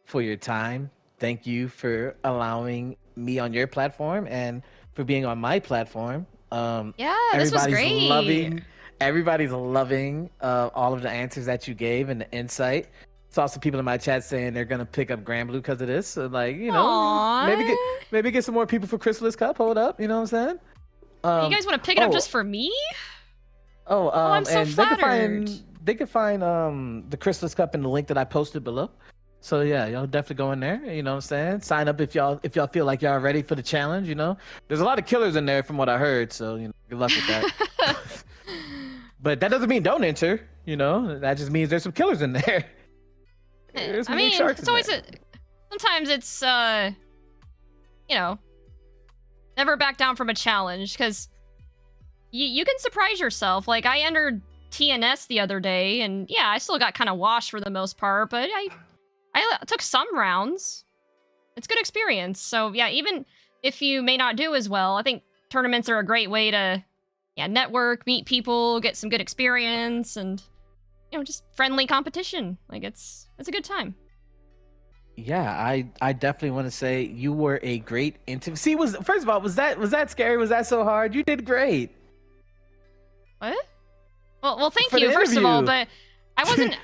for your time. thank you for allowing me on your platform and for being on my platform. Yeah, this was great. Everybody's loving all of the answers that you gave and the insight. Saw some people in my chat saying they're gonna pick up Grand Blue because of this. So like, Aww. maybe get some more people for Chrysalis Cup. Hold up, you know what I'm saying? You guys want to pick it up just for me? I'm so and flattered. they can find the Chrysalis Cup in the link that I posted below. So yeah, y'all definitely go in there. You know what I'm saying? Sign up if y'all feel like y'all ready for the challenge. You know, there's a lot of killers in there from what I heard. So good luck with that. But that doesn't mean don't enter. You know, that just means there's some killers in there. There's some big sharks it's always sometimes it's never back down from a challenge because you can surprise yourself. Like I entered TNS the other day, and yeah, I still got kind of washed for the most part, but I took some rounds. It's good experience. So yeah, even if you may not do as well, I think tournaments are a great way to network, meet people, get some good experience, and just friendly competition. Like it's a good time. Yeah, I definitely want to say you were a great interview. See, first of all, was that scary? Was that so hard? You did great. What? Well, thank you first of all, but I wasn't.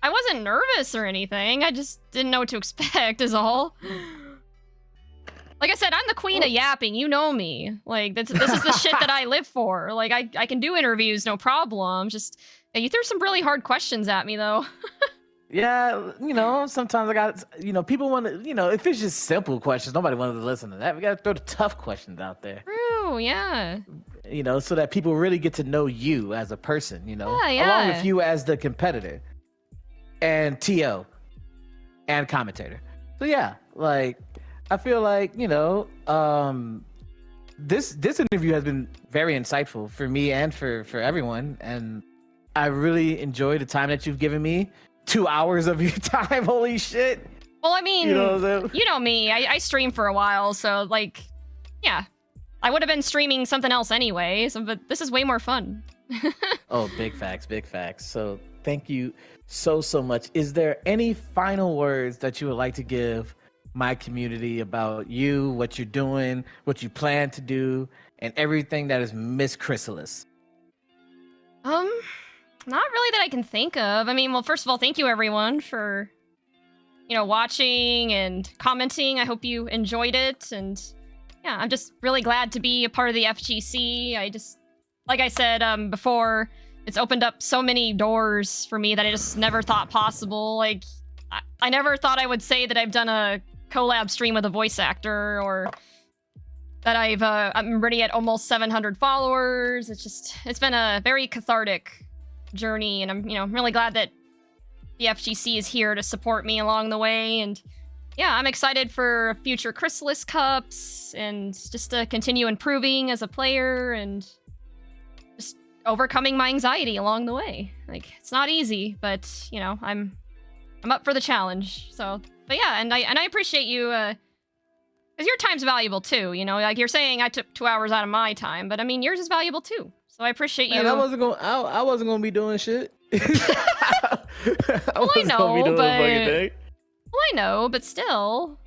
I wasn't nervous or anything. I just didn't know what to expect. Is all. Like I said, I'm the queen of yapping. You know me. Like this is the shit that I live for. Like I can do interviews, no problem. Just you threw some really hard questions at me though. Yeah, sometimes I got, people want to, if it's just simple questions, nobody wants to listen to that. We got to throw the tough questions out there. True, yeah. So that people really get to know you as a person, Yeah. along with you as the competitor and TO and commentator. So yeah, like I feel like, this interview has been very insightful for me and for everyone. And I really enjoy the time that you've given me. 2 hours of your time, holy shit. Well, I mean, you know me, I stream for a while, so like, yeah. I would have been streaming something else anyway, but this is way more fun. Oh, big facts. So thank you so much. Is there any final words that you would like to give my community about you, what you're doing, what you plan to do, and everything that is Miss Chrysalis? Not really that I can think of. I mean, well, first of all, thank you everyone for, watching and commenting. I hope you enjoyed it. And yeah, I'm just really glad to be a part of the FGC. Like I said before, it's opened up so many doors for me that I just never thought possible. Like, I never thought I would say that I've done a collab stream with a voice actor or that I'm already at almost 700 followers. It's been a very cathartic journey, and I'm really glad that the FGC is here to support me along the way. And yeah, I'm excited for future Chrysalis Cups and just to continue improving as a player and just overcoming my anxiety along the way. Like it's not easy, but I'm up for the challenge. So, but yeah, and I appreciate you because your time's valuable too. Like you're saying I took 2 hours out of my time, but I mean yours is valuable too. So I appreciate you. I wasn't gonna be doing shit. I know, but still,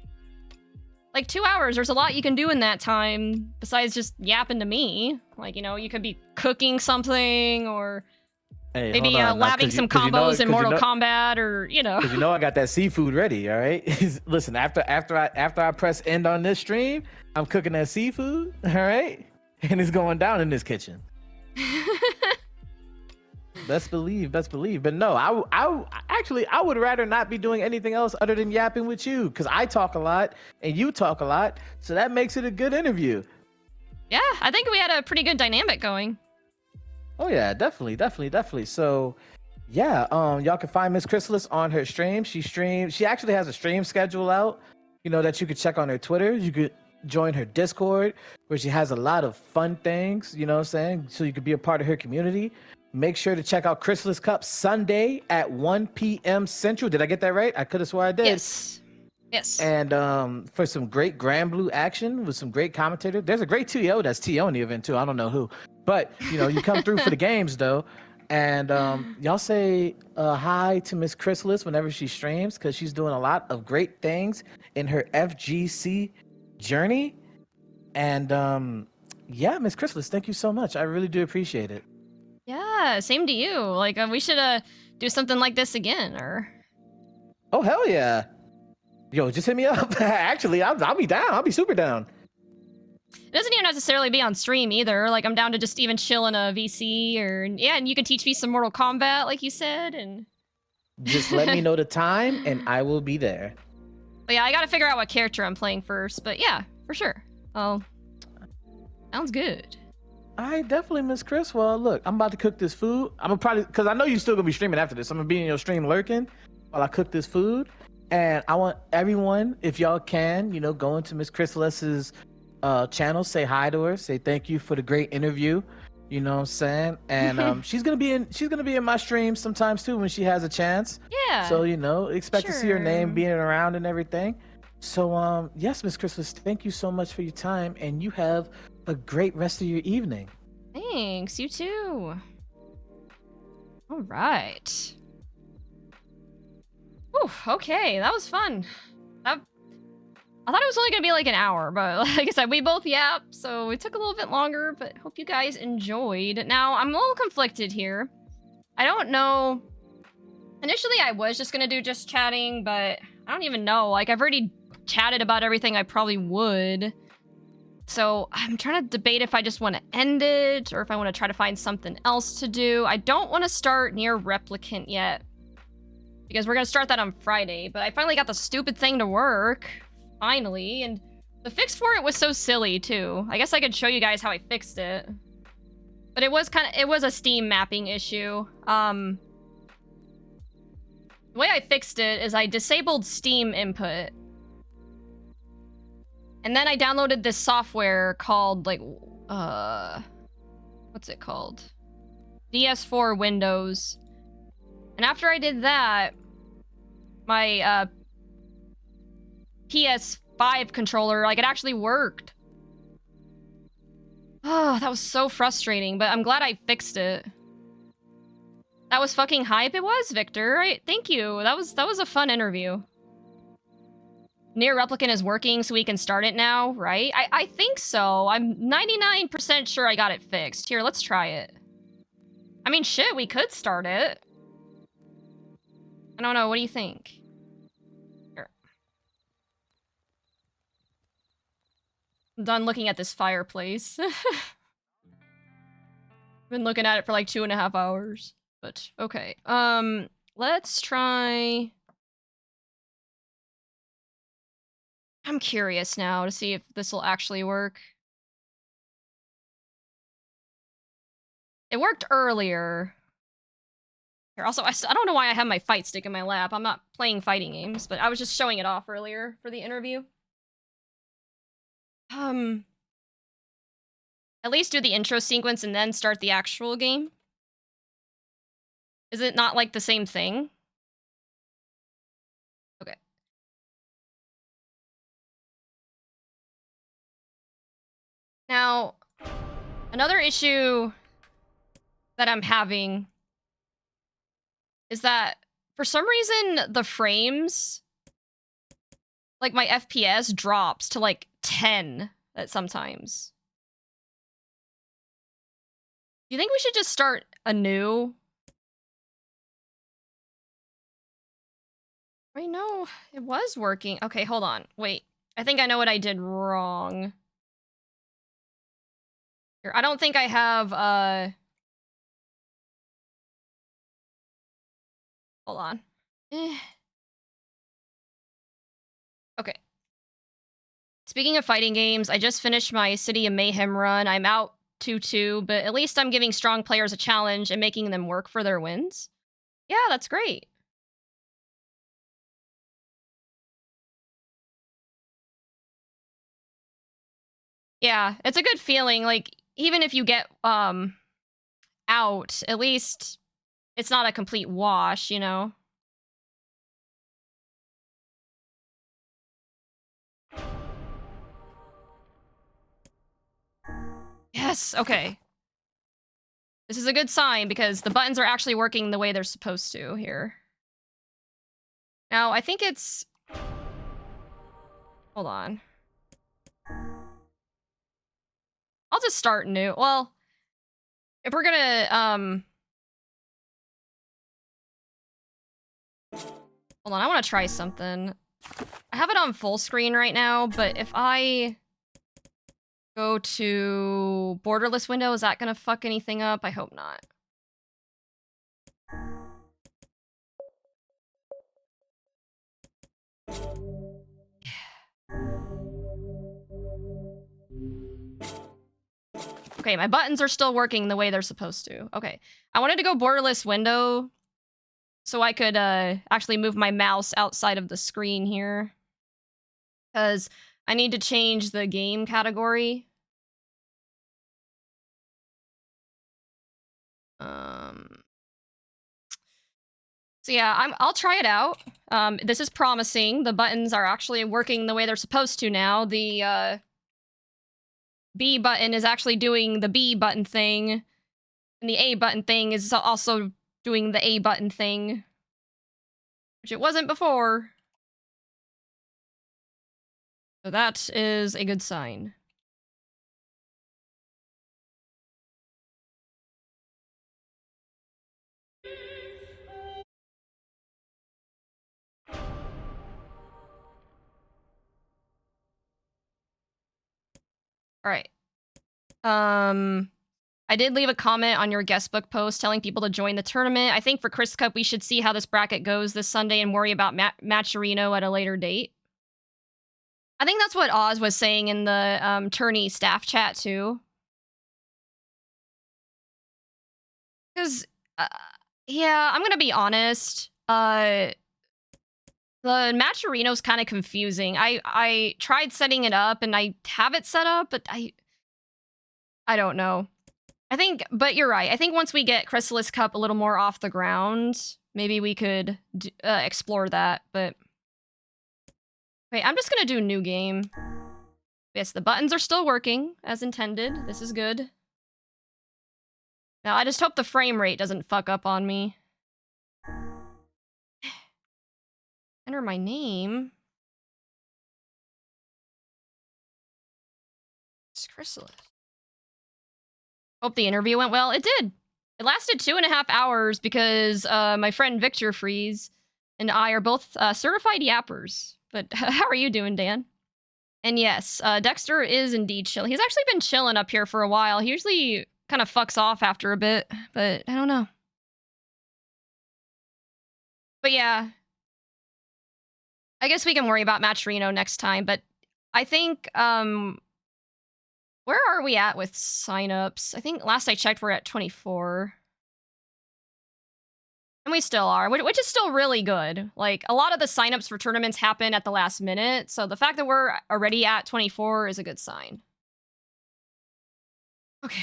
like 2 hours. There's a lot you can do in that time besides just yapping to me. Like you could be cooking something or maybe labbing some combos in Mortal Kombat or Because I got that seafood ready. All right. Listen, after I press end on this stream, I'm cooking that seafood. All right, and it's going down in this kitchen. Best believe. But no, I would rather not be doing anything else other than yapping with you because I talk a lot and you talk a lot, so that makes it a good interview. Yeah, I think we had a pretty good dynamic going. Oh yeah, definitely. So yeah, y'all can find Miss Chrysalis on her stream. She actually has a stream schedule out, that you could check on her Twitter. You could join her Discord where she has a lot of fun things, so you could be a part of her community. Make sure to check out Chrysalis Cup Sunday at 1 p.m. Central. Did I get that right? I could have swore I did. Yes. And for some great Grand Blue action with some great commentators. There's a great TO that's TO in the event too. I don't know who. But, you come through for the games though. And y'all say hi to Miss Chrysalis whenever she streams, because she's doing a lot of great things in her FGC journey. And yeah, Miss Chrysalis, thank you so much. I really do appreciate it. Yeah, same to you. Like, we should do something like this again, or... Oh, hell yeah. Yo, just hit me up. Actually, I'll be down. I'll be super down. It doesn't even necessarily be on stream either. Like, I'm down to just even chill in a VC, or... Yeah, and you can teach me some Mortal Kombat, like you said, and... Just let me know the time, and I will be there. But yeah, I gotta figure out what character I'm playing first, but yeah, for sure. Oh, sounds good. I definitely miss Chris. Well, look, I'm about to cook this food. I'm gonna probably, because I know you're still gonna be streaming after this. I'm gonna be in your stream lurking while I cook this food. And I want everyone, if y'all can, go into Miss Chrysalis's channel, say hi to her, say thank you for the great interview. You know what I'm saying? And she's gonna be in my stream sometimes too when she has a chance. Yeah. So expect to see her name being around and everything. So yes, Miss Chrysalis, thank you so much for your time, and you have a great rest of your evening. Thanks, you too. All right. Whew, okay, that was fun. I thought it was only gonna be like an hour, but like I said, we both yapped, so it took a little bit longer, but hope you guys enjoyed. Now, I'm a little conflicted here. I don't know. Initially, I was just gonna do just chatting, but I don't even know. Like, I've already chatted about everything I probably would. So I'm trying to debate if I just want to end it or if I want to try to find something else to do. I don't want to start Near Replicant yet because we're going to start that on Friday, but I finally got the stupid thing to work. Finally. And the fix for it was so silly too. I guess I could show you guys how I fixed it. But it was a Steam mapping issue. The way I fixed it is I disabled Steam input. And then I downloaded this software called, like, what's it called? DS4 Windows. And after I did that, my, PS5 controller, like, it actually worked. Oh, that was so frustrating, but I'm glad I fixed it. That was fucking hype. It was, Victor, right? Thank you. That was a fun interview. Near Replicant is working, so we can start it now, right? I think so. I'm 99% sure I got it fixed. Here, let's try it. I mean, shit, we could start it. I don't know, what do you think? Here. I'm done looking at this fireplace. Been looking at it for like 2.5 hours. But, okay. Let's try... I'm curious now to see if this will actually work. It worked earlier. Here, also, I don't know why I have my fight stick in my lap. I'm not playing fighting games, but I was just showing it off earlier for the interview. At least do the intro sequence and then start the actual game. Is it not like the same thing? Okay. Now, another issue that I'm having is that for some reason the frames, like my FPS drops to like 10 at sometimes. Do you think we should just start anew? Wait, no, it was working. Okay, hold on. Wait, I think I know what I did wrong. Here, I don't think I have, hold on. Okay. Speaking of fighting games, I just finished my City of Mayhem run. I'm out 2-2, but at least I'm giving strong players a challenge and making them work for their wins. Yeah, that's great. Yeah, it's a good feeling. Like, even if you get, out, at least it's not a complete wash, you know? Yes, okay. This is a good sign because the buttons are actually working the way they're supposed to here. Now, I think it's... Hold on. I'll just start new. Well, if we're gonna, hold on, I want to try something. I have it on full screen right now, but if I go to borderless window, is that gonna fuck anything up? I hope not. Okay, my buttons are still working the way they're supposed to. Okay, I wanted to go borderless window so I could actually move my mouse outside of the screen here. Because I need to change the game category. So yeah, I'll try it out. This is promising. The buttons are actually working the way they're supposed to now. The B button is actually doing the B button thing. And the A button thing is also doing the A button thing. Which it wasn't before. So that is a good sign. All right. I did leave a comment on your guest book post telling people to join the tournament. I think for Chris Cup, we should see how this bracket goes this Sunday and worry about Matcherino at a later date. I think that's what Oz was saying in the tourney staff chat too. Because, yeah, I'm gonna be honest. The Matcherino's kind of confusing. I tried setting it up and I have it set up, but I don't know. I think, but you're right. I think once we get Chrysalis Cup a little more off the ground, maybe we could explore that, but... Wait, I'm just gonna do new game. Yes, the buttons are still working, as intended. This is good. Now, I just hope the frame rate doesn't fuck up on me. Enter my name. It's Chrysalis. Hope the interview went well. It did. It lasted 2.5 hours because my friend Victor Freeze and I are both certified yappers. But how are you doing, Dan? And yes, Dexter is indeed chill. He's actually been chilling up here for a while. He usually kind of fucks off after a bit, but I don't know. But yeah, I guess we can worry about Matcherino next time. But I think, where are we at with signups? I think last I checked, we're at 24. And we still are, which is still really good. Like, a lot of the signups for tournaments happen at the last minute, so the fact that we're already at 24 is a good sign. Okay.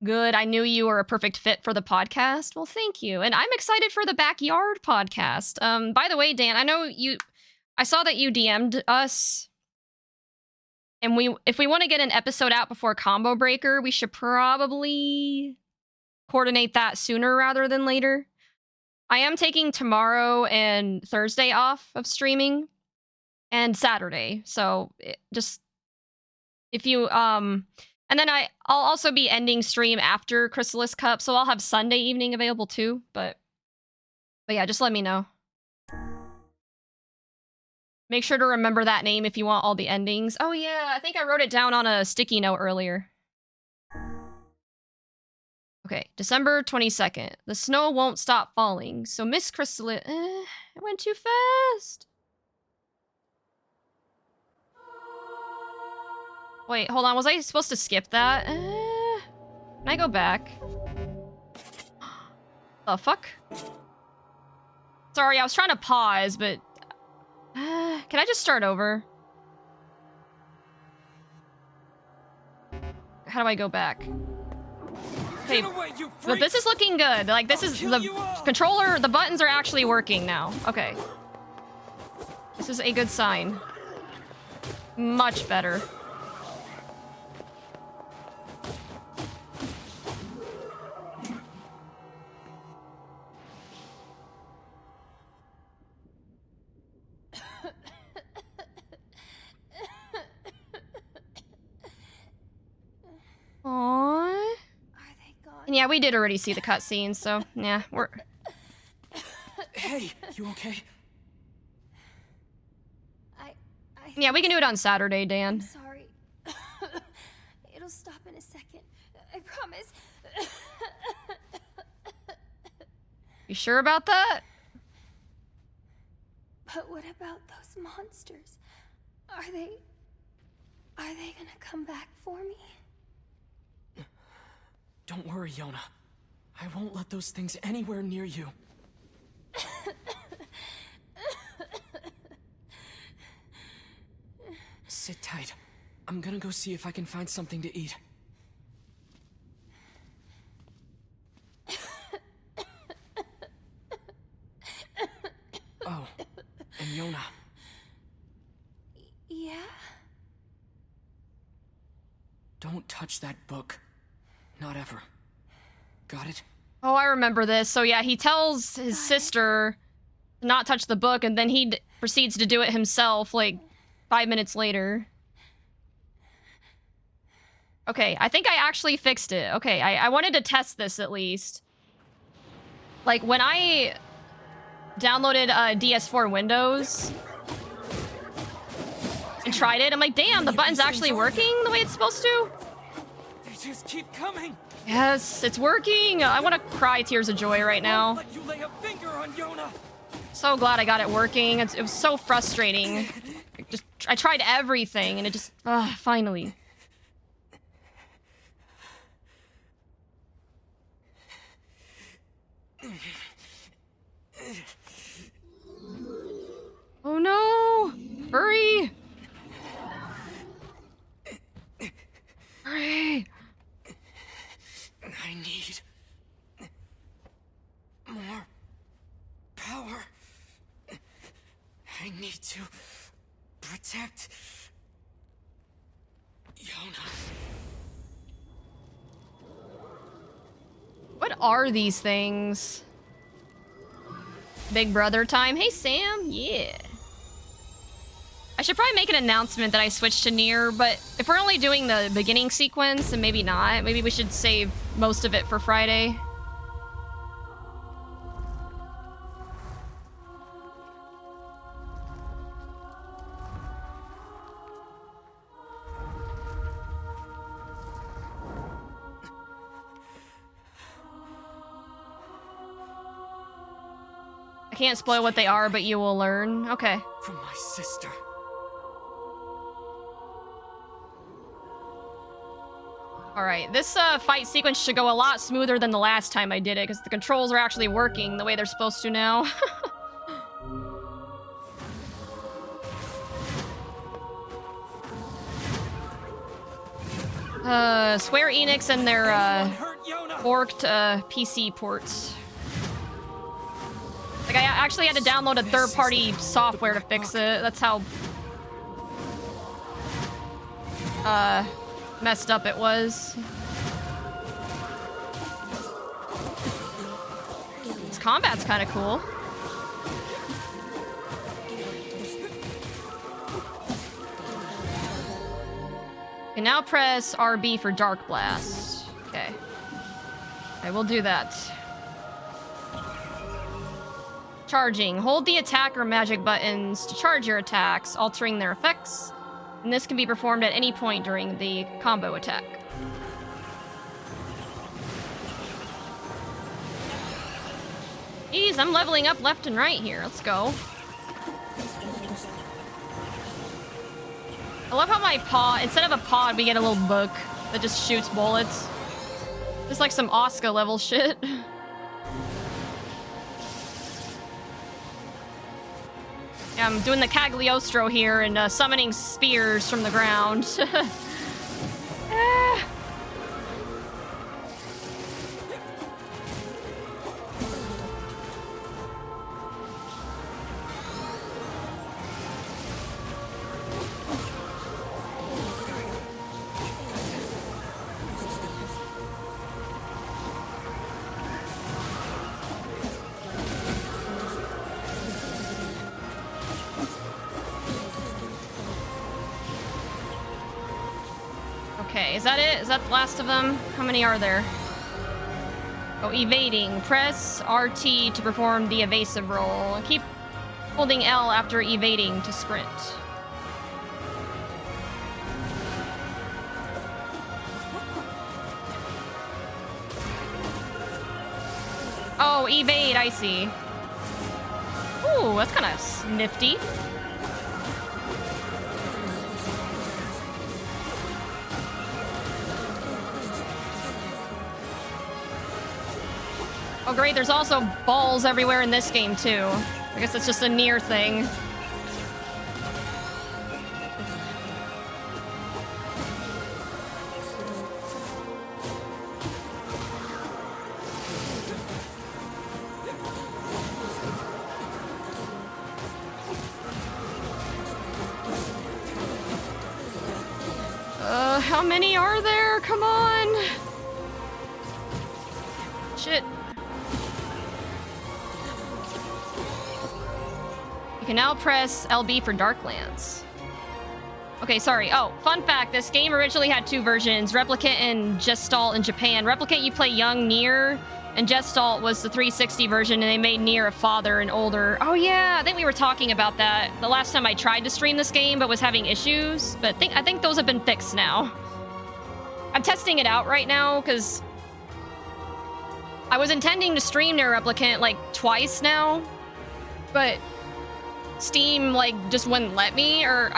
Good, I knew you were a perfect fit for the podcast. Well, thank you. And I'm excited for the Backyard podcast. By the way, Dan, I saw that you DM'd us. And if we want to get an episode out before Combo Breaker, we should probably coordinate that sooner rather than later. I am taking tomorrow and Thursday off of streaming and Saturday. So just if you and then I'll also be ending stream after Chrysalis Cup, so I'll have Sunday evening available too, but yeah, just let me know. Make sure to remember that name if you want all the endings. Oh yeah, I think I wrote it down on a sticky note earlier. Okay, December 22nd. The snow won't stop falling, so Miss Chrysalis... I went too fast. Wait, hold on. Was I supposed to skip that? Can I go back? The fuck? Sorry, I was trying to pause, but... can I just start over? How do I go back? Okay, but this is looking good. Like, this is the controller, the buttons are actually working now. Okay. This is a good sign. Much better. Yeah, we did already see the cutscene, so yeah, we're... Hey, you okay? Yeah, we can do it on Saturday, Dan. I'm sorry. It'll stop in a second. I promise. You sure about that? But what about those monsters? Are they gonna come back for me? Don't worry, Yona. I won't let those things anywhere near you. Sit tight. I'm gonna go see if I can find something to eat. Oh, and Yona. Yeah? Don't touch that book. Not ever. Got it? Oh, I remember this. So yeah, he tells his sister to not touch the book, and then he proceeds to do it himself, like, 5 minutes later. Okay, I think I actually fixed it. Okay, I wanted to test this at least. Like, when I downloaded DS4 Windows and tried it, I'm like, damn, the button's actually working the way it's supposed to? They just keep coming. Yes, it's working! I want to cry tears of joy right now. Let you lay a finger on Yona. So glad I got it working. It was so frustrating. I tried everything, and it just... finally. Oh no! Hurry! Hurry! I need more power. I need to protect Yona. What are these things? Big brother time. Hey, Sam. Yeah. I should probably make an announcement that I switched to Nier, but if we're only doing the beginning sequence, then maybe not. Maybe we should save most of it for Friday. I can't spoil what they are, but you will learn. Okay. From my sister. Alright, this fight sequence should go a lot smoother than the last time I did it, because the controls are actually working the way they're supposed to now. Square Enix and their, forked, PC ports. Like, I actually had to download a third-party software to fix it. That's how... messed up it was. This combat's kind of cool. You can now press RB for Dark Blast. Okay. I will do that. Charging. Hold the attack or magic buttons to charge your attacks, altering their effects. And this can be performed at any point during the combo attack. Jeez, I'm leveling up left and right here. Let's go. I love how my paw, instead of a pod, we get a little book that just shoots bullets. Just like some Oscar level shit. Yeah, I'm doing the Cagliostro here and summoning spears from the ground. Okay, is that it? Is that the last of them? How many are there? Oh, evading. Press RT to perform the evasive roll. Keep holding L after evading to sprint. Oh, evade, I see. Ooh, that's kind of nifty. Oh great, there's also balls everywhere in this game too. I guess it's just a near thing. How many are there? Come on. Shit. You can now press LB for Darklands. Okay, sorry. Oh, fun fact. This game originally had 2 versions, Replicant and Gestalt in Japan. Replicant, you play young Nier, and Gestalt was the 360 version, and they made Nier a father and older. Oh yeah, I think we were talking about that the last time I tried to stream this game, but was having issues. But I think those have been fixed now. I'm testing it out right now, because I was intending to stream Nier Replicant, like, twice now, but Steam, like, just wouldn't let me, or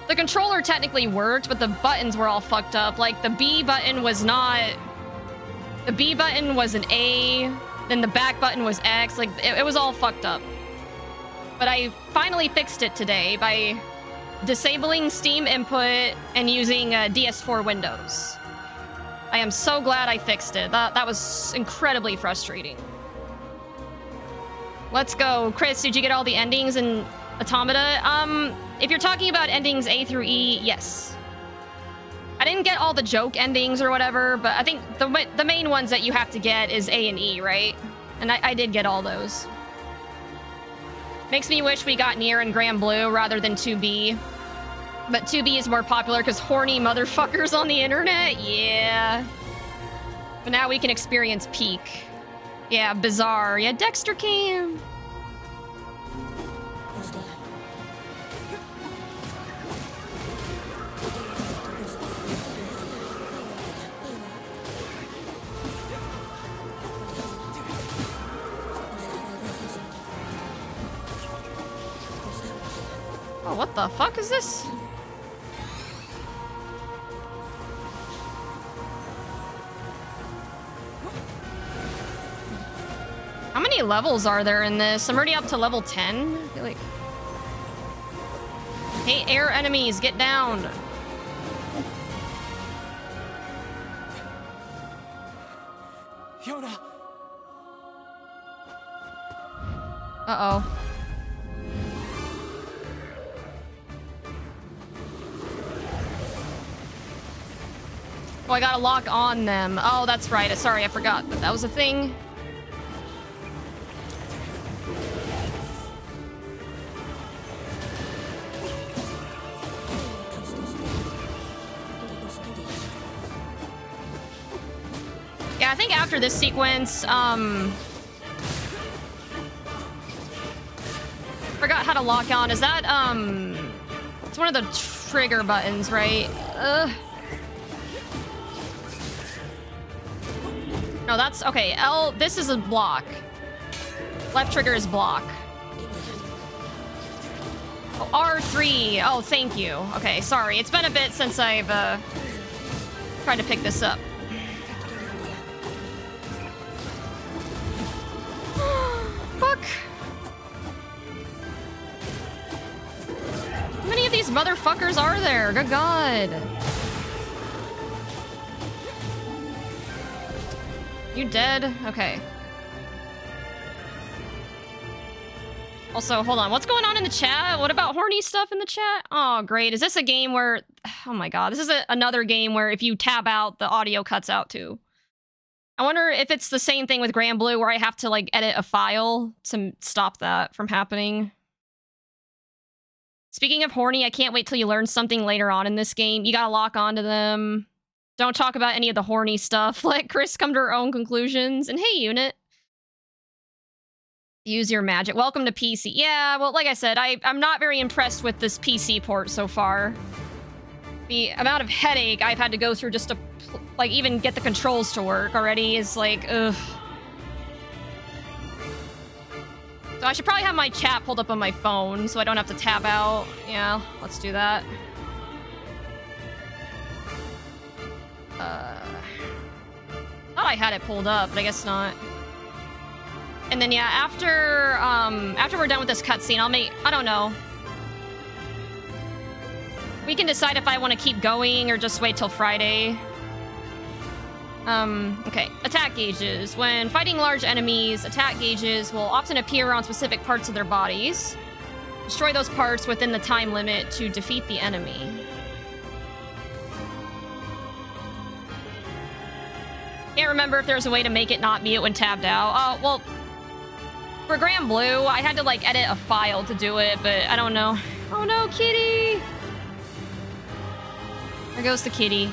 the controller technically worked, but the buttons were all fucked up. Like, the B button was not... The B button was an A, then the back button was X. Like, it was all fucked up. But I finally fixed it today by disabling Steam input and using DS4 Windows. I am so glad I fixed it. That was incredibly frustrating. Let's go. Chris, did you get all the endings in Automata? If you're talking about endings A through E, yes. I didn't get all the joke endings or whatever, but I think the main ones that you have to get is A and E, right? And I did get all those. Makes me wish we got Nier and Grand Blue rather than 2B. But 2B is more popular because horny motherfuckers on the internet? Yeah. But now we can experience Peak. Yeah, bizarre. Yeah, Dexter cam. Oh, what the fuck is this? How many levels are there in this? I'm already up to level 10. I feel like... Hey, air enemies, get down. Yoda. Uh-oh. Oh, I gotta lock on them. Oh, that's right. Sorry, I forgot that was a thing. Yeah, I think after this sequence, forgot how to lock on. Is that, it's one of the trigger buttons, right? No, that's, okay, L, this is a block. Left trigger is block. Oh, R3, oh, thank you. Okay, sorry, it's been a bit since I've, tried to pick this up. Fuck. How many of these motherfuckers are there? Good God. You dead? Okay. Also, hold on. What's going on in the chat? What about horny stuff in the chat? Oh, great. Is this a game where... Oh my God. This is another game where if you tab out, the audio cuts out too. I wonder if it's the same thing with Grand Blue where I have to, like, edit a file to stop that from happening. Speaking of horny, I can't wait till you learn something later on in this game. You gotta lock onto them. Don't talk about any of the horny stuff. Let Chris come to her own conclusions. And hey, unit. Use your magic. Welcome to PC. Yeah, well, like I said, I'm not very impressed with this PC port so far. The amount of headache I've had to go through just to, like, even get the controls to work already is like, ugh. So I should probably have my chat pulled up on my phone so I don't have to tab out. Yeah, let's do that. Thought I had it pulled up, but I guess not. And then yeah, after we're done with this cutscene, I don't know. We can decide if I want to keep going or just wait till Friday. Okay. Attack gauges. When fighting large enemies, attack gauges will often appear on specific parts of their bodies. Destroy those parts within the time limit to defeat the enemy. Can't remember if there's a way to make it not mute when tabbed out. Oh, well, for Grand Blue, I had to, like, edit a file to do it, but I don't know. Oh no, kitty! There goes the kitty.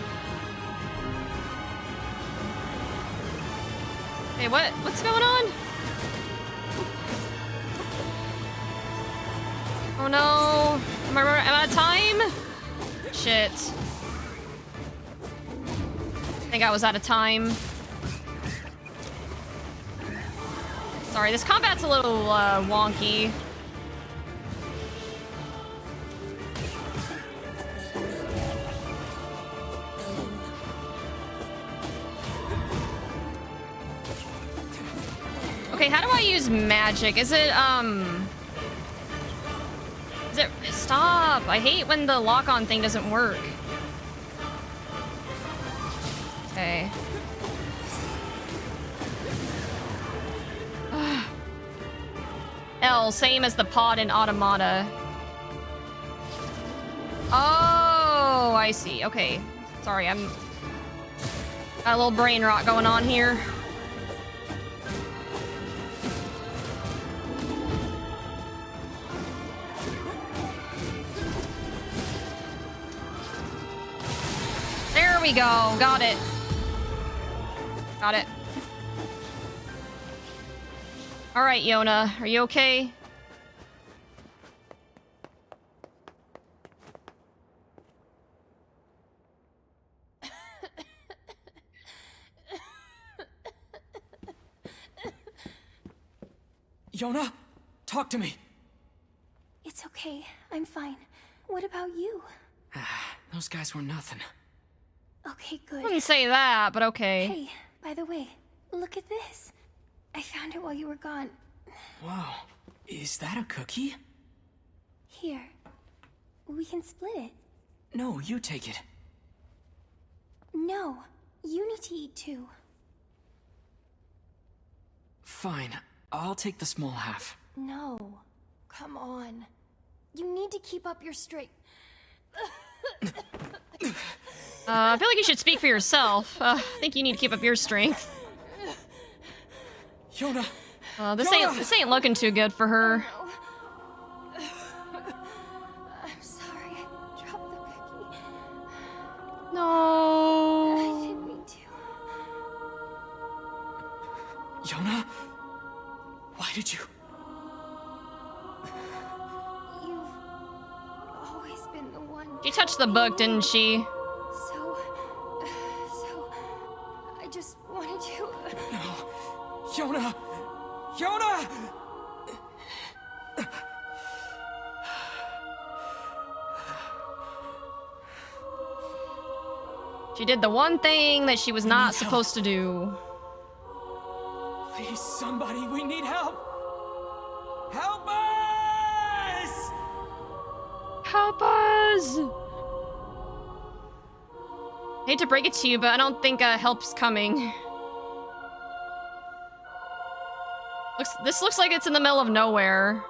Hey, what's going on? Oh no. Am I out of time? Shit. I think I was out of time. Sorry, this combat's a little wonky. Okay, how do I use magic? Is it, stop! I hate when the lock-on thing doesn't work. Okay. L, same as the pod in Automata. Oh, I see. Okay. Sorry, got a little brain rot going on here. There we go. Got it. Got it. All right, Yona, are you okay? Yona, talk to me. It's okay. I'm fine. What about you? Those guys were nothing. Okay, I good. wouldn't say that, but okay. Hey, by the way, look at this. I found it while you were gone. Wow, is that a cookie? Here. We can split it. No, you take it. No, you need to eat too. Fine, I'll take the small half. No. Come on. You need to keep up your straight. I feel like you should speak for yourself. I think you need to keep up your strength. Yona! This ain't looking too good for her. I'm sorry, I dropped the cookie. I No. didn't mean to. Yona? Why did you? You've always been the one. She touched the book, didn't she? So I just wanted to. No. Yona! Yona! She did the one thing that she was not supposed to do. Please, somebody, we need help! Help us! Help us! Hate to break it to you, but I don't think help's coming. This looks like it's in the middle of nowhere.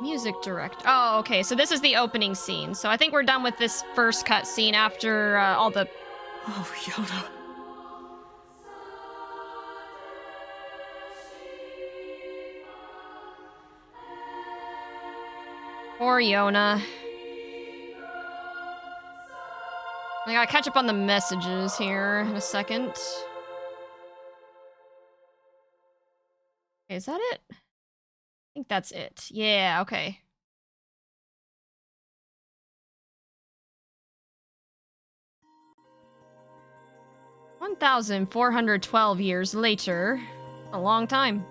Music direct. Oh, okay. So this is the opening scene. So I think we're done with this first cutscene after all the... Oh, Yona. Poor Yona. I gotta catch up on the messages here in a second. Okay, is that it? I think that's it. Yeah, okay. "1,412 years later." A long time.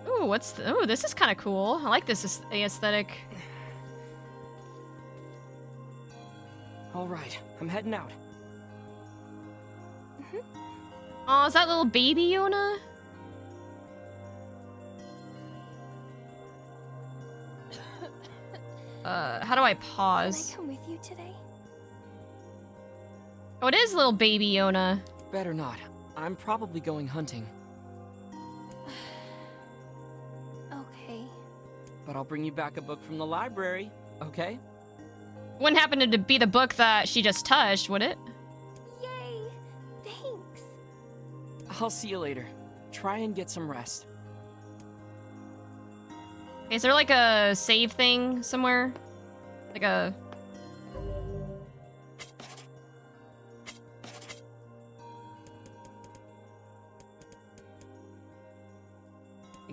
Ooh, what's the... Ooh, this is kind of cool. I like this aesthetic. All right, I'm heading out. Oh, is that little baby Yona? How do I pause? Can I come with you today? Oh, it is little baby Yona. Better not. I'm probably going hunting. Okay. But I'll bring you back a book from the library, okay? Wouldn't happen to be the book that she just touched, would it? Yay! Thanks. I'll see you later. Try and get some rest. Is there like a save thing somewhere? Like a...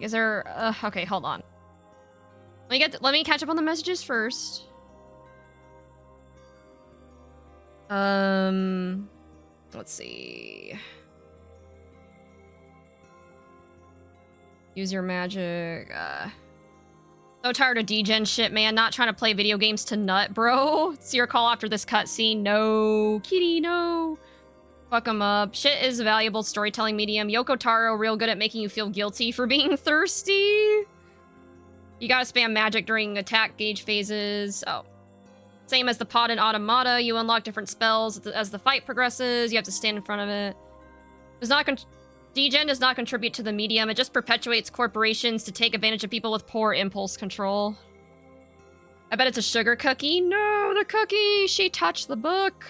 Is there... okay, hold on. Let me catch up on the messages first. Let's see. Use your magic. So tired of degen shit, man. Not trying to play video games to nut, bro. It's your call after this cutscene. No. Kitty, no. Fuck him up. Shit is a valuable storytelling medium. Yoko Taro, real good at making you feel guilty for being thirsty. You gotta spam magic during attack gauge phases. Oh. Same as the pod and automata. You unlock different spells as the fight progresses. You have to stand in front of it. Degen does not contribute to the medium. It just perpetuates corporations to take advantage of people with poor impulse control. I bet it's a sugar cookie. No, the cookie! She touched the book.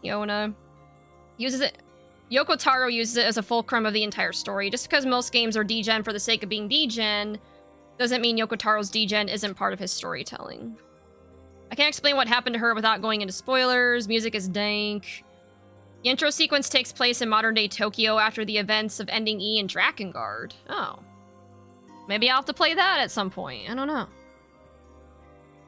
Yona uses it. Yoko Taro uses it as a fulcrum of the entire story. Just because most games are degen for the sake of being degen doesn't mean Yoko Taro's degen isn't part of his storytelling. I can't explain what happened to her without going into spoilers. Music is dank. The intro sequence takes place in modern-day Tokyo after the events of Ending E and Drakengard. Oh. Maybe I'll have to play that at some point. I don't know.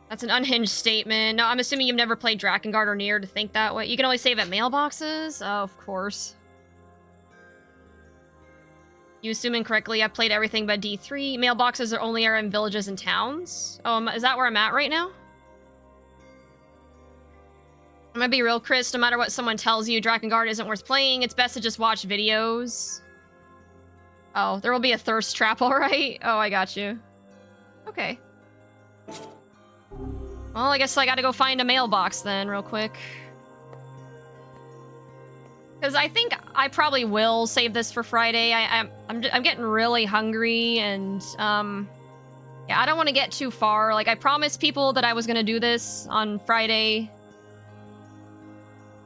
That's an unhinged statement. No, I'm assuming you've never played Drakengard or Nier to think that way. You can only save at mailboxes? Oh, of course. You assume incorrectly. I've played everything but D3. Mailboxes are in villages and towns. Oh, is that where I'm at right now? I'm gonna be real, Chris. No matter what someone tells you, Drakengard isn't worth playing. It's best to just watch videos. Oh, there will be a thirst trap, alright? Oh, I got you. Okay. Well, I guess I gotta go find a mailbox then, real quick. Because I think I probably will save this for Friday. I'm getting really hungry, and, yeah, I don't want to get too far. Like, I promised people that I was gonna do this on Friday.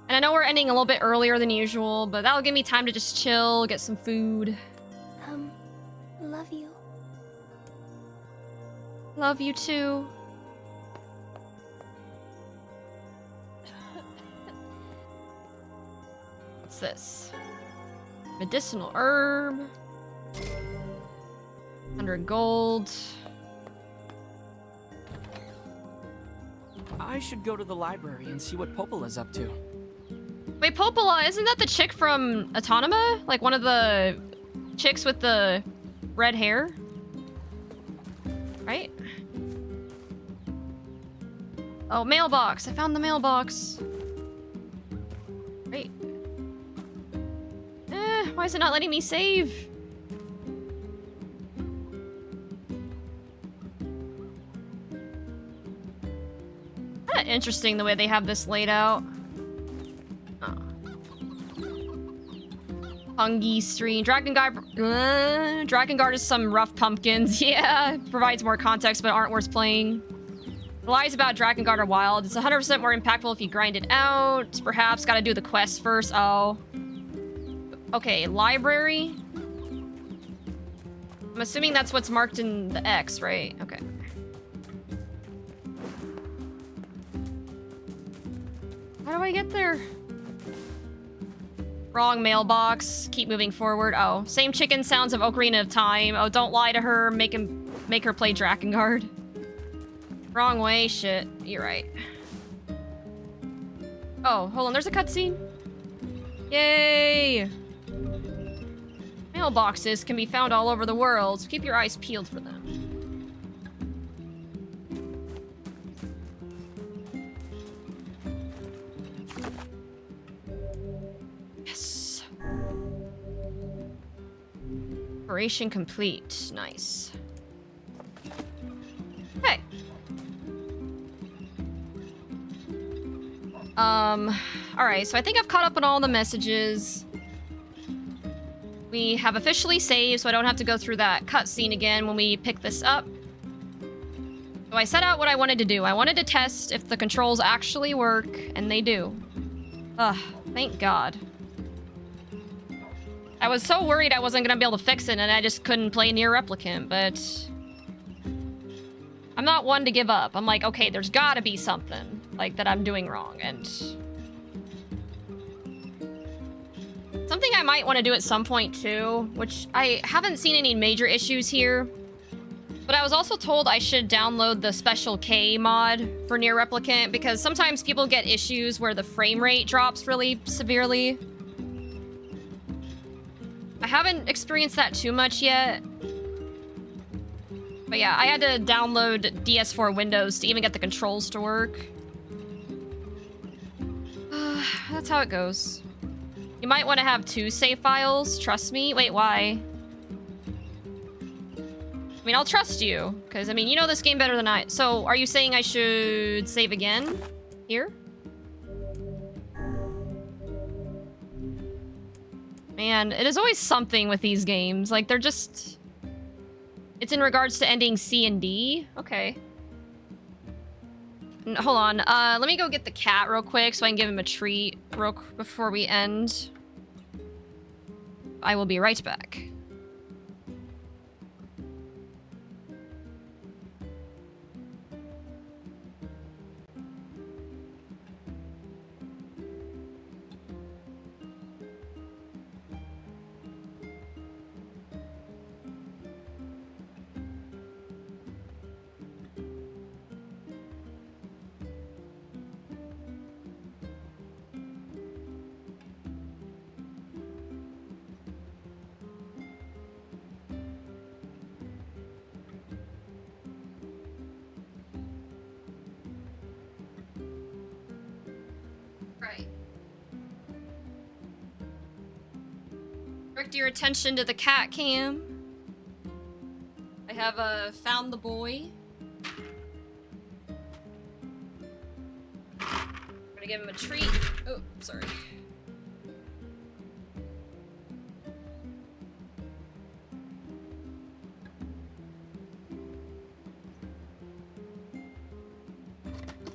And I know we're ending a little bit earlier than usual, but that'll give me time to just chill, get some food. Love you. Love you too. What's this? Medicinal herb. 100 gold. I should go to the library and see what Popola's up to. Wait, Popola, isn't that the chick from Autonoma? Like one of the chicks with the red hair? Right? Oh, mailbox. I found the mailbox. Great. Why is it not letting me save? Kinda interesting the way they have this laid out. Oh. Fungi stream. Drakengard is some rough pumpkins. Yeah, provides more context, but aren't worth playing. The lies about Drakengard are wild. It's 100% more impactful if you grind it out. Perhaps gotta do the quest first. Oh. Okay, library. I'm assuming that's what's marked in the X, right? Okay. How do I get there? Wrong mailbox. Keep moving forward. Oh, same chicken sounds of Ocarina of Time. Oh, don't lie to her. Make her play Drakengard. Wrong way. Shit. You're right. Oh, hold on. There's a cutscene. Yay! Mailboxes can be found all over the world, so keep your eyes peeled for them. Yes. Operation complete. Nice. Okay. Alright, so I think I've caught up on all the messages. We have officially saved, so I don't have to go through that cutscene again when we pick this up. So I set out what I wanted to do. I wanted to test if the controls actually work, and they do. Ugh, thank God. I was so worried I wasn't gonna be able to fix it, and I just couldn't play Nier Replicant, but... I'm not one to give up. I'm like, okay, there's gotta be something, like, that I'm doing wrong, and... Something I might want to do at some point, too, which I haven't seen any major issues here, but I was also told I should download the Special K mod for Nier Replicant, because sometimes people get issues where the frame rate drops really severely. I haven't experienced that too much yet. But yeah, I had to download DS4 Windows to even get the controls to work. That's how it goes. You might want to have 2 save files, trust me. Wait, why? I mean, I'll trust you, because, I mean, you know this game better than I... So, are you saying I should save again? Here? Man, it is always something with these games. Like, they're just... It's in regards to ending C and D? Okay. Hold on. Let me go get the cat real quick so I can give him a treat before we end. I will be right back. Right. Direct your attention to the cat cam. I have found the boy. I'm gonna give him a treat. Oh, sorry.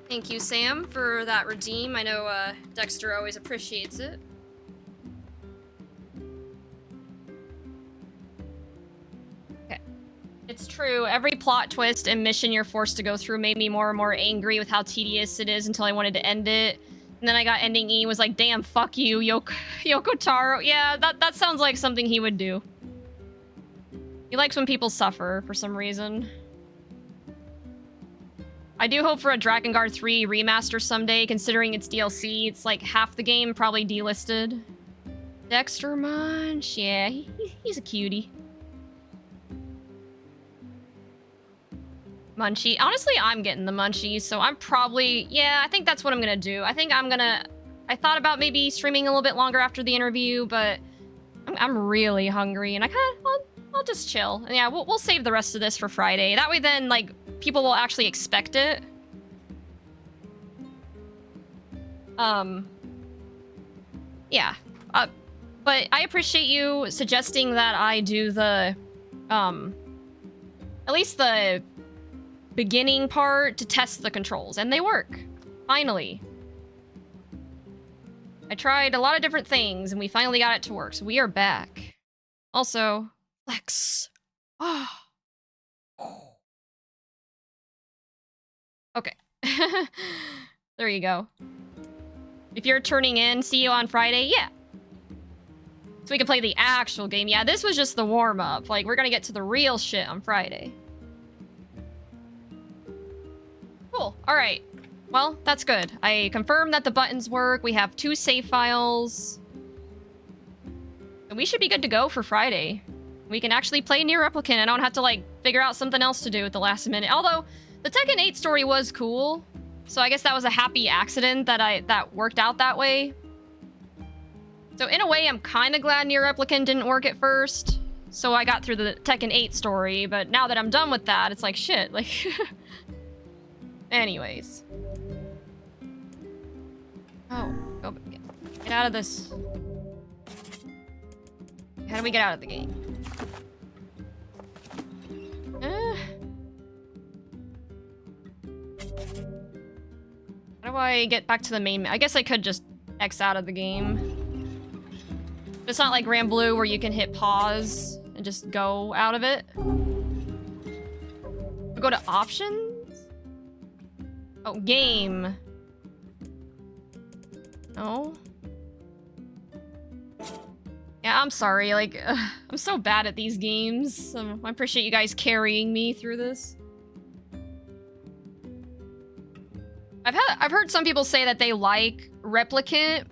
Thank you, Sam, for that redeem. I know Dexter always appreciates it. Okay. It's true. Every plot twist and mission you're forced to go through made me more and more angry with how tedious it is until I wanted to end it. And then I got ending E and was like, damn, fuck you, Yoko Taro. Yeah, that sounds like something he would do. He likes when people suffer for some reason. I do hope for a Drakengard 3 remaster someday, considering it's DLC. It's like half the game probably delisted. Dexter Munch, yeah, he's a cutie. Munchie. Honestly, I'm getting the munchies, so I'm probably... Yeah, I think that's what I'm gonna do. I thought about maybe streaming a little bit longer after the interview, but I'm really hungry, and I'll just chill. And yeah, we'll save the rest of this for Friday. That way then, like, people will actually expect it. Yeah. But I appreciate you suggesting that I do the, at least the beginning part to test the controls, and they work. Finally. I tried a lot of different things, and we finally got it to work, so we are back. Also, flex. Ah. Okay. There you go. If you're turning in, see you on Friday? Yeah. So we can play the actual game. Yeah, this was just the warm-up. Like, we're gonna get to the real shit on Friday. Cool. Alright. Well, that's good. I confirmed that the buttons work. We have 2 save files. And we should be good to go for Friday. We can actually play Nier Replicant. I don't have to, like, figure out something else to do at the last minute. Although, the Tekken 8 story was cool. So I guess that was a happy accident that worked out that way. So in a way, I'm kind of glad Nier Replicant didn't work at first. So I got through the Tekken 8 story. But now that I'm done with that, it's like, shit. Like... Anyways. Oh, go get out of this. How do we get out of the game? How do I get back to the main? I guess I could just X out of the game. It's not like Grand Blue where you can hit pause and just go out of it. Go to options? Oh, game. No. Yeah, I'm sorry. Like, I'm so bad at these games. I appreciate you guys carrying me through this. I've heard some people say that they like Replicant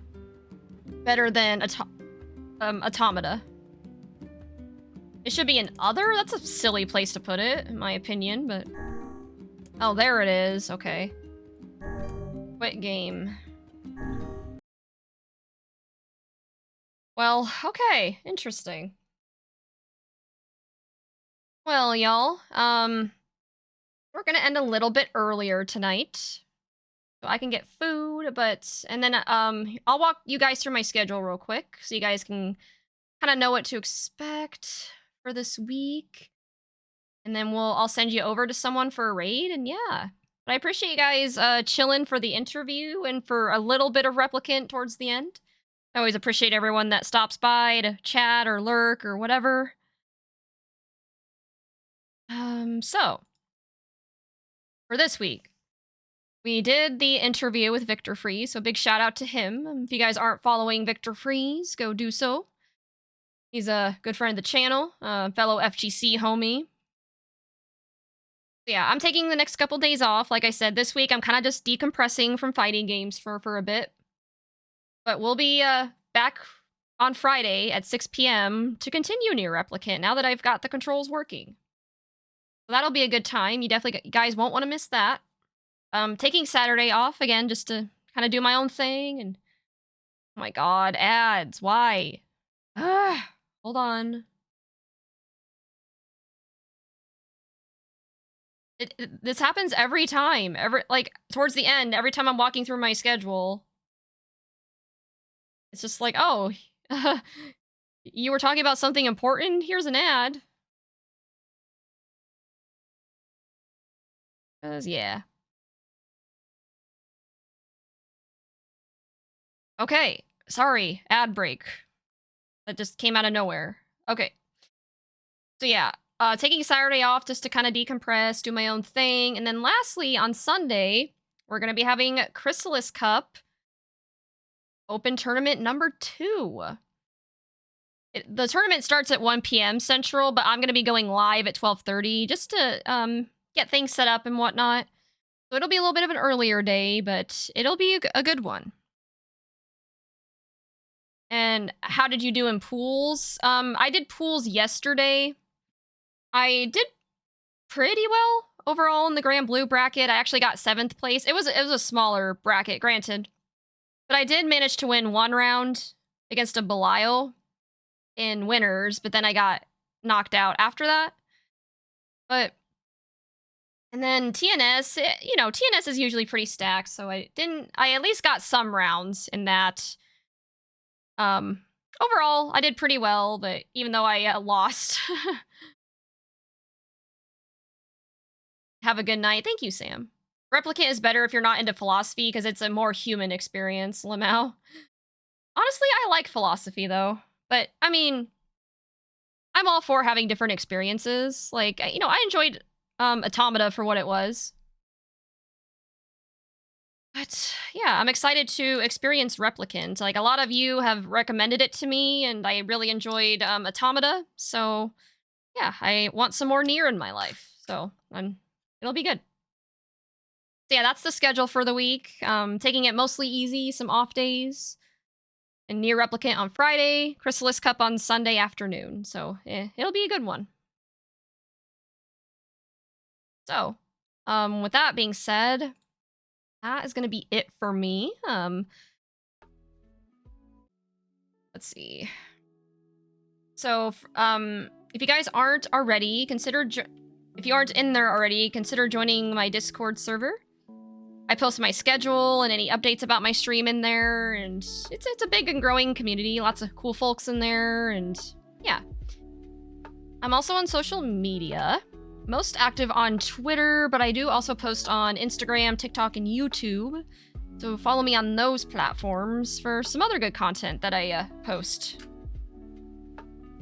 better than Automata. It should be an other? That's a silly place to put it, in my opinion, but... Oh, there it is. Okay. Quit game. Well, okay. Interesting. Well, y'all, we're gonna end a little bit earlier tonight. So I can get food, but... And then, I'll walk you guys through my schedule real quick, so you guys can kind of know what to expect for this week. And then I'll send you over to someone for a raid, and yeah. But I appreciate you guys chilling for the interview and for a little bit of Replicant towards the end. I always appreciate everyone that stops by to chat or lurk or whatever. So, for this week, we did the interview with Victor Freeze, so big shout out to him. If you guys aren't following Victor Freeze, go do so. He's a good friend of the channel, fellow FGC homie. Yeah, I'm taking the next couple days off. Like I said, this week I'm kind of just decompressing from fighting games for a bit. But we'll be back on Friday at 6 p.m. to continue Nier Replicant now that I've got the controls working. So that'll be a good time. You guys won't want to miss that. Taking Saturday off again just to kind of do my own thing. And oh my god, ads, why? Hold on. This happens every time. Like, towards the end, every time I'm walking through my schedule, it's just like, oh, you were talking about something important? Here's an ad. Yeah. Okay, sorry, ad break. That just came out of nowhere. Okay. So yeah, taking Saturday off just to kind of decompress, do my own thing. And then lastly, on Sunday, we're going to be having Chrysalis Cup Open Tournament number 2. The tournament starts at 1 p.m. Central, but I'm going to be going live at 12:30 just to get things set up and whatnot. So it'll be a little bit of an earlier day, but it'll be a good one. And how did you do in pools? I did pools yesterday. I did pretty well overall in the Grand Blue bracket. I actually got 7th place. It was a smaller bracket, granted. But I did manage to win 1 round against a Belial in winners, but then I got knocked out after that. But... And then TNS, TNS is usually pretty stacked, so I at least got some rounds in that. overall, I did pretty well, but even though I lost. Have a good night. Thank you, Sam. Replicant is better if you're not into philosophy because it's a more human experience, Lamau. Honestly, I like philosophy, though. But, I mean, I'm all for having different experiences. Like, you know, I enjoyed Automata for what it was. But, yeah, I'm excited to experience Replicant. Like, a lot of you have recommended it to me, and I really enjoyed Automata. So, yeah, I want some more Nier in my life. So, it'll be good. So, yeah, that's the schedule for the week. Taking it mostly easy, some off days. And Nier Replicant on Friday, Chrysalis Cup on Sunday afternoon. So, it'll be a good one. So, with that being said, that is going to be it for me. Let's see. So, if you guys aren't already, if you aren't in there already, consider joining my Discord server. I post my schedule and any updates about my stream in there, and it's a big and growing community. Lots of cool folks in there, and yeah. I'm also on social media. Most active on Twitter, but I do also post on Instagram, TikTok, and YouTube. So follow me on those platforms for some other good content that I post.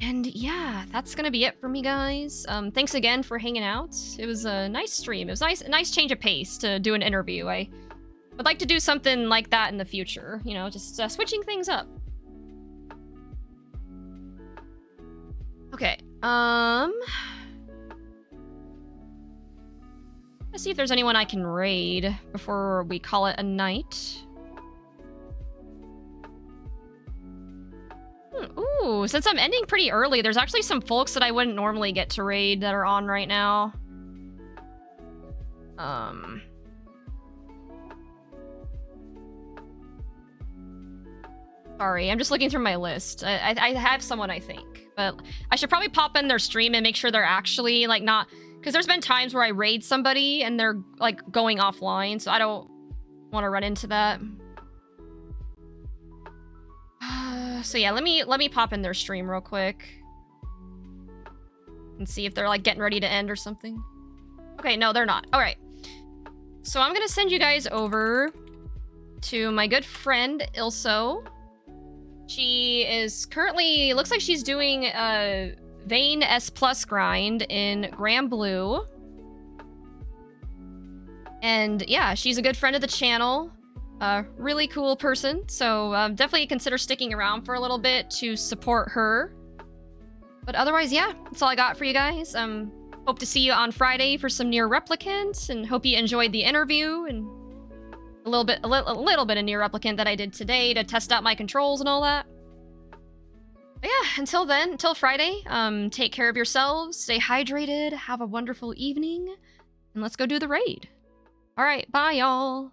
And yeah, that's gonna be it for me, guys. Thanks again for hanging out. It was a nice stream. It was a nice change of pace to do an interview. I would like to do something like that in the future. You know, just switching things up. Okay. Let's see if there's anyone I can raid before we call it a night. Ooh, since I'm ending pretty early, there's actually some folks that I wouldn't normally get to raid that are on right now. Sorry, I'm just looking through my list. I have someone, I think. But I should probably pop in their stream and make sure they're actually, like, not... Because there's been times where I raid somebody and they're, like, going offline, so I don't want to run into that. So yeah, let me pop in their stream real quick. And see if they're, like, getting ready to end or something. Okay, no, they're not. Alright. So I'm gonna send you guys over to my good friend, Ilso. She is currently... Looks like she's doing a Vayne S+ grind in Grand Blue. And yeah, she's a good friend of the channel. Really cool person. So definitely consider sticking around for a little bit to support her. But otherwise, yeah, that's all I got for you guys. Hope to see you on Friday for some Nier Replicant, and hope you enjoyed the interview and a little bit of Nier Replicant that I did today to test out my controls and all that. But yeah, until then, until Friday, take care of yourselves, stay hydrated, have a wonderful evening, and let's go do the raid. All right, bye, y'all.